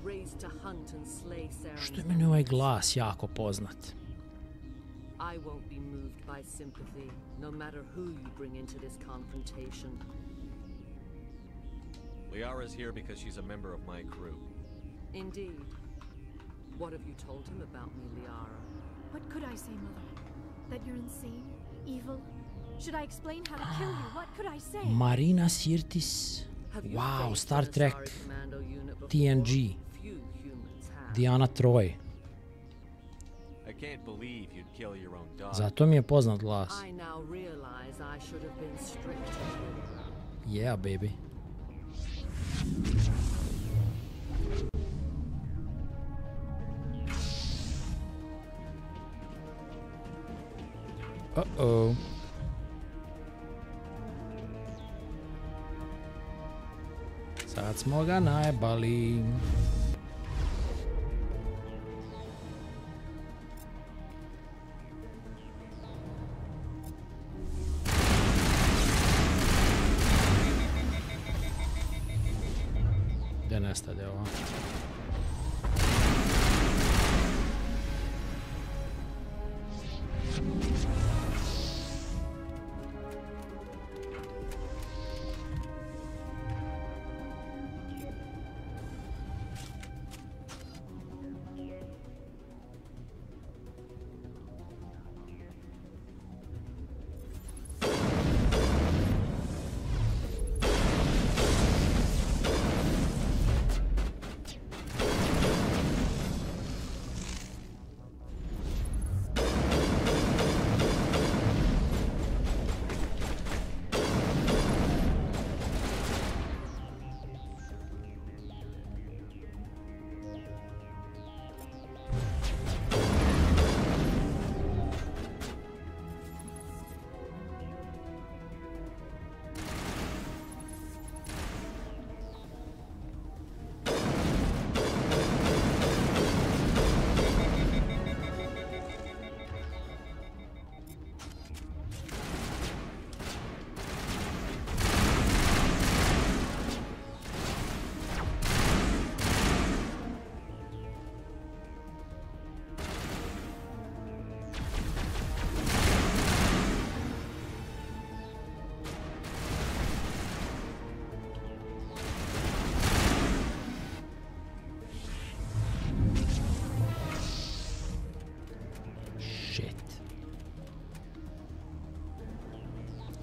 raised to hunt and slay Saren's. Što je meni ovaj glas jako poznat? I won't be moved by sympathy, no matter who you bring into this confrontation. Liara's here because she's a member of my crew. Indeed. What have you told him about me, Liara? What could I say, Mother? That you're insane? Evil? Should I explain how to kill you? What could I say? Marina Sirtis. Wow, Star Trek. TNG. Diana Troy. I can't believe you'd kill your own daughter. Zato mi je poznat glas. I now realize I should have been stricter. Yeah, baby. Uh-oh. Sad smo ga najbali. Gdje nestade ovo?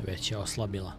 Već je oslabila.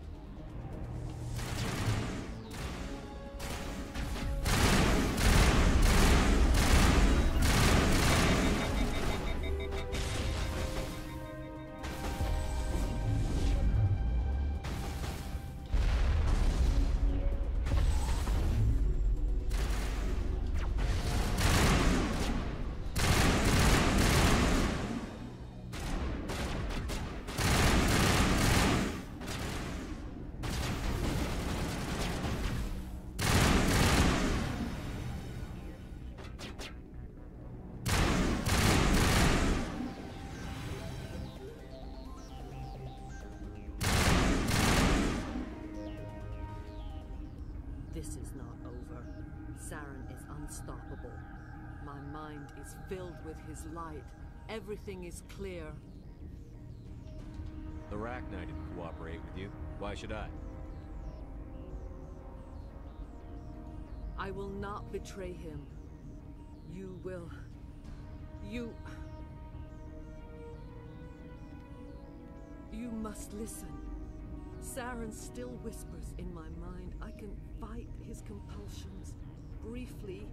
her. Saren is unstoppable. My mind is filled with his light. Everything is clear. The Rachni didn't cooperate with you. Why should I? I will not betray him. You will. You must listen. Saren still whispers in my mind. I can fight his compulsions briefly,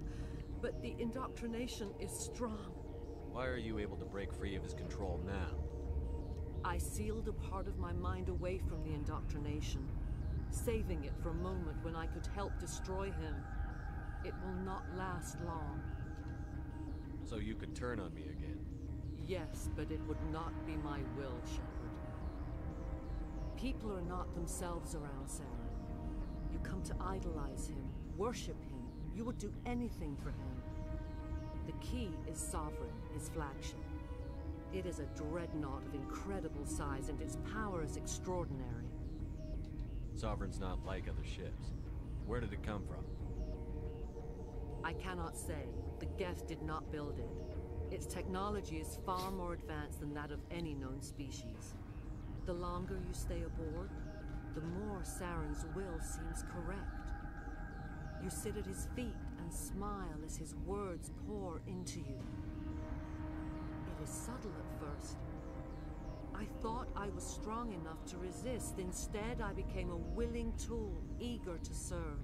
but the indoctrination is strong. Why are you able to break free of his control now? I sealed a part of my mind away from the indoctrination, saving it for a moment when I could help destroy him. It will not last long. So you could turn on me again? Yes, but it would not be my will, Shepard. People are not themselves around Saren. You come to idolize him, worship him. You would do anything for him. The key is Sovereign, his flagship. It is a dreadnought of incredible size, and its power is extraordinary. Sovereign's not like other ships. Where did it come from? I cannot say. The Geth did not build it. Its technology is far more advanced than that of any known species. The longer you stay aboard, the more Saren's will seems correct. You sit at his feet and smile as his words pour into you. It is subtle at first. I thought I was strong enough to resist. Instead, I became a willing tool, eager to serve.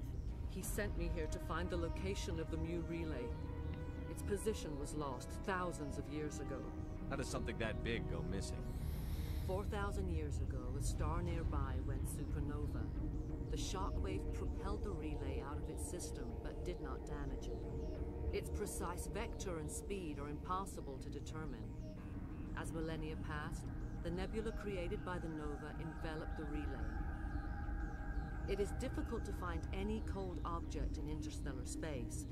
He sent me here to find the location of the Mu relay. Its position was lost thousands of years ago. How does something that big go missing? 4,000 years ago, a star nearby went supernova. The shockwave propelled the relay out of its system, but did not damage it. Its precise vector and speed are impossible to determine. As millennia passed, the nebula created by the nova enveloped the relay. It is difficult to find any cold object in interstellar space,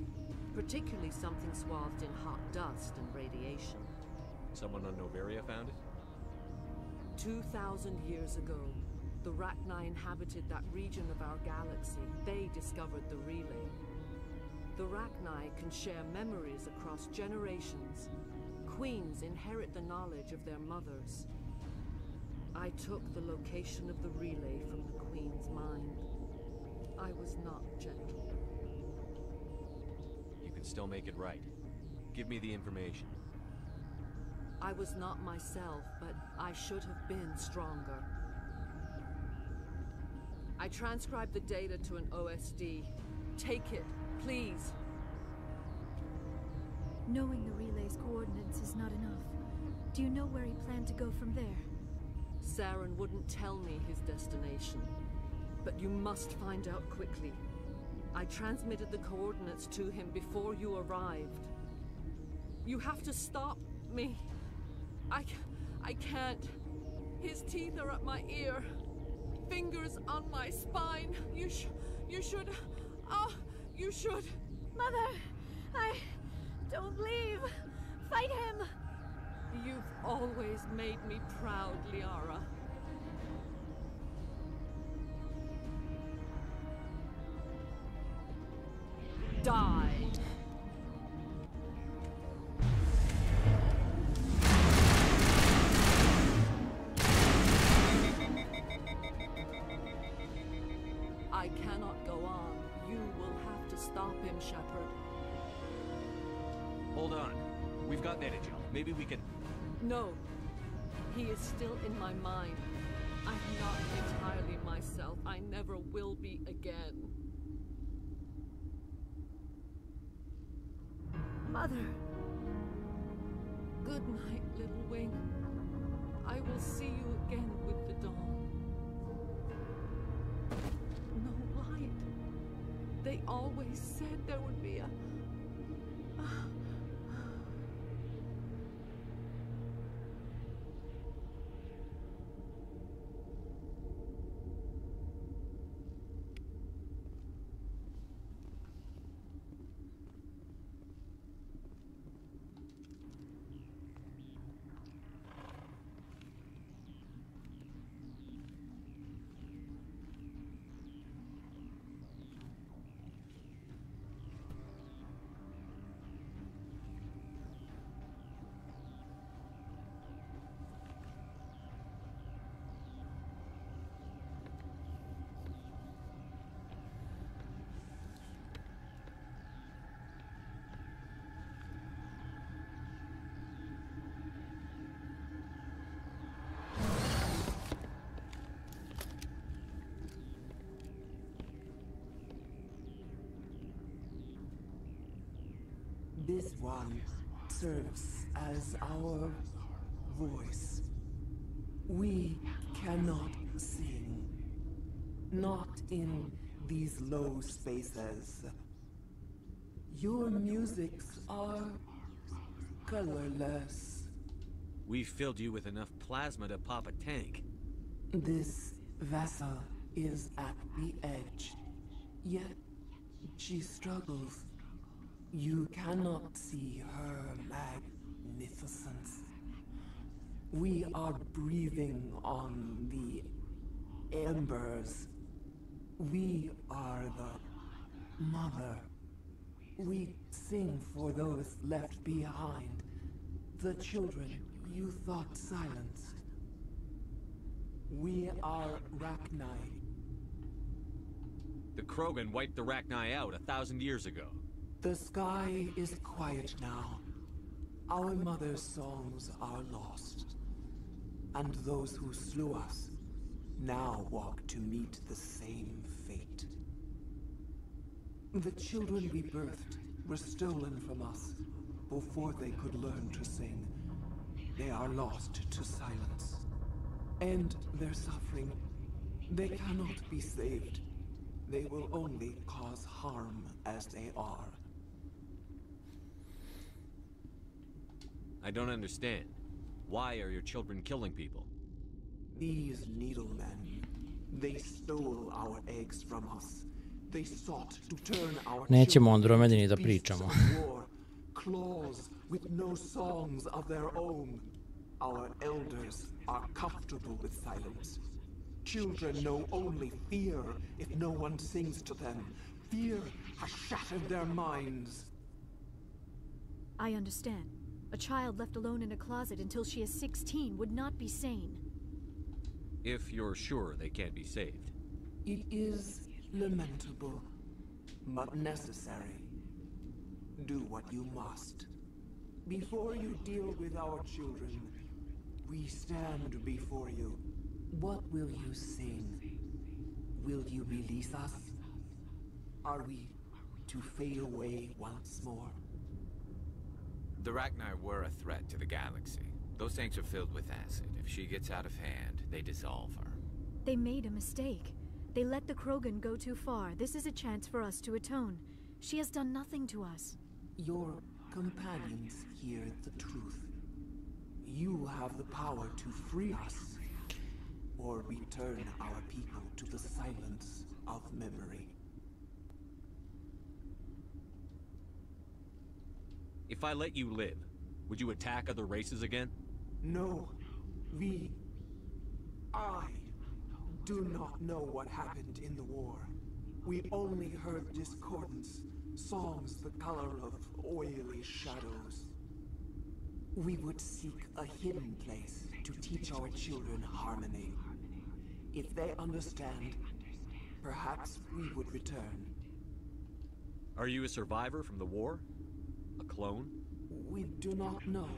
particularly something swathed in hot dust and radiation. Someone on Noveria found it? 2,000 years ago, the Rachni inhabited that region of our galaxy. They discovered the relay. The Rachni can share memories across generations. Queens inherit the knowledge of their mothers. I took the location of the relay from the Queen's mind. I was not gentle. You can still make it right. Give me the information. I was not myself, but I should have been stronger. I transcribed the data to an OSD. Take it, please. Knowing the relay's coordinates is not enough. Do you know where he planned to go from there? Saren wouldn't tell me his destination, but you must find out quickly. I transmitted the coordinates to him before you arrived. You have to stop me. I can't. His teeth are at my ear. Fingers on my spine. You should. Mother, don't leave. Fight him. You've always made me proud, Liara. Die. I cannot go on. You will have to stop him, Shepard. Hold on. We've got that intel. Maybe we can... No. He is still in my mind. I'm not entirely myself. I never will be again. Mother. Good night, little wing. I will see you again with the dawn. No light. They always said there would be a... This one serves as our voice. We cannot sing. Not in these low spaces. Your musics are colorless. We filled you with enough plasma to pop a tank. This vessel is at the edge, yet she struggles. You cannot see her magnificence. We are breathing on the embers. We are the mother. We sing for those left behind, the children you thought silenced. We are Rachni. The Krogan wiped the Rachni out 1,000 years ago. The sky is quiet now. Our mother's songs are lost. And those who slew us now walk to meet the same fate. The children we birthed were stolen from us before they could learn to sing. They are lost to silence. And their suffering, they cannot be saved. They will only cause harm as they are. I don't understand. Why are your children killing people? These needlemen, they stole our eggs from us. They sought to turn our Nećemo o Andromedi ni da children pričamo. into beasts of war, claws with no songs of their own. Our elders are comfortable with silence. Children know only fear if no one sings to them. Fear has shattered their minds. I understand. A child left alone in a closet until she is 16 would not be sane. If you're sure they can't be saved. It is lamentable, but necessary. Do what you must. Before you deal with our children, we stand before you. What will you sing? Will you release us? Are we to fade away once more? The Rachni were a threat to the galaxy. Those tanks are filled with acid. If she gets out of hand, they dissolve her. They made a mistake. They let the Krogan go too far. This is a chance for us to atone. She has done nothing to us. Your companions hear the truth. You have the power to free us, or return our people to the silence of memory. If I let you live, would you attack other races again? No. I do not know what happened in the war. We only heard discordance, songs the color of oily shadows. We would seek a hidden place to teach our children harmony. If they understand, perhaps we would return. Are you a survivor from the war? A clone? We do not know.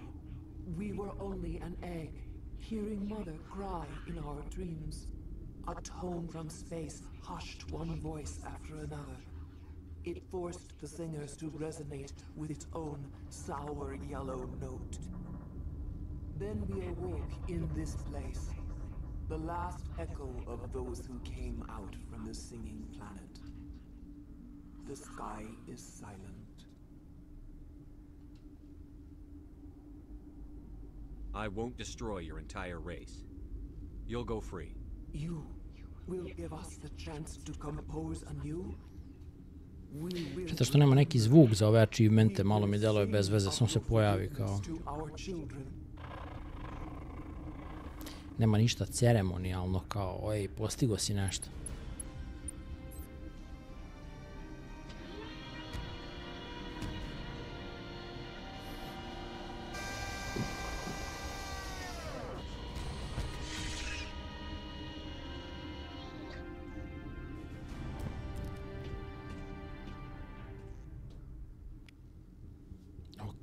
We were only an egg, hearing Mother cry in our dreams. A tone from space hushed one voice after another. It forced the singers to resonate with its own sour yellow note. Then we awoke in this place, the last echo of those who came out from the singing planet. The sky is silent. I won't destroy your entire race. You'll go free. You will give us the chance to compose anew? Zato što nema neki zvuk za ove achievemente, malo mi deluje bez veze, samo se pojavi kao... Nema ništa ceremonijalno kao, ej, postigo si nešto.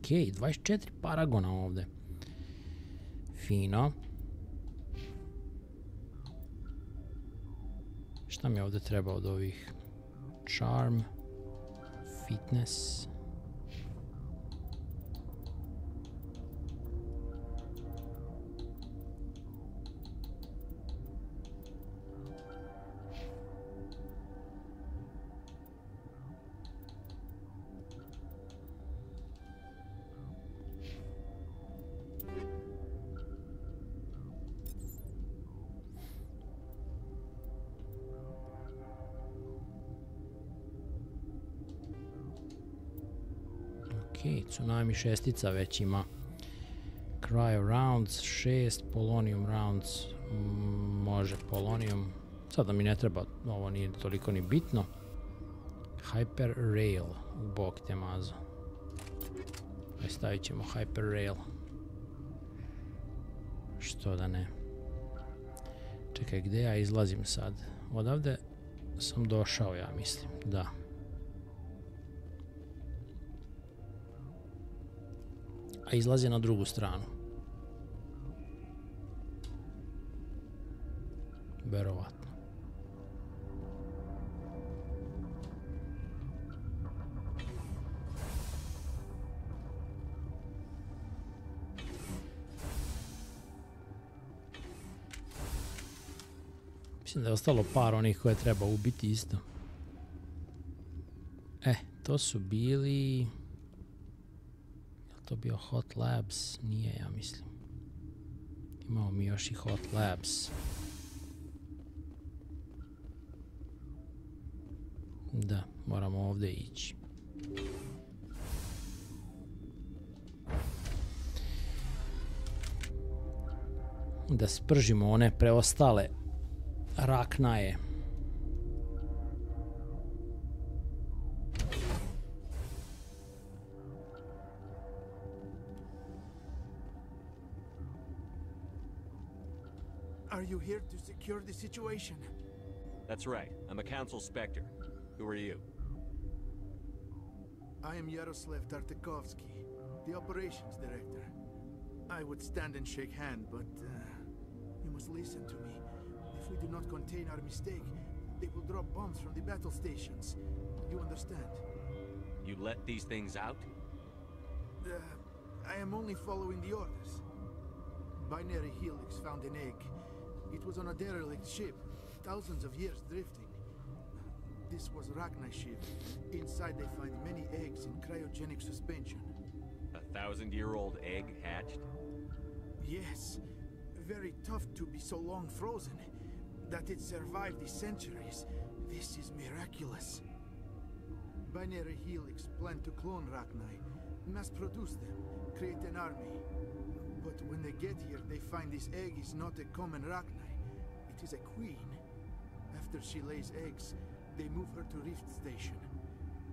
Okej, 24 paragona ovde. Fino. Šta mi ovde treba od ovih? Charm, fitness. Ok, tsunami 6 već ima. Cryo rounds 6, polonium rounds, može polonium. Sada mi ne treba, ovo nije toliko ni bitno. Hyper rail, u bok te mazo. Aj stavit ćemo hyper rail. Što da ne. Čekaj, gdje ja izlazim sad? Odavde sam došao, ja mislim, da. A izlazi na drugu stranu. Verovatno. Mislim da je ostalo par onih koje treba ubiti isto. To su bili... Je li to bio Hot Labs? Nije, ja mislim. Imamo mi još i Hot Labs. Da, moramo ovdje ići. Da spržimo one preostale raknaje. Are you here to secure the situation? That's right. I'm a council specter. Who are you? I am Yaroslav Tartakovsky, the operations director. I would stand and shake hand, but you must listen to me. If we do not contain our mistake, they will drop bombs from the battle stations. You understand? You let these things out? I am only following the orders. Binary Helix found an egg. It was on a derelict ship, thousands of years drifting. This was Ragnar ship. Inside they find many eggs in cryogenic suspension. 1,000-year-old egg hatched? Yes. Very tough to be so long frozen. That it survived the centuries. This is miraculous. Binary Helix planned to clone Ragnar, mass produce them, create an army. But when they get here, they find this egg is not a common Ragnar. It is a queen. After she lays eggs, they move her to Rift Station.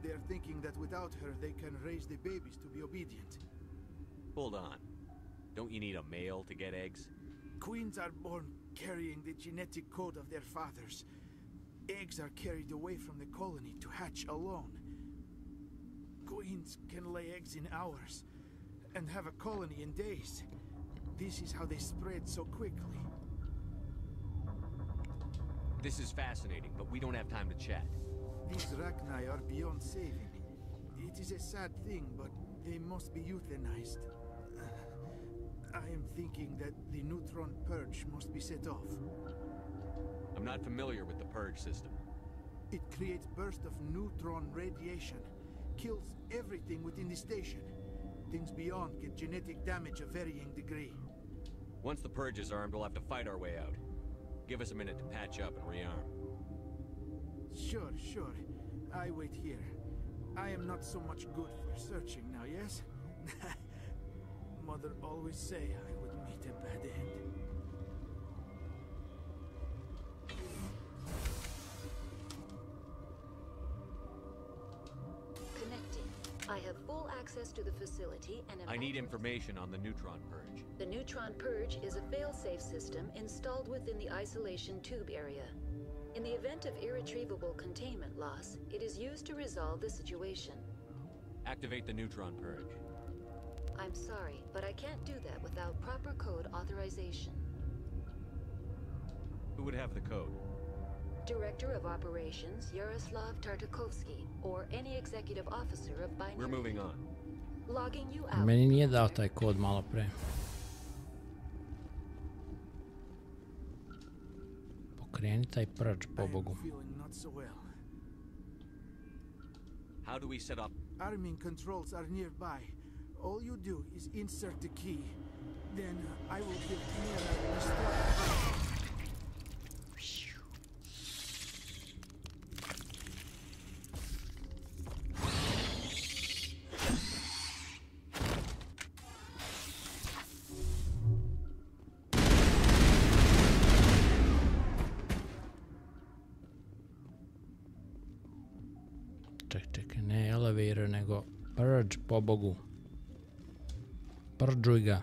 They are thinking that without her, they can raise the babies to be obedient. Hold on. Don't you need a male to get eggs? Queens are born carrying the genetic code of their fathers. Eggs are carried away from the colony to hatch alone. Queens can lay eggs in hours and have a colony in days. This is how they spread so quickly. This is fascinating, but we don't have time to chat. These Ragnar are beyond saving. It is a sad thing, but they must be euthanized. I am thinking that the neutron purge must be set off. I'm not familiar with the purge system. It creates bursts of neutron radiation, kills everything within the station. Things beyond get genetic damage of varying degree. Once the purge is armed, we'll have to fight our way out. Give us a minute to patch up and rearm. Sure. I wait here. I am not so much good for searching now, yes? Mother always say I would meet a bad end. Connecting. I have full access to the facility and I need information on the neutron purge. The neutron purge is a fail-safe system installed within the isolation tube area. In the event of irretrievable containment loss, it is used to resolve the situation. Activate the neutron purge. I'm sorry, but I can't do that without proper code authorization. Who would have the code? Director of Operations Yaroslav Tartakovsky, or any executive officer of Binary. We're moving on. Logging you out. Meni nije dao taj kod malo pre. Pokreni taj purge, pobogu. How do we set up? Arming controls are nearby. All you do is insert the key. Then I will give Mira the Čekaj, ne elevator, nego purge, pobogu. Purđuj ga.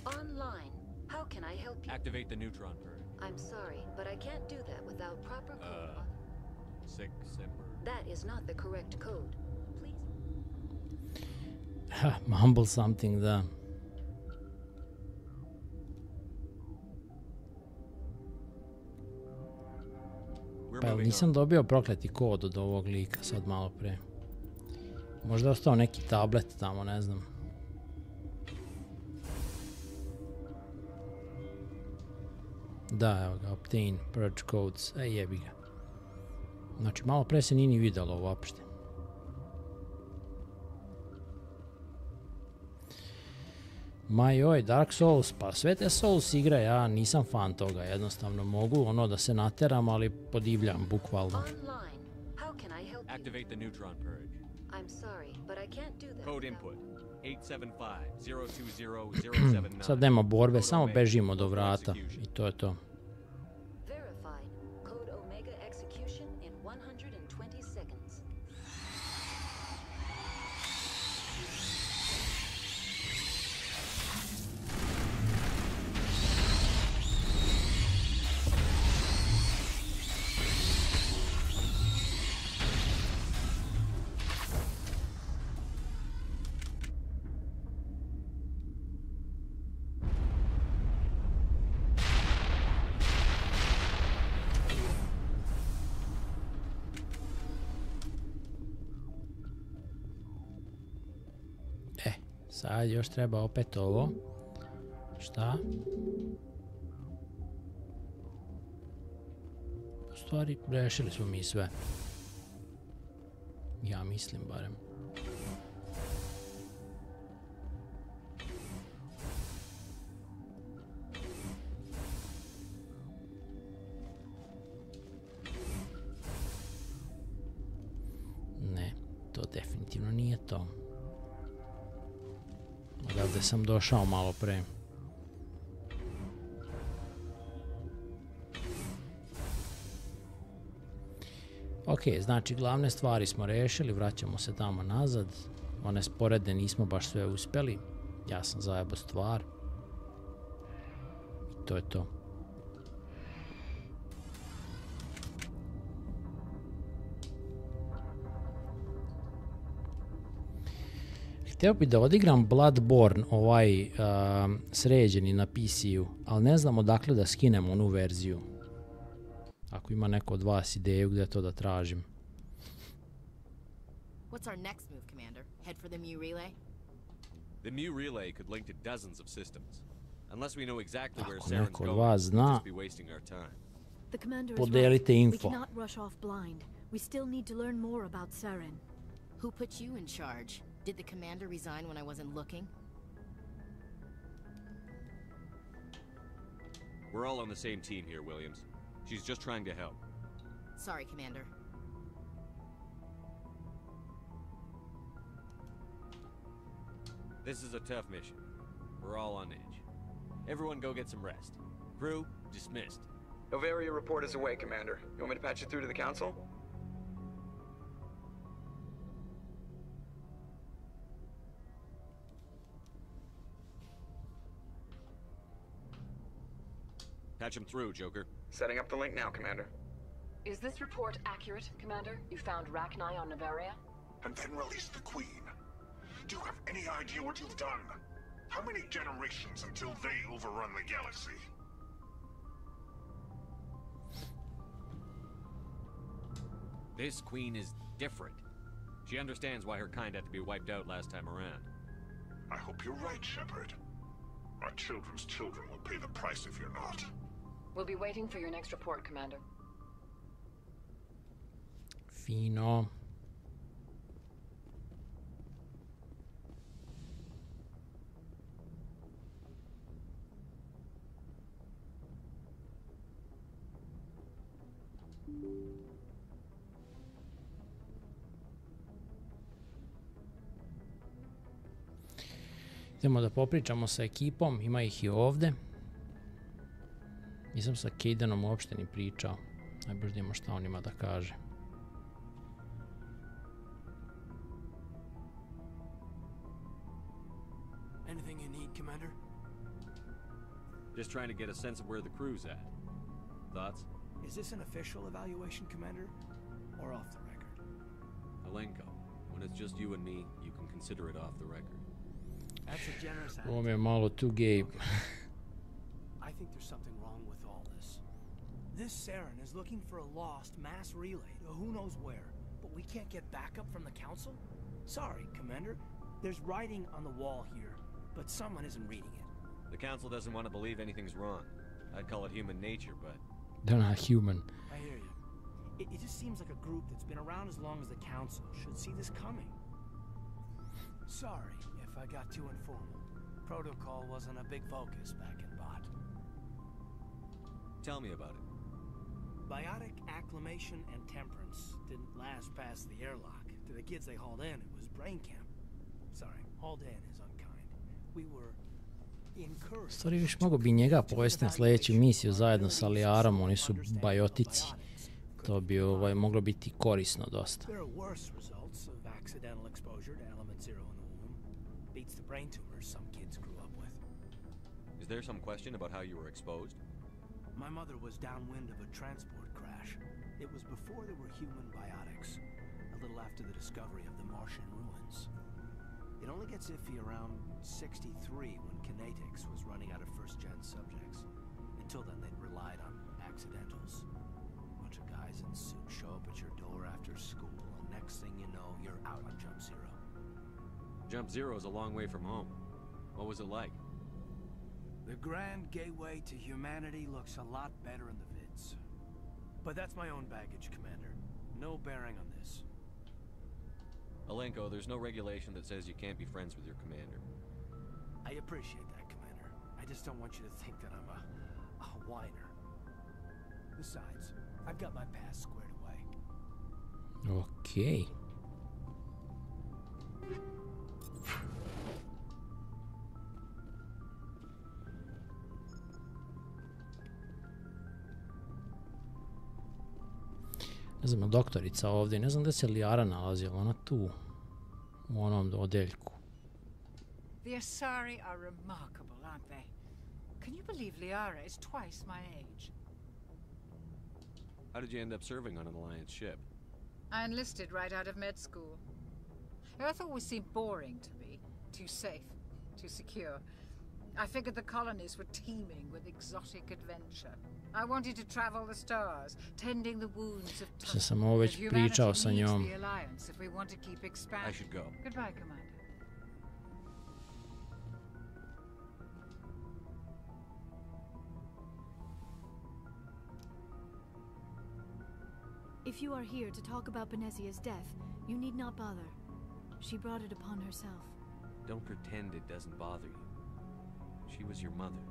Online. How can I help you? Activate the neutron purge. I'm sorry, but I can't do that without proper code. Sick simper. That is not the correct code. Please. Mumble something, da. Pa nisam dobio prokleti kod od ovog lika sad malo pre. Možda je ostao neki tablet tamo, ne znam. Da, evo ga, obtain purge codes, jebi ga. Znači, malo pre se nije ni vidjelo uopšte. Ma joj, Dark Souls, pa sve te Souls igre, ja nisam fan toga, jednostavno mogu ono da se nateram, ali podivljam, bukvalno. Activate the neutron purge. I'm sorry, but I can't do that. Code input 875-020-079. Sad nema borbe, samo bežimo do vrata i to je to. Verified. Code Omega execution in 120 seconds. Sad još treba opet ovo. Šta? U stvari, rešili smo mi sve. Ja mislim barem. Ne, to definitivno nije to. Odavde sam došao malo pre. Ok, znači glavne stvari smo rešili, vraćamo se tamo nazad. One sporedne nismo baš sve uspeli. Ja sam zajebo stvar. I to je to. Htio bi da odigram Bloodborne, ovaj sređeni na PC-u, ali ne znam odakle da skinem onu verziju. Ako ima neko od vas ideju gdje to da tražim. What's our next move, Commander? Head for the Mu relay? The Mu relay could link to dozens of systems. Unless we know exactly where Ako Saren's neko od going, vas we'll zna, just be wasting our time. The commander is podelite right. info. We cannot rush off blind. We still need to learn more about Saren. Who put you in charge? Did the commander resign when I wasn't looking? We're all on the same team here, Williams. She's just trying to help. Sorry, Commander. This is a tough mission. We're all on edge. Everyone go get some rest. Crew, dismissed. NOVERIA report is away, Commander. You want me to patch it through to the Council? Patch him through, Joker. Setting up the link now, Commander. Is this report accurate, Commander? You found Rachni on NOVERIA? And then release the Queen. Do you have any idea what you've done? How many generations until they overrun the galaxy? This Queen is different. She understands why her kind had to be wiped out last time around. I hope you're right, Shepard. Our children's children will pay the price if you're not. We'll be waiting for your next report, Commander. Fino. Idemo da popričamo sa ekipom, ima ih i ovde. Nisam sa Kejdanom uopšte ni pričao. Najbolje da imamo šta on ima da kaže. Anything you need, Commander? Just trying to get a sense of where the crew's at. Thoughts? Is this an official evaluation, Commander? Or off the record? Alenko, when it's just you and me, you can consider it off the record. That's a generous Ovo mi je malo too gay. I think there's something wrong with all this. This Saren is looking for a lost mass relay to who knows where, but we can't get backup from the Council? Sorry, Commander. There's writing on the wall here, but someone isn't reading it. The Council doesn't want to believe anything's wrong. I'd call it human nature, but... They're not human. I hear you. It just seems like a group that's been around as long as the Council should see this coming. Sorry if I got too informal. Protocol wasn't a big focus back in Bot. Tell me about it. Biotic acclimation and temperance didn't last past the airlock. To the kids they hauled in, it was brain camp. Sorry, hauled in is unkind. We were encouraged. Stvari viš mogu bi njega povesti na sljedeću misiju zajedno sa Liarom, oni su biotici. To bi moglo biti korisno dosta. There are worse results of accidental exposure to element 0 in the womb. Beats the brain tumors some kids grew up with. Is there some question about how you were exposed? My mother was downwind of a transport crash. It was before there were human biotics, a little after the discovery of the Martian ruins. It only gets iffy around 63 when Kinetics was running out of first-gen subjects. Until then, they'd relied on accidentals. A bunch of guys in suits show up at your door after school, and next thing you know, you're out on Jump Zero. Jump Zero is a long way from home. What was it like? The grand gateway to humanity looks a lot better in the vids. But that's my own baggage, Commander. No bearing on this. Alenko, there's no regulation that says you can't be friends with your commander. I appreciate that, Commander. I just don't want you to think that I'm a whiner. Besides, I've got my past squared away. Okay. Ne znam, doktorica ovdje, ne znam gdje se Liara nalazi, ali ona tu, u onom odeljku. The Asari are remarkable, aren't they? Can you believe Liara is twice my age? How did you end up serving on an Alliance ship? I enlisted right out of med school. Earth always seemed boring to me. Too safe, too secure. I figured the colonies were teeming with exotic adventure. I wanted to travel the stars, tending the wounds of time. Sam ovo već pričao sa njom. I should go. Goodbye, Commander. If you are here to talk about Benezia's death, you need not bother. She brought it upon herself. Don't pretend it doesn't bother you. She was your mother.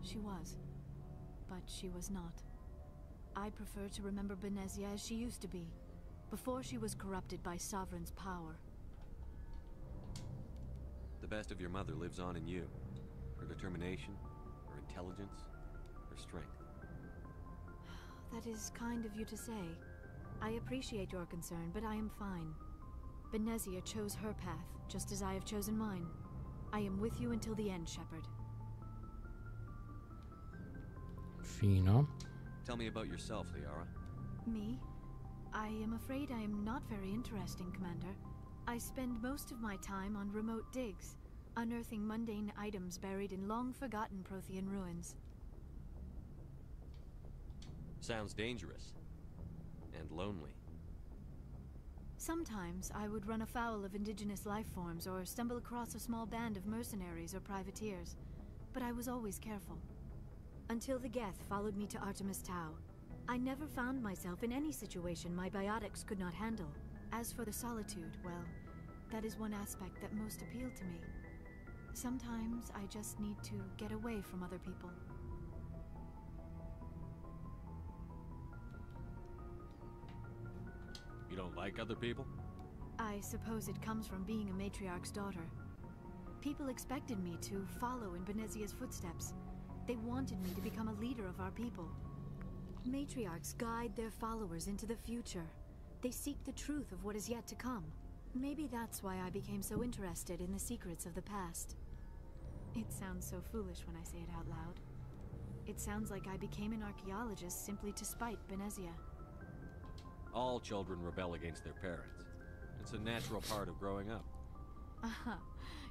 She was. But she was not. I prefer to remember Benezia as she used to be, before she was corrupted by Sovereign's power. The best of your mother lives on in you. Her determination, her intelligence, her strength. That is kind of you to say. I appreciate your concern, but I am fine. Benezia chose her path, just as I have chosen mine. I am with you until the end, Shepard. Fino. Tell me about yourself, Liara. Me? I am afraid I am not very interesting, Commander. I spend most of my time on remote digs, unearthing mundane items buried in long-forgotten Prothean ruins. Sounds dangerous. And lonely. Sometimes I would run afoul of indigenous life forms or stumble across a small band of mercenaries or privateers, but I was always careful. Until the Geth followed me to Artemis Tau, I never found myself in any situation my biotics could not handle. As for the solitude, well, that is one aspect that most appealed to me. Sometimes I just need to get away from other people. You don't like other people? I suppose it comes from being a matriarch's daughter. People expected me to follow in Benezia's footsteps. They wanted me to become a leader of our people. Matriarchs guide their followers into the future. They seek the truth of what is yet to come. Maybe that's why I became so interested in the secrets of the past. It sounds so foolish when I say it out loud. It sounds like I became an archaeologist simply to spite Benezia. All children rebel against their parents. It's a natural part of growing up. Aha.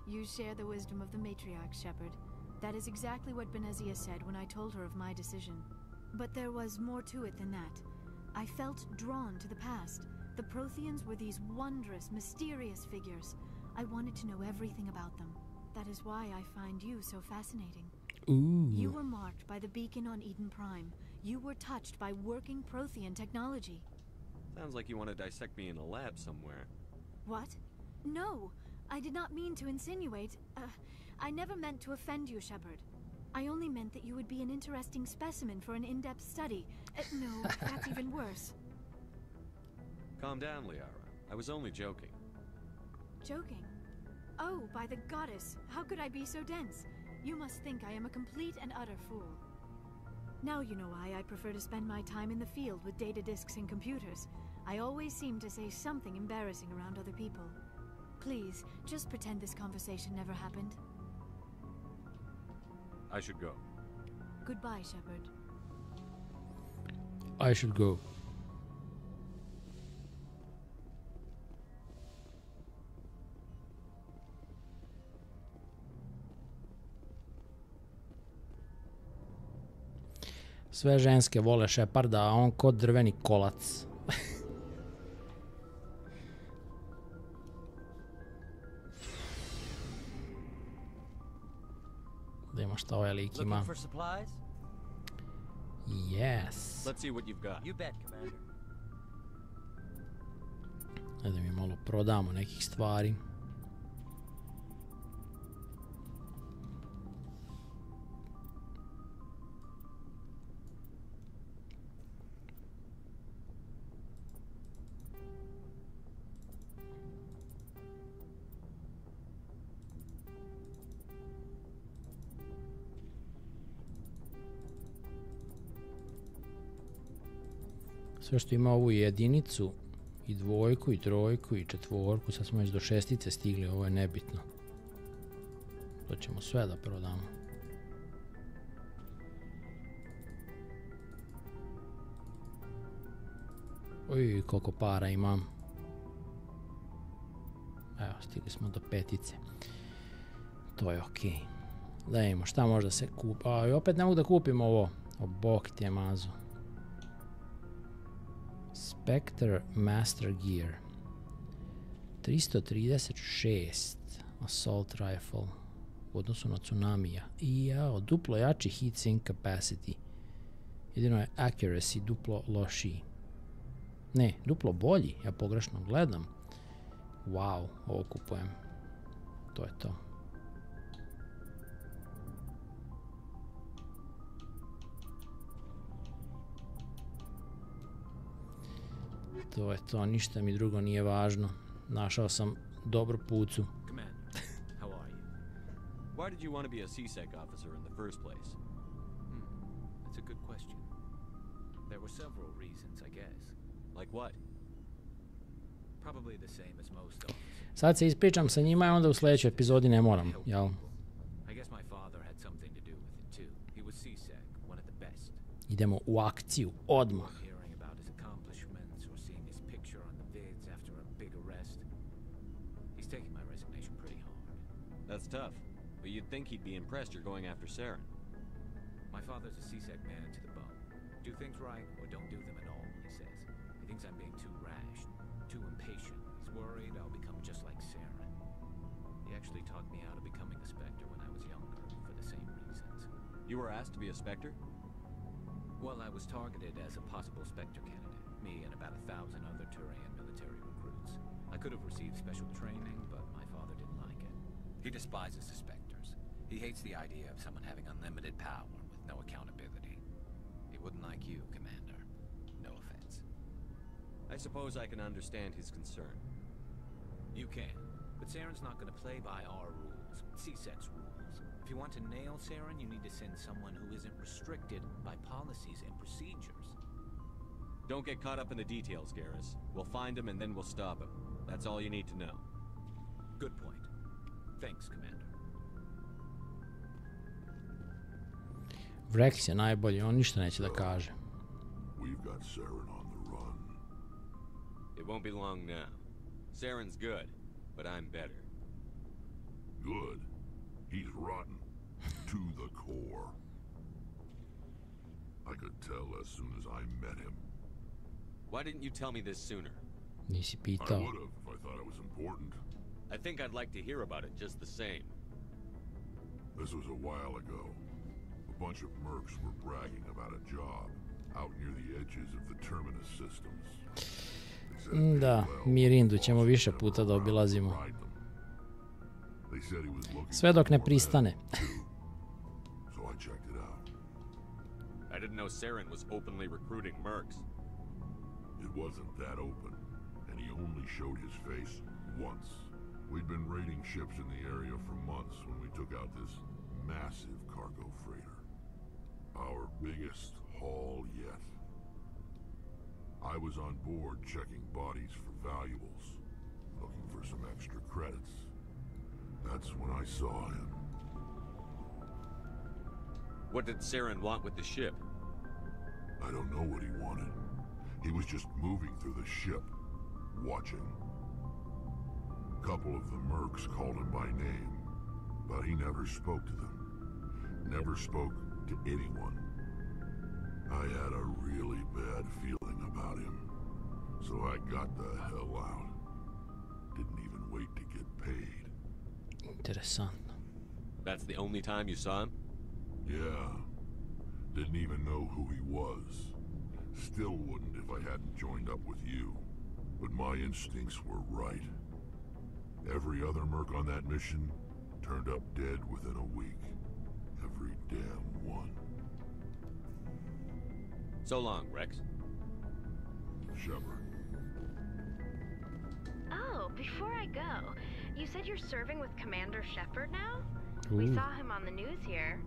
You share the wisdom of the matriarch, Shepard. That is exactly what Benezia said when I told her of my decision. But there was more to it than that. I felt drawn to the past. The Protheans were these wondrous, mysterious figures. I wanted to know everything about them. That is why I find you so fascinating. Ooh. You were marked by the beacon on Eden Prime. You were touched by working Prothean technology. Sounds like you want to dissect me in a lab somewhere. What? No, I did not mean to insinuate. I never meant to offend you, Shepard. I only meant that you would be an interesting specimen for an in-depth study. No, that's even worse. Calm down, Liara. I was only joking. Joking? Oh, by the goddess, how could I be so dense? You must think I am a complete and utter fool. Now you know why I prefer to spend my time in the field with data disks and computers. I always seem to say something embarrassing around other people. Please, just pretend this conversation never happened. I should go. Goodbye, Shepard. I should go. Sve ženske vole Sheparda, a on kod drveni kolac. Da ima šta ovaj lik ima. Yes. Let's see what you've got. You bet, Commander. Da mi malo prodamo nekih stvari. Sve što ima ovu jedinicu i dvojku i trojku i četvorku, sad smo već do šestice stigli, ovo je nebitno. To ćemo sve da prodamo. Oj, koliko para imam. Evo, stigli smo do petice. To je okej. Da imamo, šta možda se kupi. A, i opet ne mogu da kupim ovo. O, bok ti je mazo. Spectre Master Gear 336 Assault Rifle u odnosu na Tsunamija i jao, duplo jači heat sink capacity, jedino je accuracy duplo lošiji, ne, duplo bolji, ja pogrešno gledam. Wow, ovo kupujem, to je to. To je to, ništa mi drugo nije važno. Našao sam dobru pucu. Commander, how are you? Why did you want to be a CSEC officer in the first place? That's a good question. There were several reasons, I guess. Like what? Probably the same as most officers. Sad se ispričam sa njima i onda u sljedećoj epizodi ne moram, jel? I guess my father had something to do with it too. He was CSEC, one of the best. Idemo u akciju, odmah. That's tough, but you'd think he'd be impressed you're going after Saren. My father's a CSEC man to the bone. Do things right or don't do them at all, he says. He thinks I'm being too rash, too impatient. He's worried I'll become just like Saren. He actually talked me out of becoming a Spectre when I was younger, for the same reasons. You were asked to be a Spectre? Well, I was targeted as a possible Spectre candidate, me and about 1,000 other Turian military recruits. I could have received special training, but my father didn't like it. He despises the Spectres. He hates the idea of someone having unlimited power with no accountability. He wouldn't like you, Commander. No offense. I suppose I can understand his concern. You can. But Saren's not going to play by our rules, C6's rules. If you want to nail Saren, you need to send someone who isn't restricted by policies and procedures. Don't get caught up in the details, Garrus. We'll find him and then we'll stop him. That's all you need to know. Good point. Thanks, Commander. Vrex je najbolji, on ništa neće da kaže. We've got Saren on the run. It won't be long now. Saren's good, but I'm better. Good? He's rotten. To the core. I could tell as soon as I met him. Why didn't you tell me this sooner? Nisi I pitao. would have if I thought it was important. I think I'd like to hear about it just the same. This was a while ago. A bunch of mercs were bragging about a job out near the edges of the terminus systems. Da, Mirindu ćemo više puta da obilazimo. Sve dok ne pristane. So I checked it out. I didn't know Saren was openly recruiting mercs. It wasn't that open, and he only showed his face once. We'd been raiding ships in the area for months when we took out this massive cargo freighter. Our biggest haul yet. I was on board checking bodies for valuables, looking for some extra credits. That's when I saw him. What did Saren want with the ship? I don't know what he wanted. He was just moving through the ship, watching. A couple of the mercs called him by name, but he never spoke to them. Never spoke to anyone. I had a really bad feeling about him, so I got the hell out. Didn't even wait to get paid. Interesantno. That's the only time you saw him? Yeah. Didn't even know who he was. Still wouldn't if I hadn't joined up with you. But my instincts were right. Every other merc on that mission turned up dead within a week. Every damn one. So long, Rex. Shepard. Oh, before I go, you said you're serving with Commander Shepard now? Ooh. We saw him on the news here.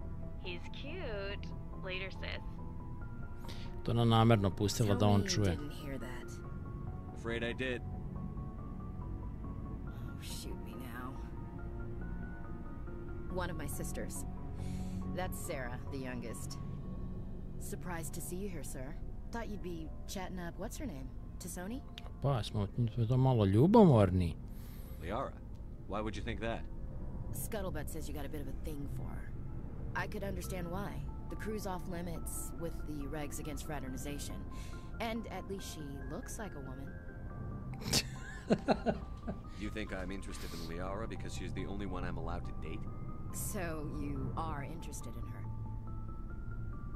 He's cute. Later, sis. To ona namerno pustila da on čuje. Didn't hear that. Afraid I did. Oh, shoot me now. One of my sisters. That's Sarah, the youngest. Surprised to see you here, sir. Thought you'd be chatting up, what's her name? Tassoni? Pa, smo to malo ljubomorni. Liara, why would you think that? Scuttlebutt says you got a bit of a thing for her. I could understand why. The crew's off limits with the regs against fraternization. And at least she looks like a woman. You think I'm interested in Liara because she's the only one I'm allowed to date? So you are interested in her?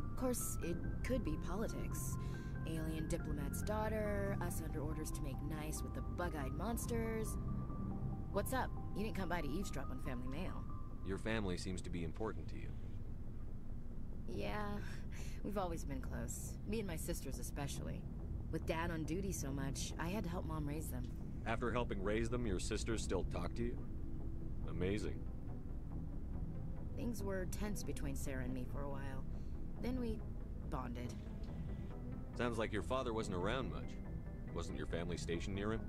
Of course, it could be politics. Alien diplomat's daughter, us under orders to make nice with the bug-eyed monsters. What's up? You didn't come by to eavesdrop on family mail. Your family seems to be important to you. Yeah, we've always been close. Me and my sisters especially. With Dad on duty so much, I had to help Mom raise them. After helping raise them, your sisters still talk to you? Amazing. Things were tense between Sarah and me for a while. Then we bonded. Sounds like your father wasn't around much. Wasn't your family stationed near him?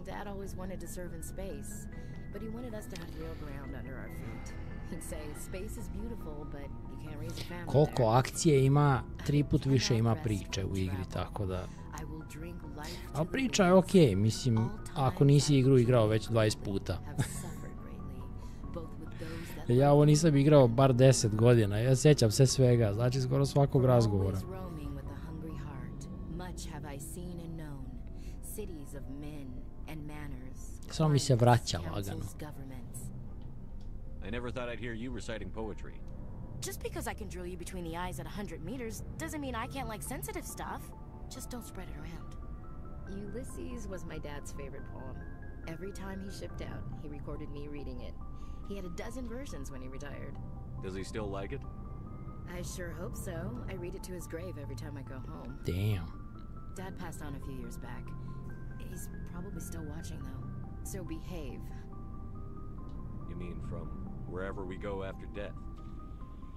Dad always wanted to serve in space, but he wanted us to have real ground under our feet. He'd say, space is beautiful, but you can't raise a family Koliko there. akcije ima, 3 put više ima priče u igri, tako da... Ali priča je okej, mislim, ako nisi igru igrao već 20 puta. Ja ovo nisam igrao bar 10 godina, ja sjećam se svega, znači skoro svakog razgovora. Samo mi se vraća lagano. I never thought I'd hear you reciting poetry. Just because I can drill you between the eyes at 100 meters doesn't mean I can't like sensitive stuff. Just don't spread it around. Ulysses was my dad's favorite poem. Every time he shipped out, he recorded me reading it. He had a dozen versions when he retired. Does he still like it? I sure hope so. I read it to his grave every time I go home. Damn. Dad passed on a few years back. He's probably still watching though. So behave. You mean from wherever we go after death?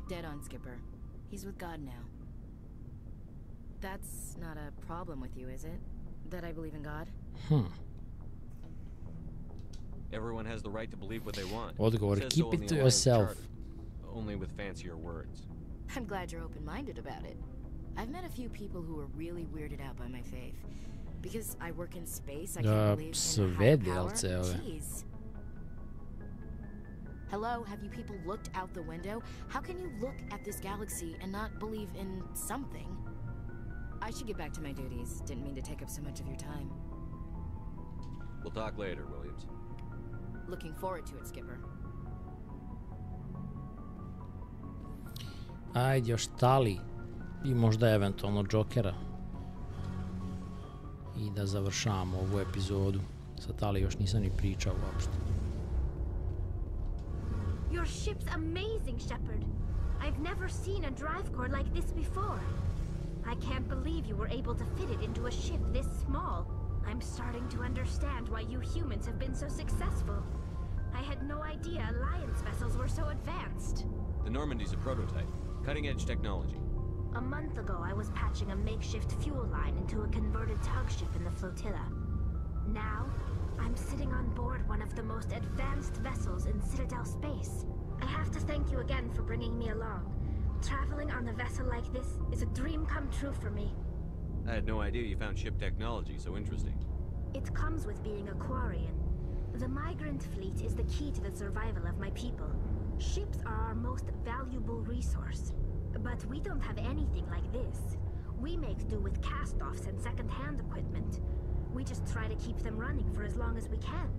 Dead on, Skipper. He's with God now. That's not a problem with you, is it? That I believe in God? Everyone has the right to believe what they want. Odgovor, Says keep so in it the to Alliance yourself. Charter, only with fancier words. I'm glad you're open-minded about it. I've met a few people who are really weirded out by my faith. Because I work in space, I can't believe in higher power. Jeez. Hello, have you people looked out the window? How can you look at this galaxy and not believe in something? I should get back to my duties. Didn't mean to take up so much of your time. We'll talk later, Williams. Looking forward to it, Skipper. Ajde, još Tali i možda eventualno Jokera. I da završamo ovu epizodu. Sa Tali još nisam ni pričao uopšte. Your ship's amazing, Shepard. I've never seen a drive core like this before. I can't believe you were able to fit it into a ship this small. I'm starting to understand why you humans have been so successful. I had no idea Alliance vessels were so advanced. The Normandy's a prototype. Cutting-edge technology. A month ago, I was patching a makeshift fuel line into a converted tug ship in the flotilla. Now, I'm sitting on board one of the most advanced vessels in Citadel space. I have to thank you again for bringing me along. Traveling on a vessel like this is a dream come true for me. I had no idea you found ship technology so interesting. It comes with being a Quarian. The migrant fleet is the key to the survival of my people. Ships are our most valuable resource. But we don't have anything like this. We make do with cast-offs and second-hand equipment. We just try to keep them running for as long as we can.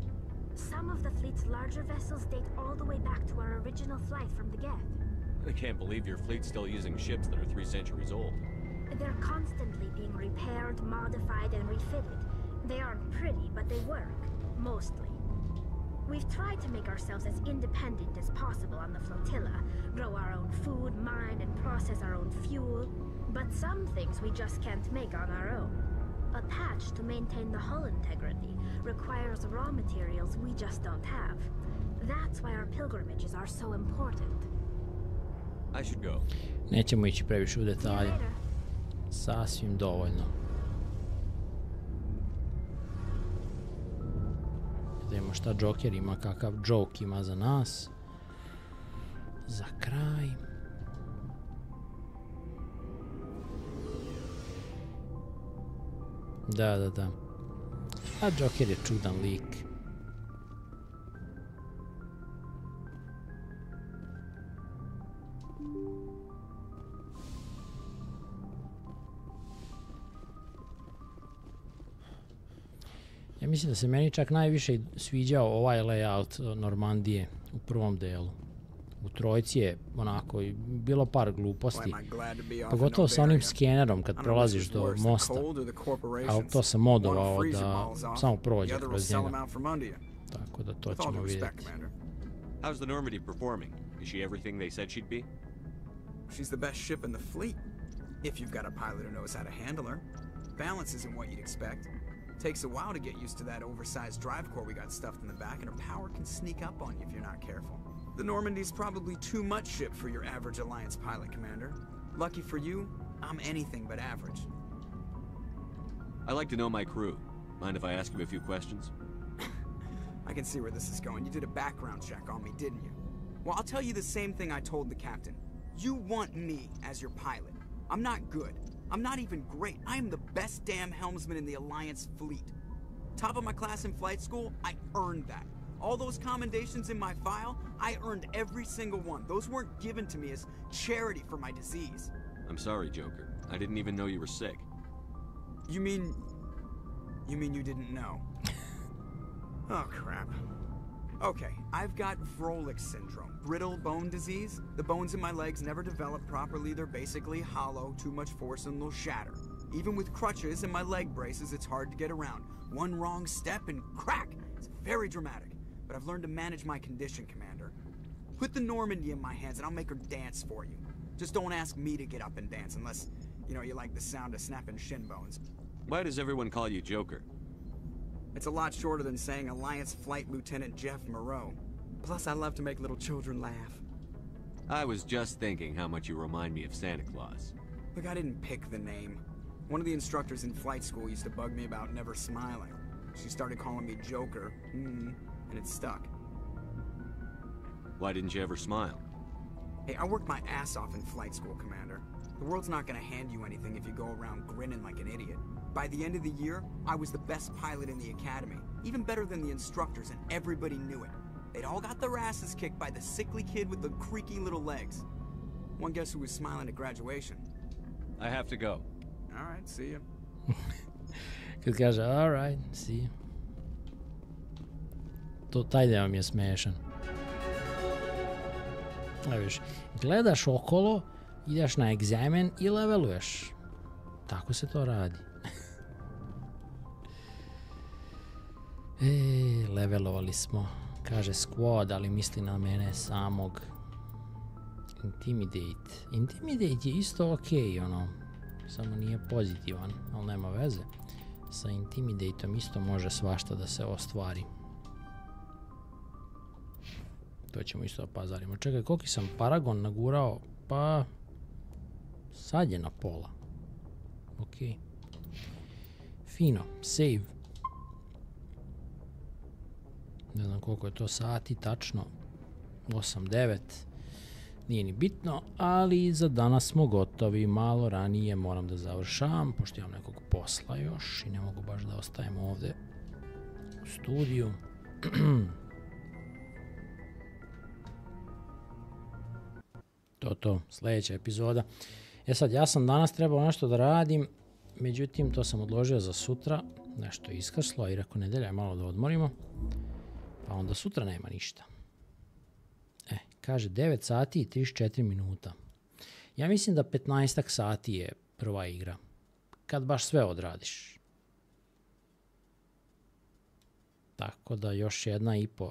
Some of the fleet's larger vessels date all the way back to our original flight from the Geth. I can't believe your fleet's still using ships that are 3 centuries old. They're constantly being repaired, modified, and refitted. They aren't pretty, but they work. Mostly. We've tried to make ourselves as independent as possible on the flotilla, grow our own food, mine, and process our own fuel. But some things we just can't make on our own. A patch to maintain the hull integrity requires raw materials we just don't have. That's why our pilgrimages are so important. I should go. Nećemo ići previše u detalje. Sasvim dovoljno. Vidimo šta Joker ima, kakav joke ima za nas. Za kraj. Da. A Joker je čudan lik. Ja mislim da se meni čak najviše sviđao ovaj layout Normandije u prvom delu. U trojci je onako bilo par gluposti. Pogotovo sa onim skenerom kad prolaziš do mosta. Ali to sam modovao da samo prođe kroz njega. Tako da to ćemo vidjeti. How's the Normandy performing? Is she everything they said she'd be? She's the best ship in the fleet. If you've got a pilot who knows how to handle her. Balance isn't what you'd expect. Takes a while to get used to that oversized drive core we got stuffed in the back, and her power can sneak up on you if you're not careful. The Normandy's probably too much ship for your average Alliance pilot, Commander. Lucky for you, I'm anything but average. I like to know my crew. Mind if I ask you a few questions? I can see where this is going. You did a background check on me, didn't you? Well, I'll tell you the same thing I told the captain. You want me as your pilot. I'm not good. I'm not even great. I am the best damn helmsman in the Alliance fleet. Top of my class in flight school, I earned that. All those commendations in my file, I earned every single one. Those weren't given to me as charity for my disease. I'm sorry, Joker. I didn't even know you were sick. You mean you didn't know? Oh, crap. Okay, I've got Vrolich syndrome, brittle bone disease. The bones in my legs never develop properly. They're basically hollow, too much force and they'll shatter. Even with crutches and my leg braces, it's hard to get around. One wrong step and crack! It's very dramatic, but I've learned to manage my condition, Commander. Put the Normandy in my hands and I'll make her dance for you. Just don't ask me to get up and dance unless, you like the sound of snapping shin bones. Why does everyone call you Joker? It's a lot shorter than saying Alliance Flight Lieutenant Jeff Moreau. Plus, I love to make little children laugh. I was just thinking how much you remind me of Santa Claus. Look, I didn't pick the name. One of the instructors in flight school used to bug me about never smiling. She started calling me Joker, and it stuck. Why didn't you ever smile? Hey, I worked my ass off in flight school, Commander. The world's not gonna hand you anything if you go around grinning like an idiot. By the end of the year, I was the best pilot in the academy, even better than the instructors, and everybody knew it. They'd all got their asses kicked by the sickly kid with the creaky little legs. One guess who was smiling at graduation? I have to go. All right, see you. Kad kaže, all right, see you. Taj deo mi je smešan. Viš, gledaš okolo, ideš na egzamen i leveluješ. Tako se to radi. Levelovali smo. Kaže squad, ali misli na mene samog. Intimidate. Intimidate je isto okej, ono. Samo nije pozitivan, ali nema veze. Sa intimidateom isto može svašta da se ostvari. To ćemo isto da pazarimo. Čekaj, koliki sam Paragon nagurao? Pa... sad je na pola. Okej. Fino. Save. Ne znam koliko je to sati, tačno. 8, 9. Nije ni bitno, ali za danas smo gotovi. Malo ranije moram da završavam, pošto imam nekog posla još i ne mogu baš da ostajem ovde u studiju. To, sljedeća epizoda. Sad, ja sam danas trebao nešto da radim, međutim, to sam odložio za sutra. Nešto je iskrslo i rekao, nedelja je malo da odmorimo. Pa onda sutra nema ništa. Kaže 9 sati i 34 minuta. Ja mislim da 15 sati je prva igra. Kad baš sve odradiš. Tako da još 1,5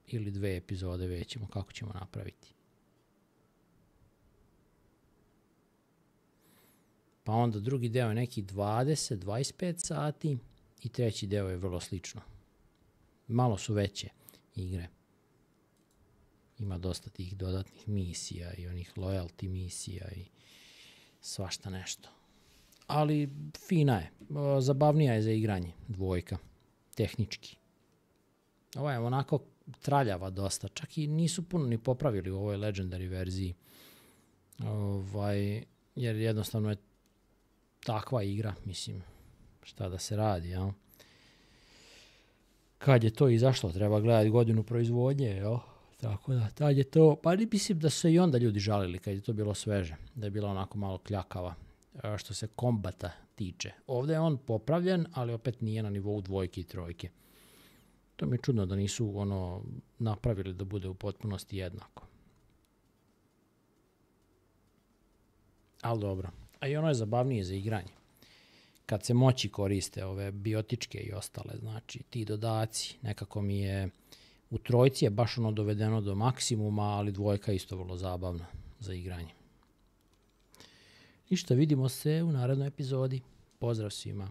ili 2 epizode već ćemo kako ćemo napraviti. Pa onda drugi deo je neki 20-25 sati i treći deo je vrlo slično. Malo su veće igre. Ima dosta tih dodatnih misija i onih loyalty misija i svašta nešto. Ali fina je. Zabavnija je za igranje. 2. Tehnički. Ova je onako traljava dosta. Čak i nisu puno ni popravili u ovoj Legendary verziji. Jer jednostavno je takva igra. Mislim, šta da se radi, jel? Kad je to izašlo, treba gledati godinu proizvodnje, jel? Tako da, tad je to, pa mislim da su se i onda ljudi žalili kad je to bilo sveže, da je bila onako malo kljakava što se kombata tiče. Ovdje je on popravljen, ali opet nije na nivou 2 i 3. To mi je čudno da nisu napravili da bude u potpunosti jednako. Ali dobro. A i ono je zabavnije za igranje. Kad se moći koriste ove biotičke i ostale, znači ti dodaci, nekako mi je u 3 je baš ono dovedeno do maksimuma, ali 2 je isto vrlo zabavna za igranje. Ništa, vidimo se u narednoj epizodi. Pozdrav svima.